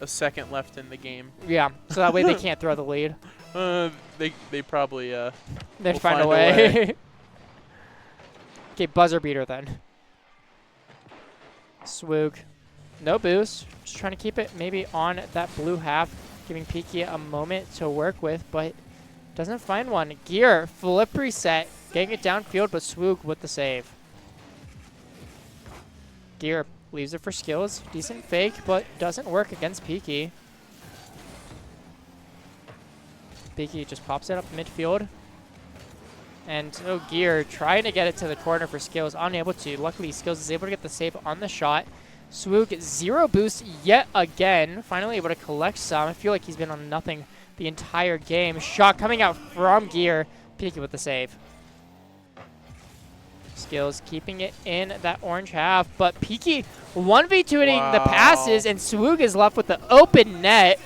a second left in the game. Yeah, so that way they can't throw the lead. They probably They'd find a way. Okay, buzzer beater then. Swoog. No boost. Just trying to keep it maybe on that blue half, giving Peaky a moment to work with, but doesn't find one. Gear, flip reset, getting it downfield, but Swoog with the save. Gear leaves it for Skillz. Decent fake, but doesn't work against Peaky. Peaky just pops it up midfield. And Gear trying to get it to the corner for Skillz, unable to. Luckily, Skillz is able to get the save on the shot. Swoog, 0 boost yet again. Finally able to collect some. I feel like he's been on nothing the entire game. Shot coming out from Gear. Peaky with the save. Skillz keeping it in that orange half, but Peaky 1v2ing the passes, and Swoog is left with the open net.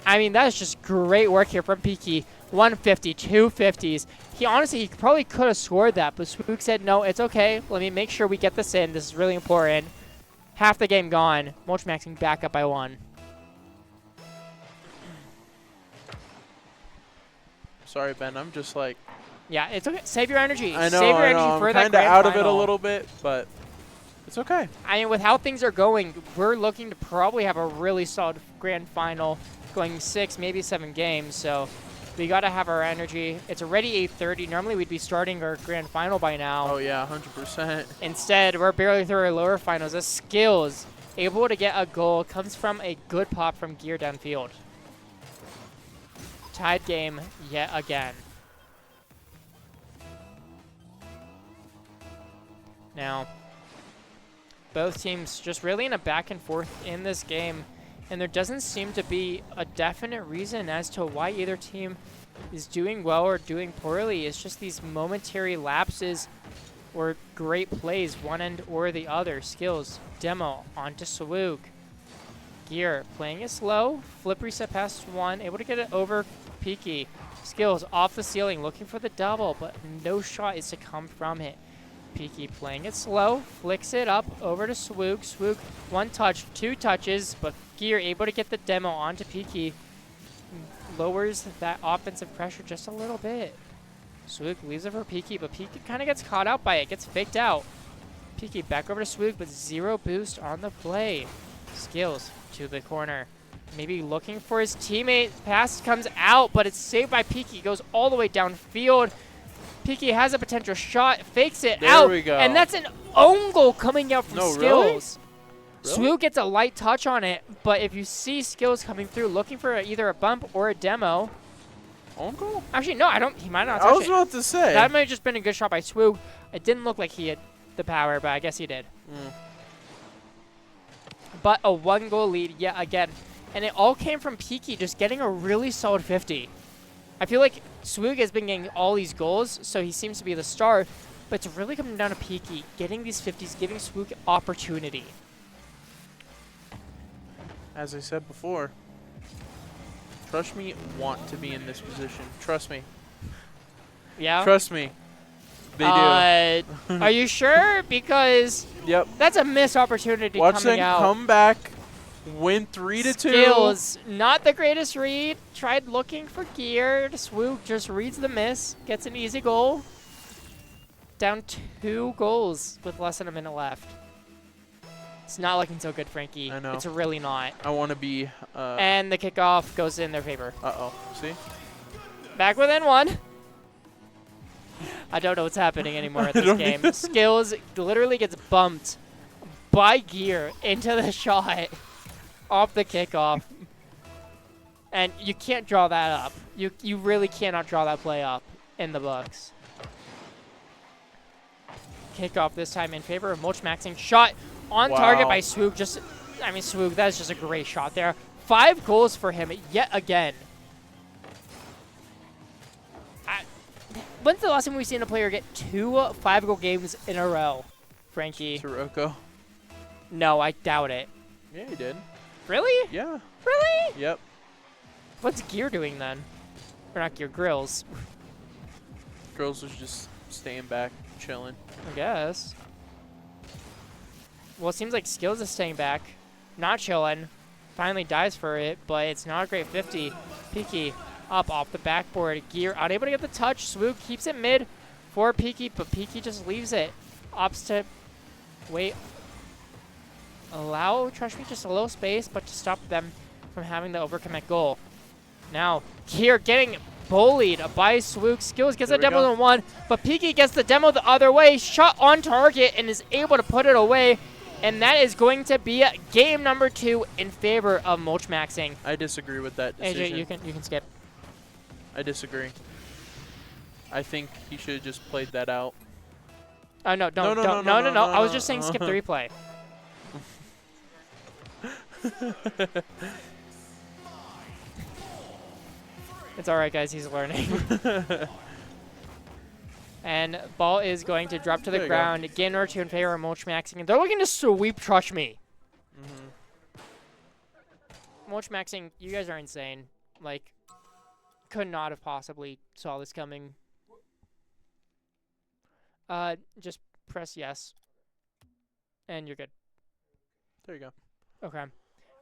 I mean, that is just great work here from Peaky. 150, 250s. He probably could have scored that, but Swoog said, no, it's okay. Let me make sure we get this in. This is really important. Half the game gone. mulchmaxxing back up by 1. Sorry, Ben. I'm just like. Yeah, it's okay. Save your energy. I know. Save your energy I'm for that kind of grand out of it a final. little bit, but it's okay. I mean, with how things are going, we're looking to probably have a really solid grand final, going 6, maybe 7 games. So we got to have our energy. It's already 8:30. Normally we'd be starting our grand final by now. Oh yeah, 100%. Instead, we're barely through our lower finals. As Skillz able to get a goal comes from a good pop from Gear downfield. Tied game yet again. Now, both teams just really in a back and forth in this game. And there doesn't seem to be a definite reason as to why either team is doing well or doing poorly. It's just these momentary lapses or great plays, one end or the other. Skillz, demo, onto Swoog. Gear, playing it slow. Flip reset past one, able to get it over Peaky. Skillz, off the ceiling, looking for the double, but no shot is to come from it. Peaky playing it slow, flicks it up over to Swoog. Swoog, one touch, two touches, but Gear able to get the demo onto Peaky. Lowers that offensive pressure just a little bit. Swoog leaves it for Peaky, but Peaky kind of gets caught out by it, gets faked out. Peaky back over to Swoog, but 0 boost on the play. Skillz to the corner. Maybe looking for his teammate. Pass comes out, but it's saved by Peaky. Goes all the way downfield. Peaky has a potential shot, fakes it out. There we go. And that's an own goal coming out from No, Skillz. Really? Swoog gets a light touch on it, but if you see Skillz coming through looking for either a bump or a demo. Own goal? Actually, no, he might not touch I was it. about to say. That might have just been a good shot by Swoog. It didn't look like he had the power, but I guess he did. But a 1-goal lead yet again. And it all came from Peaky just getting a really solid 50. I feel like Swoog has been getting all these goals, so he seems to be the star. But it's really coming down to Peaky, getting these 50s, giving Swoog opportunity. As I said before, Trust Me want to be in this position. Trust me. Yeah? Trust me. They do. Are you sure? Because Yep. that's a missed opportunity Watch coming them out. come back, win 3-2. Skillz, not the greatest read. Tried looking for Gear. Swoog just reads the miss. Gets an easy goal. Down 2 goals with less than a minute left. It's not looking so good, Frankie. I know. It's really not. I want to be. And the kickoff goes in their favor. Uh-oh. See? Back within 1. I don't know what's happening anymore at this game. Skillz literally gets bumped by Gear into the shot off the kickoff. And you can't draw that up. You really cannot draw that play up in the books. Kickoff this time in favor of mulchmaxxing. Shot on target by Swoog. Swoog, that is just a great shot there. 5 goals for him yet again. When's the last time we've seen a player get 2 5-goal games in a row, Frankie? Sirocco. No, I doubt it. Yeah, he did. Really? Yeah. Really? Yep. What's Gear doing then? Or not Gear, Grills. Girls was just staying back, chilling. I guess. Well, it seems like Skillz is staying back, not chilling. Finally dives for it, but it's not a great 50. Peaky up off the backboard. Gear unable to get the touch. Swoog keeps it mid for Peaky, but Peaky just leaves it. Ops to wait. Allow Trush Me just a little space, but to stop them from having the overcommit goal. Now, Gear getting bullied by Swoog. Skillz gets a demo in 1, but Peaky gets the demo the other way. Shot on target and is able to put it away. And that is going to be game number 2 in favor of mulchmaxxing. I disagree with that decision. AJ, you can skip. I disagree. I think he should have just played that out. Oh, no, don't. No. I was just saying skip the replay. It's all right, guys. He's learning. And ball is going to drop to the ground. Game number 2 in favor of mulchmaxxing. And they're looking to sweep Trush Me. Mulchmaxxing, you guys are insane. Like, could not have possibly saw this coming. Just press yes. And you're good. There you go. Okay.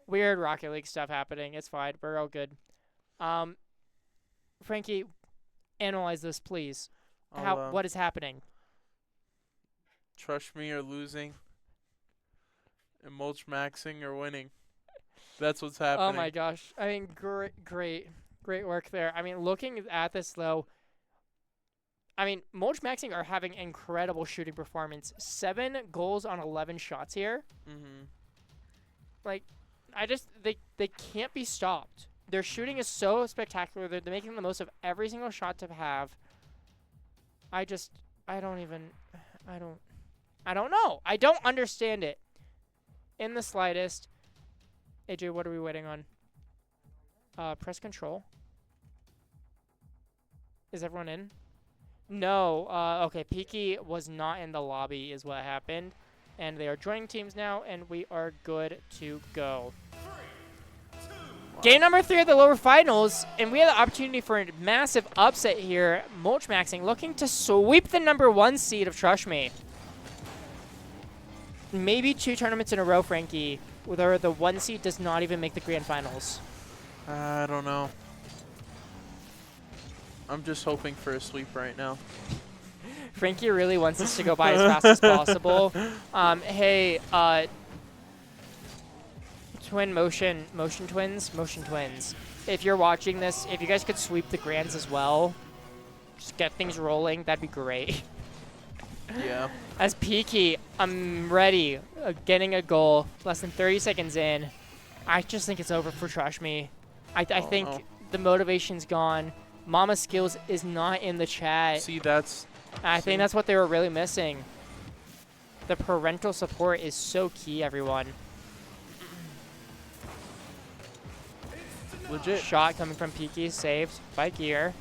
Weird Rocket League stuff happening. It's fine. We're all good. Frankie, analyze this, please. What is happening? Trush Me are losing, and mulchmaxxing are winning. That's what's happening. Oh my gosh! I mean, great work there. I mean, looking at this though, I mean, mulchmaxxing are having incredible shooting performance. 7 goals on 11 shots here. Like, they can't be stopped. Their shooting is so spectacular. They're making the most of every single shot to have. I don't know. I don't understand it in the slightest. AJ, what are we waiting on? Press control. Is everyone in? No. Okay, Peaky was not in the lobby is what happened. And they are joining teams now, and we are good to go. Game number 3 of the lower finals, and we have the opportunity for a massive upset here. Mulchmaxxing looking to sweep the number 1 seed of Trush Me. Maybe 2 tournaments in a row, Frankie, where the 1 seed does not even make the grand finals. I don't know. I'm just hoping for a sweep right now. Frankie really wants us to go by as fast as possible. Hey, motion twins. If you're watching this, if you guys could sweep the grands as well, just get things rolling, that'd be great. Yeah. As Peaky, I'm ready, getting a goal, less than 30 seconds in. I just think it's over for Trush Me. I think the motivation's gone. Mama Skillz is not in the chat. See, that's... I think that's what they were really missing. The parental support is so key, everyone. Legit. Shot coming from Peaky, saved by Gear.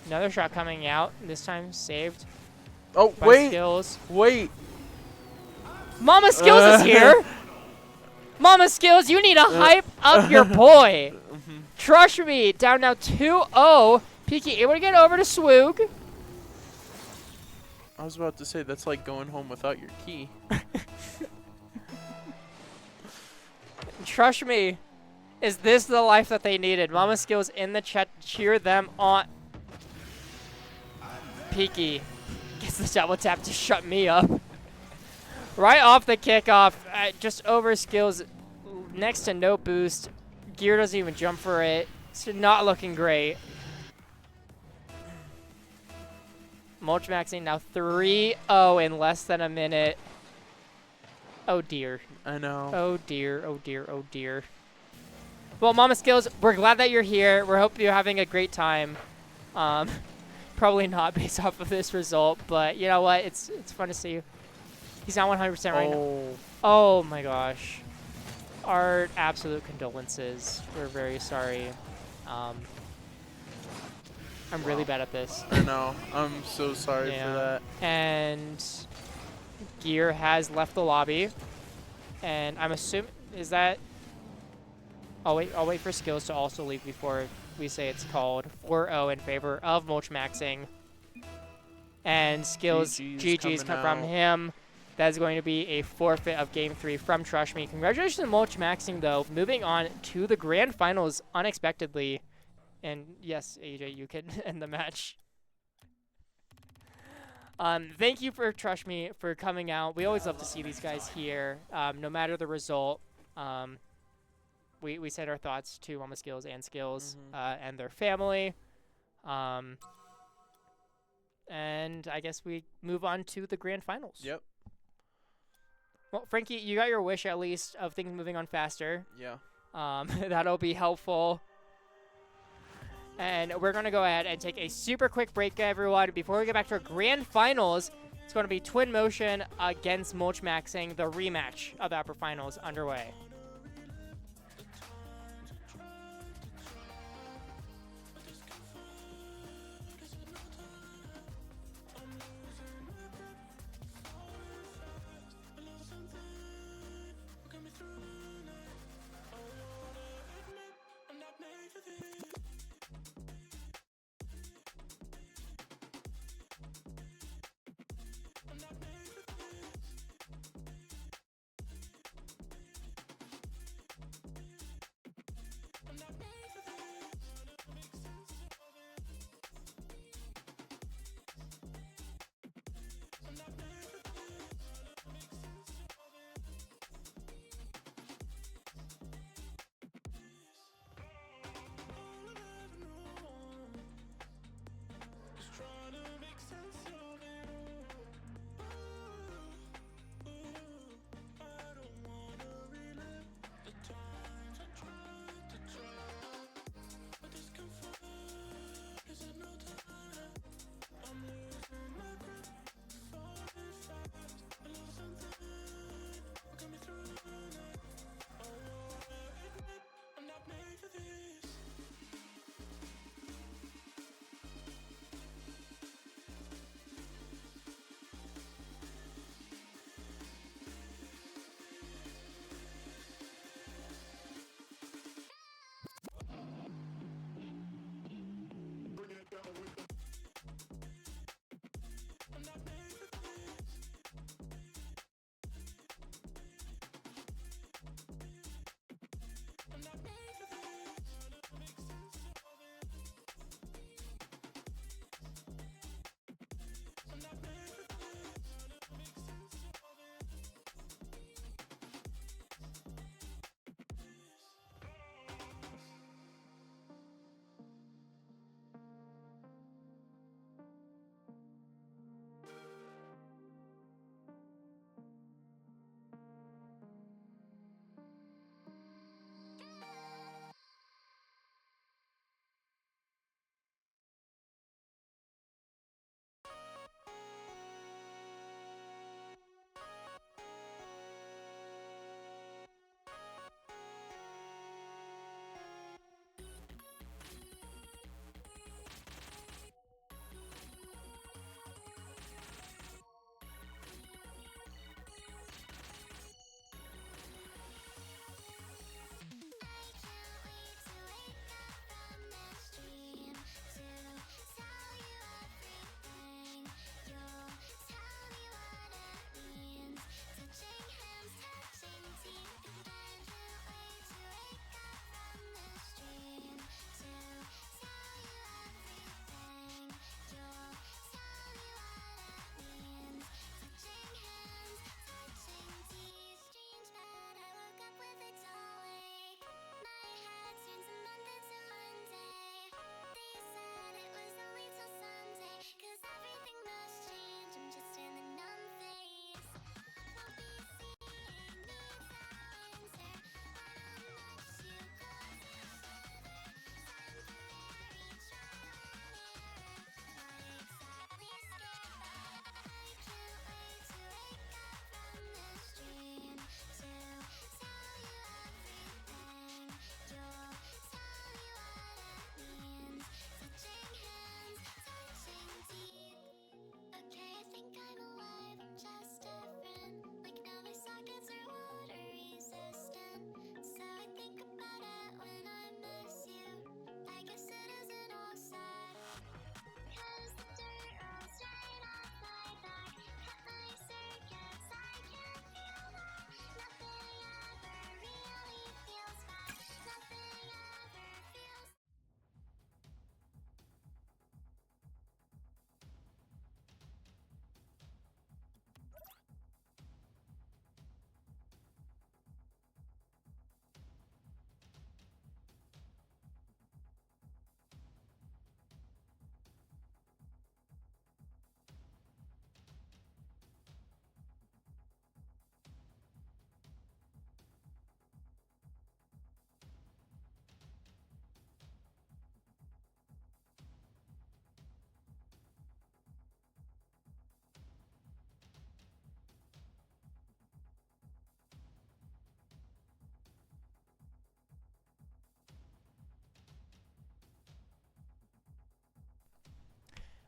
Another shot coming out, this time saved Oh, by wait. Skillz. Wait. Mama Skillz is here! Mama Skillz, you need to hype up your boy! Trush Me, down now 2-0. Peaky able to get over to Swoog. I was about to say, that's like going home without your key. Trush Me, is this the life that they needed? Mama Skillz in the chat, cheer them on. Peaky gets the double tap to shut me up. Right off the kickoff, just over Skillz, next to no boost. Gear doesn't even jump for it. It's not looking great. Mulchmaxxing now 3-0 in less than a minute. Oh dear. I know. Oh dear, oh dear, oh dear. Well, Mama Skillz, we're glad that you're here. We hope you're having a great time. Probably not based off of this result, but you know what? It's fun to see you. He's not 100% right now. Oh my gosh. Our absolute condolences. We're very sorry. I'm really bad at this. I know. I'm so sorry for that. And Gear has left the lobby. And I'm assuming, is that... I'll wait for Skillz to also leave before we say it's called. 4-0 in favor of Mulchmaxxing. And Skillz, GG's come from him. That is going to be a forfeit of Game 3 from Trush Me. Congratulations to Mulchmaxxing, though. Moving on to the Grand Finals unexpectedly. And yes, AJ, you can end the match. Thank you for Trush Me for coming out. We always love to see these guys here, no matter the result. We said our thoughts to Mama Skillz and Skillz and their family. And I guess we move on to the Grand Finals. Yep. Well, Frankie, you got your wish at least of things moving on faster. Yeah. That'll be helpful. And we're going to go ahead and take a super quick break, everyone. Before we get back to our Grand Finals, it's going to be Twin Motion against Mulchmaxxing, the rematch of the Upper Finals underway.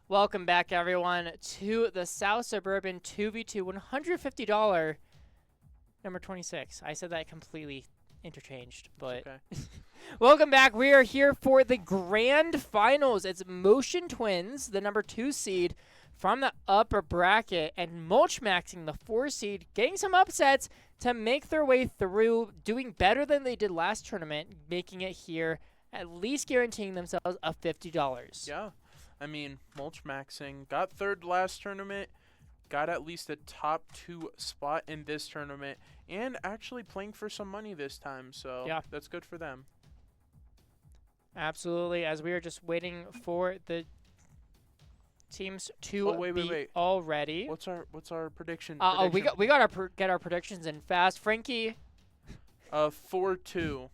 Welcome back, everyone, to the South Suburban 2v2 $150 number 26. I said that completely interchanged, but Okay. welcome back. We are here for the grand finals. It's Motion Twins, the number 2 seed from the upper bracket, and mulchmaxxing, the 4 seed, getting some upsets to make their way through, doing better than they did last tournament, making it here, at least guaranteeing themselves a $50. Yeah. I mean, mulchmaxxing got 3rd last tournament, got at least a top 2 spot in this tournament, and actually playing for some money this time. So yeah, that's good for them. Absolutely. As we are just waiting for the teams to wait. all ready. What's our prediction? We got get our predictions in fast. Frankie. 4-2.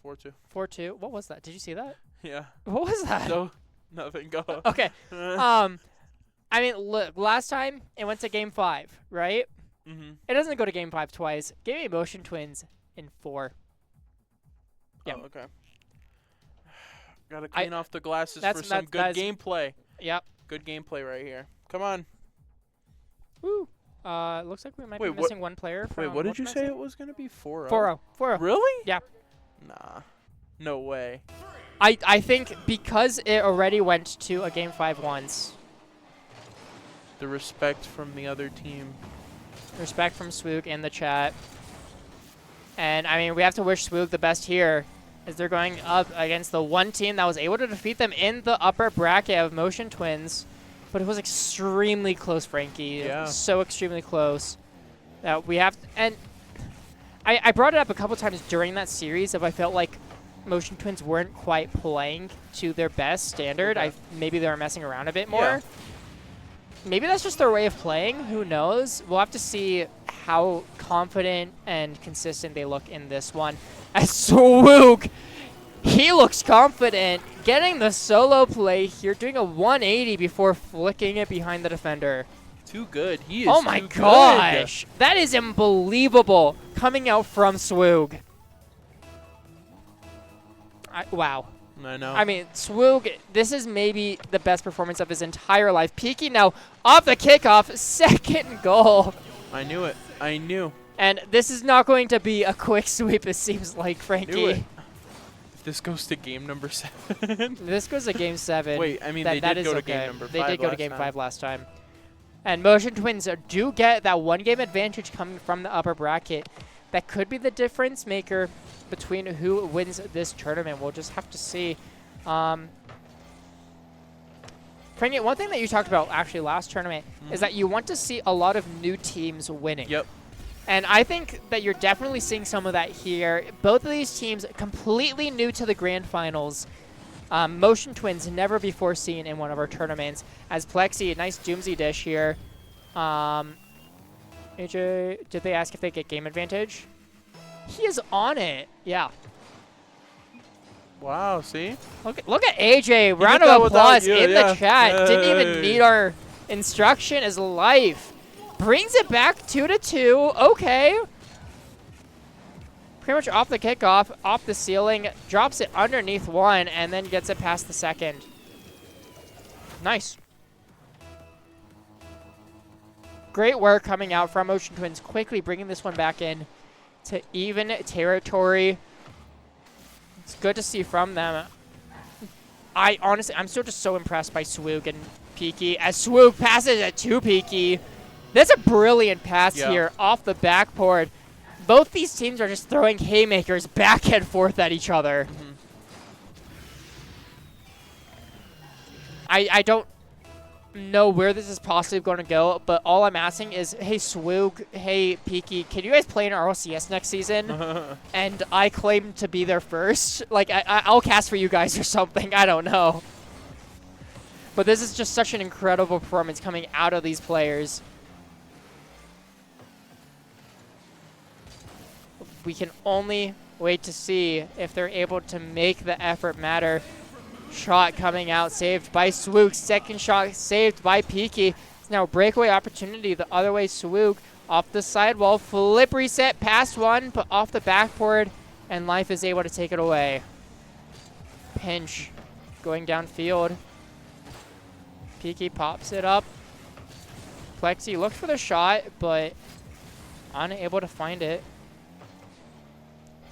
4-2. 4-2. What was that? Did you see that? Yeah. What was that? No. Nothing. Go. Okay. I mean, look. Last time it went to Game 5, right? Mm-hmm. It doesn't go to Game 5 twice. Give me Motion Twins in 4. Yep. Oh, okay. Gotta clean off the glasses for some that's good gameplay. Yep. Good gameplay right here. Come on. Woo. Looks like we might be missing one player. Wait, what did you say it was gonna be? 4-0. 4-0. 4-0. Really? Yeah. Nah. No way. I think because it already went to a Game 5 once. The respect from the other team. Respect from Swoog in the chat. And, I mean, we have to wish Swoog the best here as they're going up against the one team that was able to defeat them in the upper bracket of Motion Twins. But it was extremely close, Frankie. Yeah. So extremely close. That we have and I brought it up a couple times during that series if I felt like Motion Twins weren't quite playing to their best standard. Okay. Maybe they were messing around a bit more. Yeah. Maybe that's just their way of playing. Who knows? We'll have to see how confident and consistent they look in this one. As Swoog, he looks confident, getting the solo play here, doing a 180 before flicking it behind the defender. Too good. He is. Oh my gosh, that is unbelievable coming out from Swoog. Wow. I know. I mean, Swoog, this is maybe the best performance of his entire life. Peeking now off the kickoff, second goal. I knew it. I knew. And this is not going to be a quick sweep, it seems like, Frankie. Knew it. If this goes to game number 7. This goes to game 7. Wait, I mean, they did go to game number 5 They did go to game 5 last time. And Motion Twins do get that 1-game advantage coming from the upper bracket. That could be the difference maker between who wins this tournament. We'll just have to see. Frankie, one thing that you talked about actually last tournament is that you want to see a lot of new teams winning. Yep. And I think that you're definitely seeing some of that here. Both of these teams completely new to the grand finals. Motion Twins never before seen in one of our tournaments. As Plexi, a nice Doomsy dish here. AJ, did they ask if they get game advantage? He is on it. Yeah. Wow, see? Look at AJ. Round of applause in the chat. Didn't even need our instruction as life. Brings it back 2-2. Okay. Pretty much off the kickoff, off the ceiling, drops it underneath one, and then gets it past the second. Nice. Great work coming out from Motion Twins, quickly bringing this one back in to even territory. It's good to see from them. I'm still just so impressed by Swoog and Peaky. As Swoog passes it to Peaky. That's a brilliant pass here off the backboard. Both these teams are just throwing haymakers back and forth at each other. Mm-hmm. I don't know where this is possibly going to go, but all I'm asking is, hey, Swoog, hey, Peaky, can you guys play in RLCS next season? And I claim to be there first. Like, I'll cast for you guys or something. I don't know. But this is just such an incredible performance coming out of these players. We can only wait to see if they're able to make the effort matter. Shot coming out, saved by Swoog. Second shot saved by Peaky. It's now a breakaway opportunity the other way. Swoog off the sidewall. Flip reset past one, but off the backboard, and Life is able to take it away. Pinch going downfield. Peaky pops it up. Plexi looked for the shot, but unable to find it.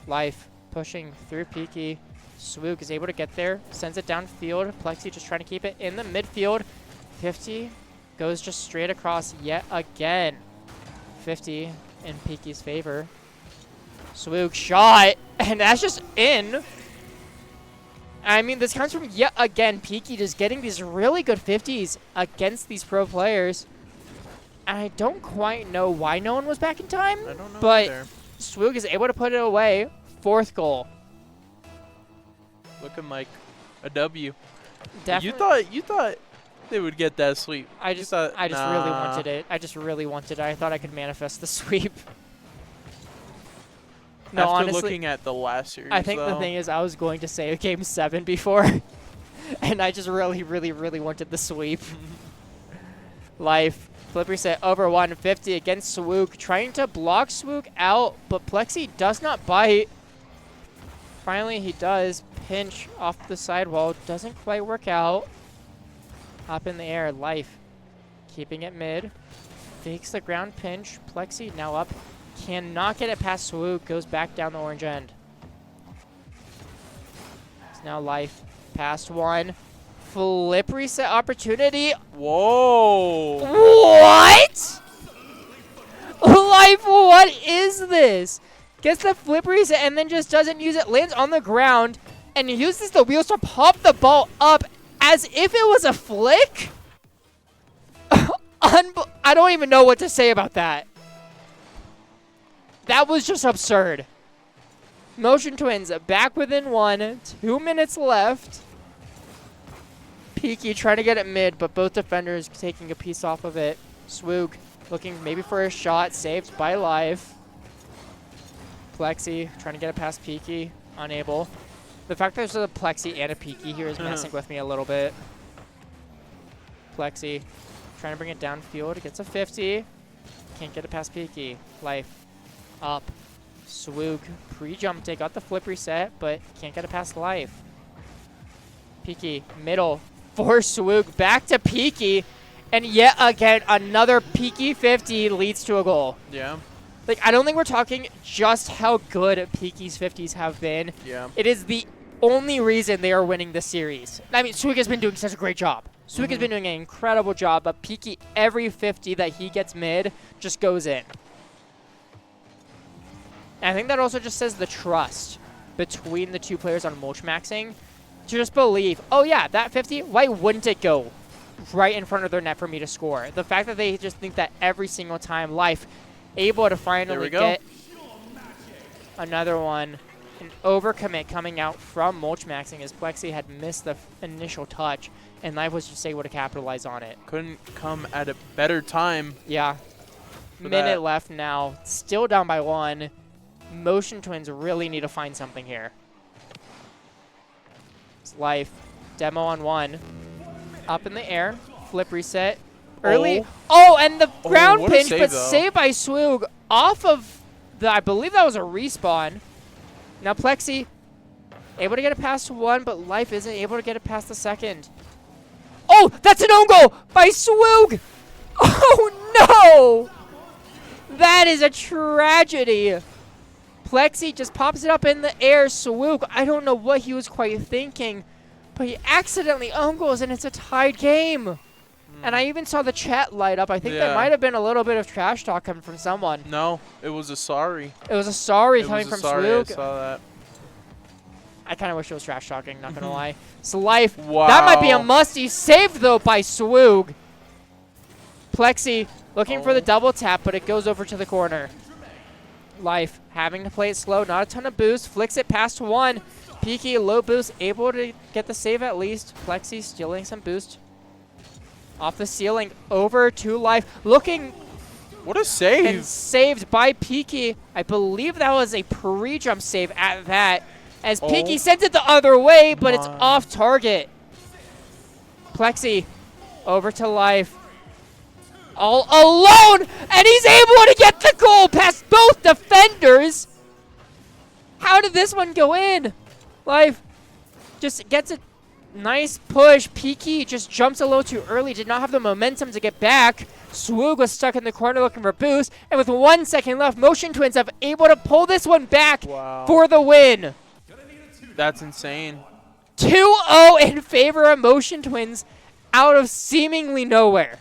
Life pushing through Peaky. Swoog is able to get there, sends it downfield. Plexi just trying to keep it in the midfield. 50 goes just straight across yet again. 50 in Peaky's favor. Swoog shot, and that's just in. I mean, this comes from yet again Peaky just getting these really good 50s against these pro players. I don't quite know why no one was back in time, I don't know but either. Swoog is able to put it away. 4th goal. Looking like a W. Definitely. You thought they would get that sweep. I You just thought, really nah. wanted it. I just really wanted it. I thought I could manifest the sweep. No, After honestly, looking at the last series, I think the thing is I was going to say Game 7 before, and I just really, really, really wanted the sweep. Life. Flip reset over 150 against Swoog. Trying to block Swoog out, but Plexi does not bite. Finally, he does. Pinch off the sidewall. Doesn't quite work out. Up in the air. Life. Keeping it mid. Fakes the ground pinch. Plexi now up. Cannot get it past Swoog. Goes back down the orange end. It's now Life. Past one. Flip reset opportunity. Whoa. What? Life, what is this? Gets the flip reset and then just doesn't use it. Lands on the ground and uses the wheels to pop the ball up as if it was a flick? I don't even know what to say about that. That was just absurd. Motion Twins back within 1. 2 minutes left. Peaky trying to get it mid, but both defenders taking a piece off of it. Swoog looking maybe for a shot, saved by Life. Plexi trying to get it past Peaky, unable. The fact that there's a Plexi and a Peaky here is messing with me a little bit. Plexi trying to bring it downfield, gets a 50. Can't get it past Peaky. Life up. Swoog pre-jumped it, got the flip reset, but can't get it past Life. Peaky middle. For Swoog, back to Peaky, and yet again, another Peaky 50 leads to a goal. Yeah. Like, I don't think we're talking just how good Peaky's 50s have been. Yeah. It is the only reason they are winning this series. I mean, Swoog has been doing such a great job. Swoog has been doing an incredible job, but Peaky, every 50 that he gets mid just goes in. And I think that also just says the trust between the two players on mulchmaxxing. To just believe, oh yeah, that 50, why wouldn't it go right in front of their net for me to score? The fact that they just think that every single time, Life able to finally get another one. An overcommit coming out from mulchmaxxing as Plexi had missed the initial touch, and Life was just able to capitalize on it. Couldn't come at a better time. Yeah. Minute left now. Still down by 1. Motion Twins really need to find something here. Life. Demo on 1. Up in the air. Flip reset. Early. Oh, and the ground pinch, but saved by Swoog off of the, I believe that was a respawn. Now Plexi able to get it past 1, but Life isn't able to get it past the 2nd. Oh, that's an own goal by Swoog. Oh, no. That is a tragedy. Plexi just pops it up in the air. Swoog, I don't know what he was quite thinking, but he accidentally own goals, and it's a tied game. And I even saw the chat light up. I think there might have been a little bit of trash talk coming from someone. No, it was a sorry. It was a sorry coming from Swoog. I saw that. I kind of wish it was trash talking, not going to lie. So Life, wow. That might be a musty save, though, by Swoog. Plexi looking for the double tap, but it goes over to the corner. Life having to play it slow, not a ton of boost, flicks it past 1. Peaky low boost, able to get the save at least. Plexi stealing some boost off the ceiling, over to Life, looking. What a save! And saved by Peaky. I believe that was a pre-jump save at that, as Peaky sent it the other way, but it's off target. Plexi over to Life. All alone, and he's able to get the goal past both defenders. How did this one go in? Life just gets it Nice push. Peaky just jumps a little too early. Did not have the momentum to get back. Swoog was stuck in the corner looking for boost. And with 1 second left, Motion Twins have able to pull this one back for the win. That's insane. 2-0 in favor of Motion Twins out of seemingly nowhere.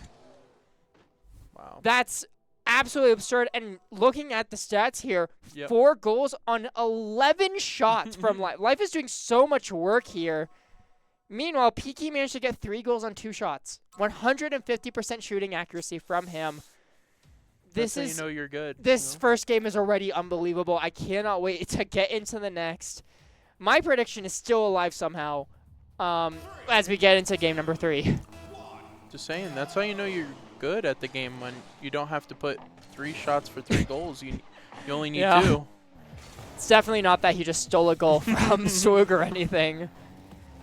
Wow. That's absolutely absurd. And looking at the stats here, Yep. 4 goals on 11 shots from Life. Life is doing so much work here. Meanwhile, Peaky managed to get 3 goals on 2 shots. 150% shooting accuracy from him. That's how you know you're good. This first game is already unbelievable. I cannot wait to get into the next. My prediction is still alive somehow as we get into game number 3. Just saying, that's how you know you're good at the game, when you don't have to put 3 shots for 3 goals. You only need 2. It's definitely not that he just stole a goal from Swoog or anything.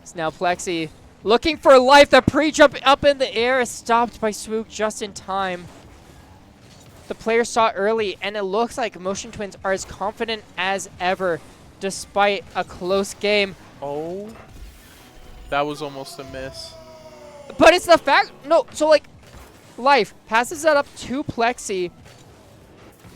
It's now Plexi looking for Life. The pre-jump up in the air is stopped by Swoog just in time. The player saw it early, and it looks like Motion Twins are as confident as ever, despite a close game. Oh, that was almost a miss. But it's the fact, no, so like, Life passes that up to Plexi.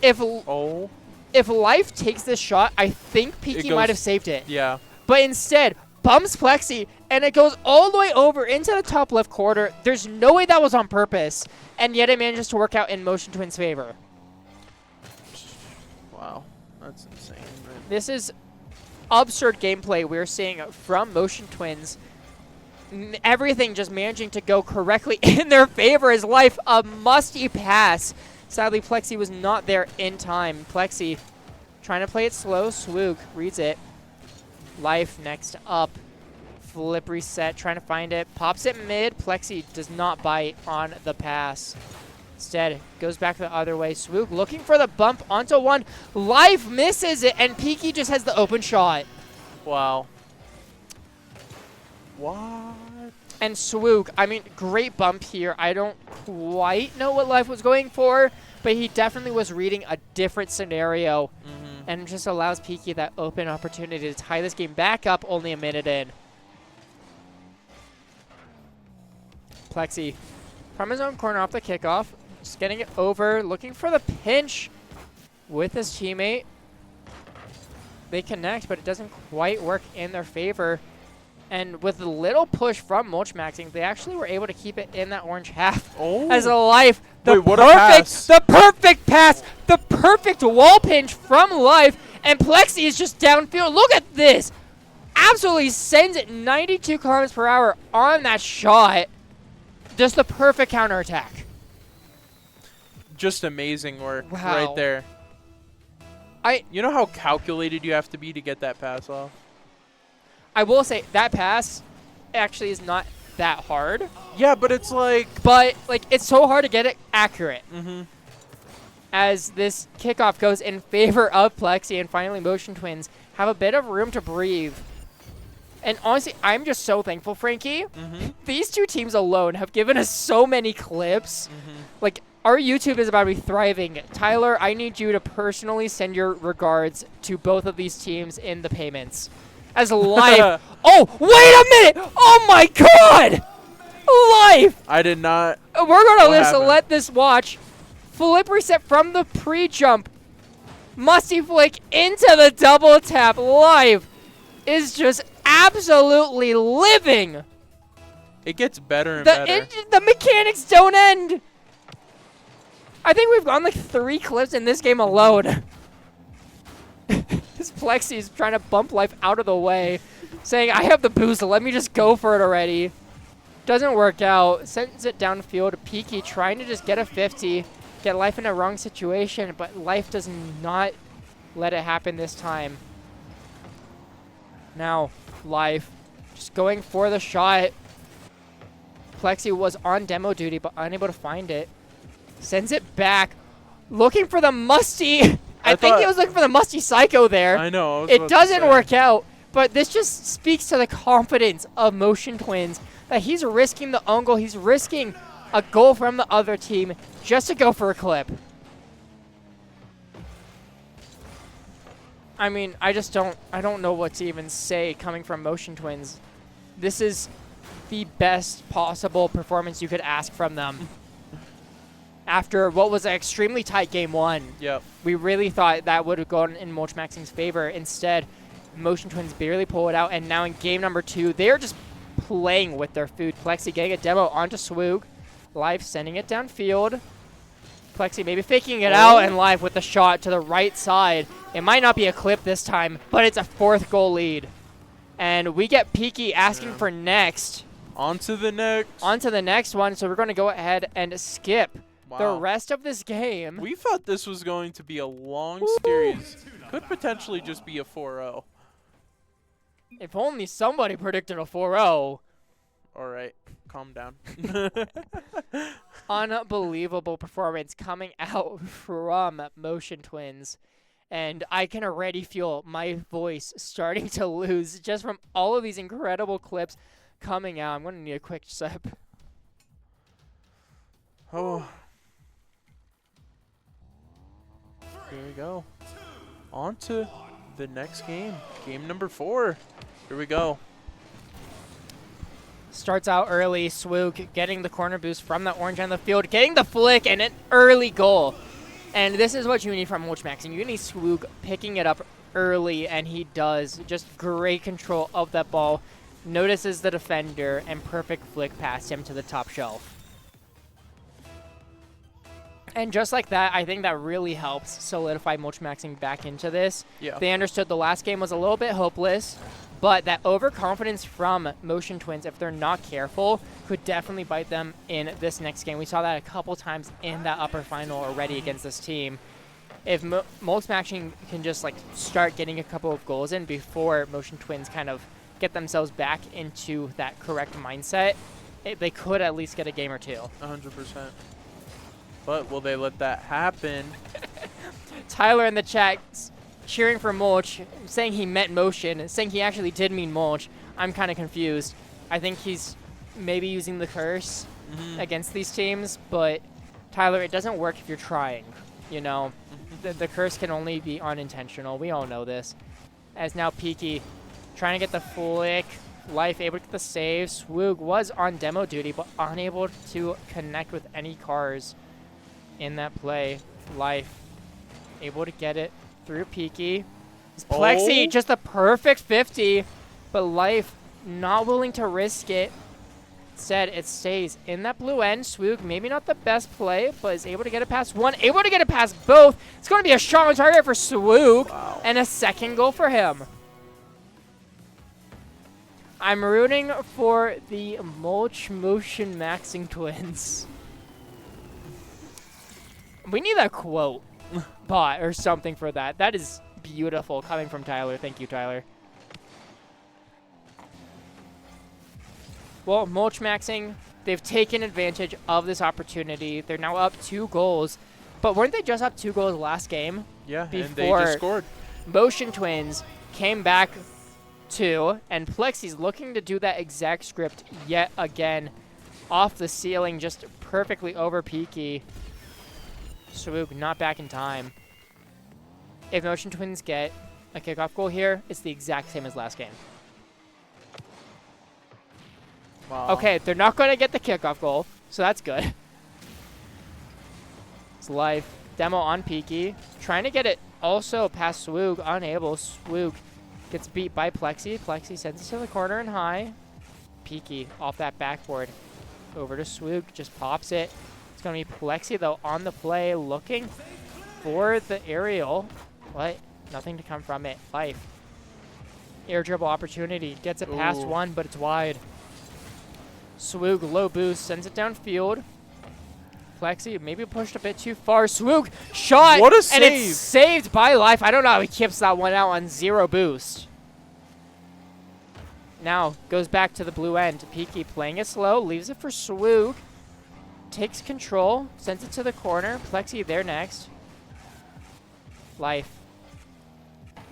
If Life takes this shot, I think Peaky might have saved it. Yeah. But instead, bumps Plexi, and it goes all the way over into the top left corner. There's no way that was on purpose, and yet it manages to work out in Motion Twins' favor. Wow, that's insane. Man. This is absurd gameplay we're seeing from Motion Twins. Everything just managing to go correctly in their favor. Is Life a musty pass. Sadly, Plexi was not there in time. Plexi trying to play it slow. Swoog reads it. Life next up. Flip reset, trying to find it. Pops it mid. Plexi does not bite on the pass. Instead, goes back the other way. Swoog looking for the bump onto one. Life misses it, and Peaky just has the open shot. Wow. What? And Swoog, I mean, great bump here. I don't quite know what Life was going for, but he definitely was reading a different scenario. And just allows Peaky that open opportunity to tie this game back up only a minute in. Plexi from his own corner off the kickoff. Just getting it over, looking for the pinch with his teammate. They connect, but it doesn't quite work in their favor. And with a little push from mulchmaxxing, they actually were able to keep it in that orange half. As a Life. The perfect pass, the perfect wall pinch from Life, and Plexi is just downfield. Look at this. Absolutely sends it 92 kilometers per hour on that shot. Just the perfect counterattack. Just amazing work right there. You know how calculated you have to be to get that pass off? I will say that pass actually is not that hard. Yeah, but it's like... But, like, it's so hard to get it accurate. As this kickoff goes in favor of Plexi, and finally Motion Twins have a bit of room to breathe. And honestly, I'm just so thankful, Frankie. These two teams alone have given us so many clips. Like, our YouTube is about to be thriving. Tyler, I need you to personally send your regards to both of these teams in the payments. As Life. Oh, wait a minute! Oh my God! Life! I did not. We're going to let this watch. Flip reset from the pre-jump. Musty flick into the double tap. Life is just absolutely living. It gets better and better. The mechanics don't end. I think we've gone like 3 clips in this game alone. This Plexi is trying to bump Life out of the way, saying, I have the boost, let me just go for it already. Doesn't work out. Sends it downfield. Peaky trying to just get a 50, get Life in a wrong situation, but Life does not let it happen this time. Now, Life just going for the shot. Plexi was on demo duty, but unable to find it. Sends it back. Looking for the musty... I think he was looking for the musty psycho there. I know. It doesn't work out, but this just speaks to the confidence of Motion Twins that he's risking the own goal. He's risking a goal from the other team just to go for a clip. I mean, I don't know what to even say coming from Motion Twins. This is the best possible performance you could ask from them. After what was an extremely tight game 1. Yep. We really thought that would have gone in mulchmaxxing's favor. Instead, Motion Twins barely pull it out, and now in game number 2, they're just playing with their food. Plexi getting a demo onto Swoog. Live sending it downfield. Plexi maybe faking it out, and Live with the shot to the right side. It might not be a clip this time, but it's a 4th goal lead. And we get Peaky asking for next. On to the next. On to the next one, so we're going to go ahead and skip the rest of this game. We thought this was going to be a long series. Could potentially just be a 4-0. If only somebody predicted a 4-0. All right, calm down. Unbelievable performance coming out from Motion Twins. And I can already feel my voice starting to lose just from all of these incredible clips coming out. I'm going to need a quick sip. Oh. Here we go. On to the next game. Game number 4. Here we go. Starts out early. Swoog getting the corner boost from the orange on the field, getting the flick, and an early goal. And this is what you need from mulchmaxxing. You need Swoog picking it up early, and he does. Just great control of that ball. Notices the defender, and perfect flick past him to the top shelf. And just like that, I think that really helps solidify mulchmaxxing back into this. Yeah. They understood the last game was a little bit hopeless, but that overconfidence from Motion Twins, if they're not careful, could definitely bite them in this next game. We saw that a couple times in that upper final already against this team. If mulchmaxxing can just like start getting a couple of goals in before Motion Twins kind of get themselves back into that correct mindset, they could at least get a game or two. 100%. But will they let that happen? Tyler in the chat cheering for mulch, saying he meant motion, saying he actually did mean mulch. I'm kind of confused. I think he's maybe using the curse against these teams, but Tyler, it doesn't work if you're trying. You know, the curse can only be unintentional. We all know this. As now Peaky trying to get the flick. Life able to get the save. Swoog was on demo duty, but unable to connect with any cars in that play. Life able to get it through Peaky. Plexi, just the perfect 50, but Life not willing to risk it. Instead, it stays in that blue end. Swoog, maybe not the best play, but is able to get it past one, able to get it past both. It's going to be a strong target for Swoog, and a second goal for him. I'm rooting for the mulchmaxxing twins. We need a quote bot or something for that. That is beautiful coming from Tyler. Thank you, Tyler. Well, mulchmaxxing, they've taken advantage of this opportunity. They're now up 2 goals. But weren't they just up 2 goals last game? Yeah, before and they just scored. Motion Twins came back 2, and Plexi's looking to do that exact script yet again. Off the ceiling, just perfectly over Peaky. Swoog not back in time. If Motion Twins get a kickoff goal here, it's the exact same as last game. Wow. Okay, they're not going to get the kickoff goal, so that's good. It's Life. Demo on Peaky. Trying to get it also past Swoog. Unable. Swoog gets beat by Plexi. Plexi sends it to the corner and high. Peaky off that backboard. Over to Swoog. Just pops it. It's going to be Plexi, though, on the play, looking for the aerial. But nothing to come from it. Life. Air dribble opportunity. Gets it past one, but it's wide. Swoog, low boost, sends it downfield. Plexi maybe pushed a bit too far. Swoog, shot! What a save! And it's saved by Life. I don't know how he keeps that one out on 0 boost. Now, goes back to the blue end. Peaky playing it slow, leaves it for Swoog. Takes control, sends it to the corner. Plexi there next. Life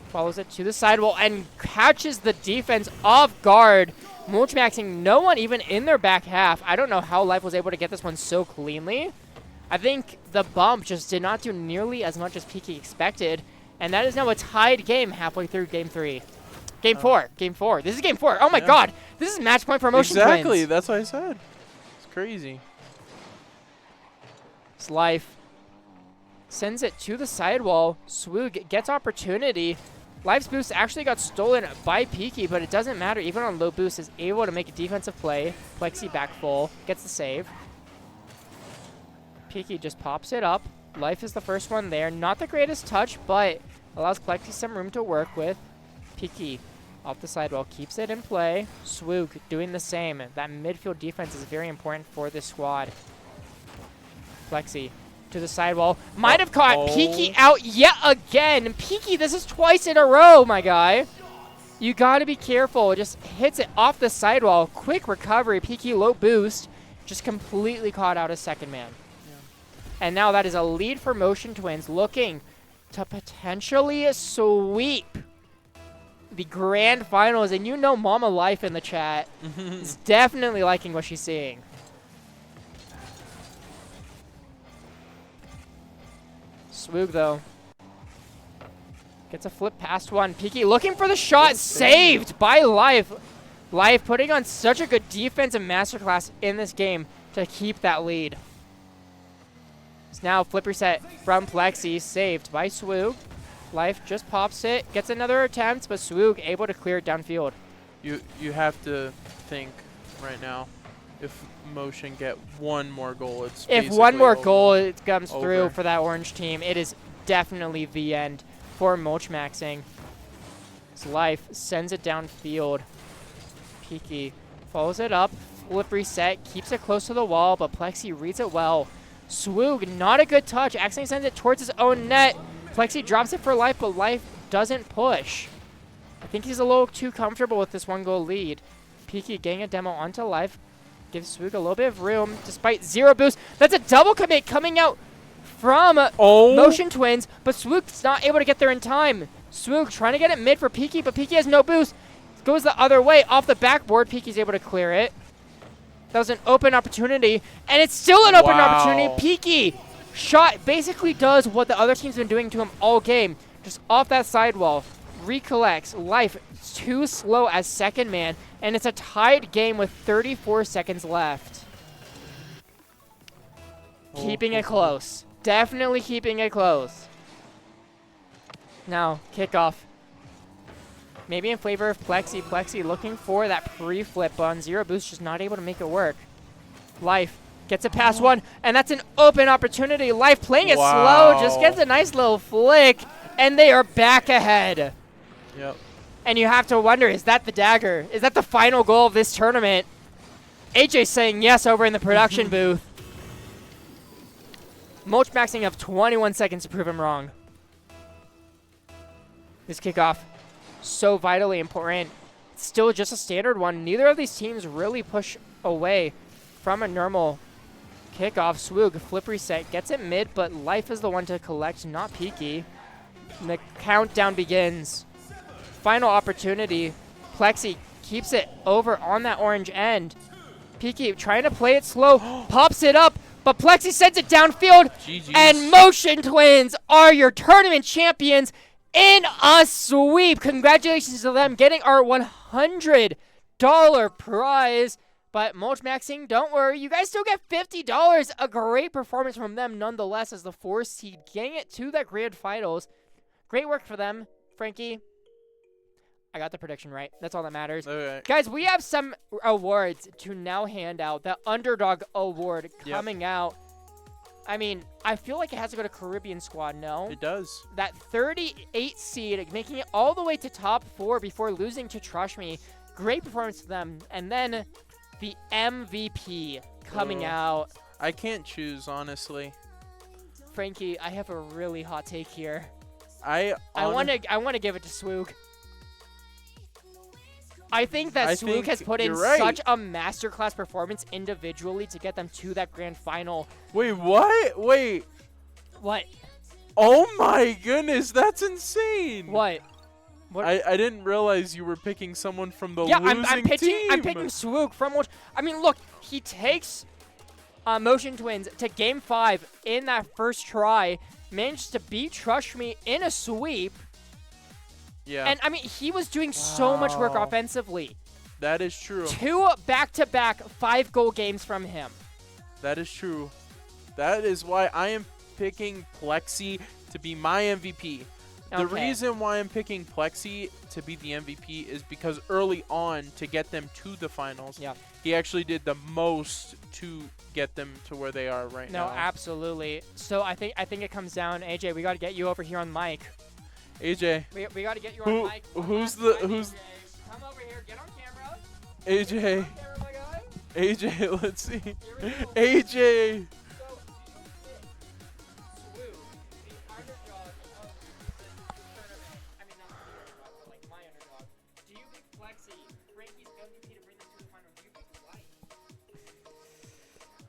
follows it to the sidewall and catches the defense off guard. Mulchmaxxing, no one even in their back half. I don't know how Life was able to get this one so cleanly. I think the bump just did not do nearly as much as Peaky expected, and that is now a tied game halfway through game 3. Game 4. Game 4. This is game 4. Oh my Yeah. god. This is match point for Motion Exactly. Twins. That's what I said. It's crazy. It's Life. Sends it to the sidewall. Swoog gets opportunity. Life's boost actually got stolen by Peaky, but it doesn't matter. Even on low boost, is able to make a defensive play. Plexi back full. Gets the save. Peaky just pops it up. Life is the first one there. Not the greatest touch, but allows Plexi some room to work with. Peaky off the sidewall, keeps it in play. Swoog doing the same. That midfield defense is very important for this squad. Plexi to the sidewall. Might have caught Peaky out yet again. Peaky, this is twice in a row, my guy. You got to be careful. Just hits it off the sidewall. Quick recovery. Peaky low boost. Just completely caught out his second man. And now that is a lead for Motion Twins, looking to potentially sweep the grand finals. And you know Mama Life in the chat is definitely liking what she's seeing. Swoog, though, gets a flip past one. Peaky looking for the shot, saved by Life. Life putting on such a good defensive masterclass in this game to keep that lead. It's now flip reset from Plexi, saved by Swoog. Life just pops it, gets another attempt, but Swoog able to clear it downfield. You have to think right now, if Motion get one more goal, it's if one more over. goal it comes Over. through for that orange team, it is definitely the end for mulchmaxxing. It's Life sends it downfield. Peaky follows it up, flip reset, keeps it close to the wall, but Plexi reads it well. Swoog, not a good touch, accidentally sends it towards his own net. Plexi drops it for Life, but Life doesn't push. I think he's a little too comfortable with this one goal lead. Peaky getting a demo onto Life, gives Swoog a little bit of room despite zero boost. That's a double commit coming out from Motion Twins, but Swoog's not able to get there in time. Swoog trying to get it mid for Peaky, but Peaky has no boost. Goes the other way off the backboard. Peaky's able to clear it. That was an open opportunity, and it's still an open opportunity. Peaky shot basically does what the other team's been doing to him all game. Just off that sidewall, recollects. Life too slow as second man, and it's a tied game with 34 seconds left. Keeping it close. Definitely keeping it close. Now, kickoff. Maybe in favor of Plexi. Plexi looking for that pre-flip, but on zero boost, just not able to make it work. Life gets it past one, and that's an open opportunity. Life playing it slow, just gets a nice little flick, and they are back ahead. Yep. And you have to wonder, is that the dagger? Is that the final goal of this tournament? AJ's saying yes over in the production booth. Mulchmaxxing have 21 seconds to prove him wrong. This kickoff, so vitally important. Still just a standard one. Neither of these teams really push away from a normal kickoff. Swoog, flip reset, gets it mid, but Life is the one to collect, not Peaky. And the countdown begins. Final opportunity. Plexi keeps it over on that orange end. Peaky trying to play it slow, pops it up, but Plexi sends it downfield. GG's. And Motion Twins are your tournament champions in a sweep. Congratulations to them getting our $100 prize. But mulchmaxxing, don't worry, you guys still get $50. A great performance from them nonetheless as the 4th seed, getting it to the grand finals. Great work for them, Frankie. I got the prediction right. That's all that matters. Okay. Guys, we have some awards to now hand out. The Underdog Award coming out. I mean, I feel like it has to go to Caribbean Squad, no? It does. That 38 seed, making it all the way to top 4 before losing to Trush Me. Great performance to them. And then the MVP coming out. I can't choose, honestly. Frankie, I have a really hot take here. I want to give it to Swoog. I think that Swoog has put in such a masterclass performance individually to get them to that grand final. Wait, what? Wait. What? Oh my goodness, that's insane. What? I didn't realize you were picking someone from the losing I'm picking team. I'm picking Swoog from which I mean, look, he takes Motion Twins to game 5 in that first try, managed to beat Trush Me in a sweep. Yeah. And, I mean, he was doing so much work Wow. offensively. That is true. 2 back-to-back 5-goal games from him. That is true. That is why I am picking Plexi to be my MVP. The Okay. reason why I'm picking Plexi to be the MVP is because early on, to get them to the finals, Yeah. he actually did the most to get them to where they are right No, now. absolutely. So I think it comes down, AJ, we got to get you over here on mic. AJ, We got to get you Who- on mic. who's One last the- time, who's- AJ. Come over here, get on camera. AJ, Get on camera, my guy. AJ, let's see. Here we go. AJ. So, do you pick Swoo, the underdog of the tournament? I mean, not the underdog, but like my underdog. Do you pick Plexi, Frankie's MVP, to bring them to the final? Do you pick Light?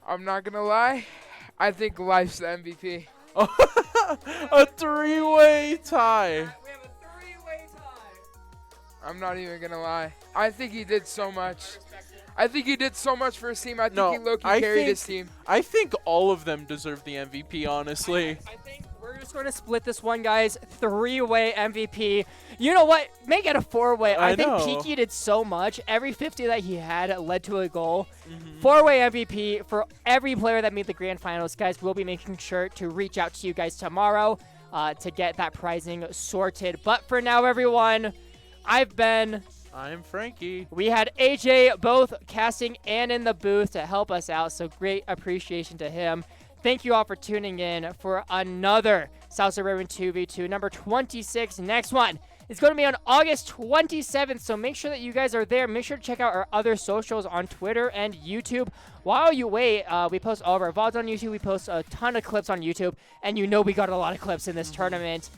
I'm not gonna lie. I think Life's the MVP. A three-way tie. We have a 3-way tie. I'm not even gonna lie. I think he did so much. Respect it. I think he did so much for his team. I think No, he low-key I carried think- his team. I think all of them deserve the MVP, honestly. I think we're just going to split this one, guys. 3-way MVP. You know what? Make it a 4-way. I I think know. Peaky did so much. Every 50 that he had led to a goal. Mhm. 4-way MVP for every player that made the grand finals. Guys, we'll be making sure to reach out to you guys tomorrow to get that prizing sorted. But for now, everyone, I've been... I'm Frankie. We had AJ both casting and in the booth to help us out, so great appreciation to him. Thank you all for tuning in for another South Suburban 2v2, number 26. Next one is going to be on August 27th, so make sure that you guys are there. Make sure to check out our other socials on Twitter and YouTube. While you wait, we post all of our VODs on YouTube. We post a ton of clips on YouTube, and you know we got a lot of clips in this tournament.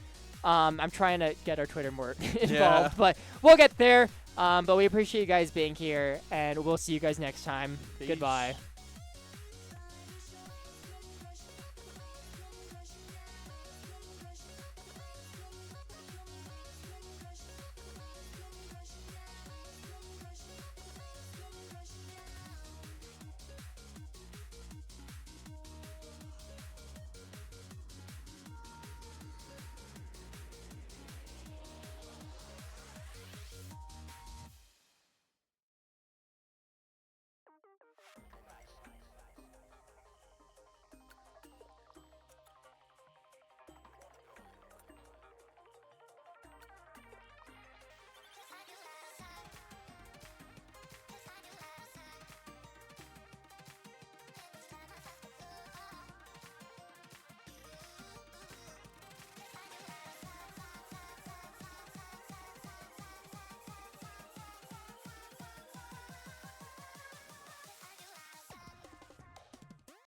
I'm trying to get our Twitter more involved, but we'll get there. But we appreciate you guys being here, and we'll see you guys next time. Peace. Goodbye.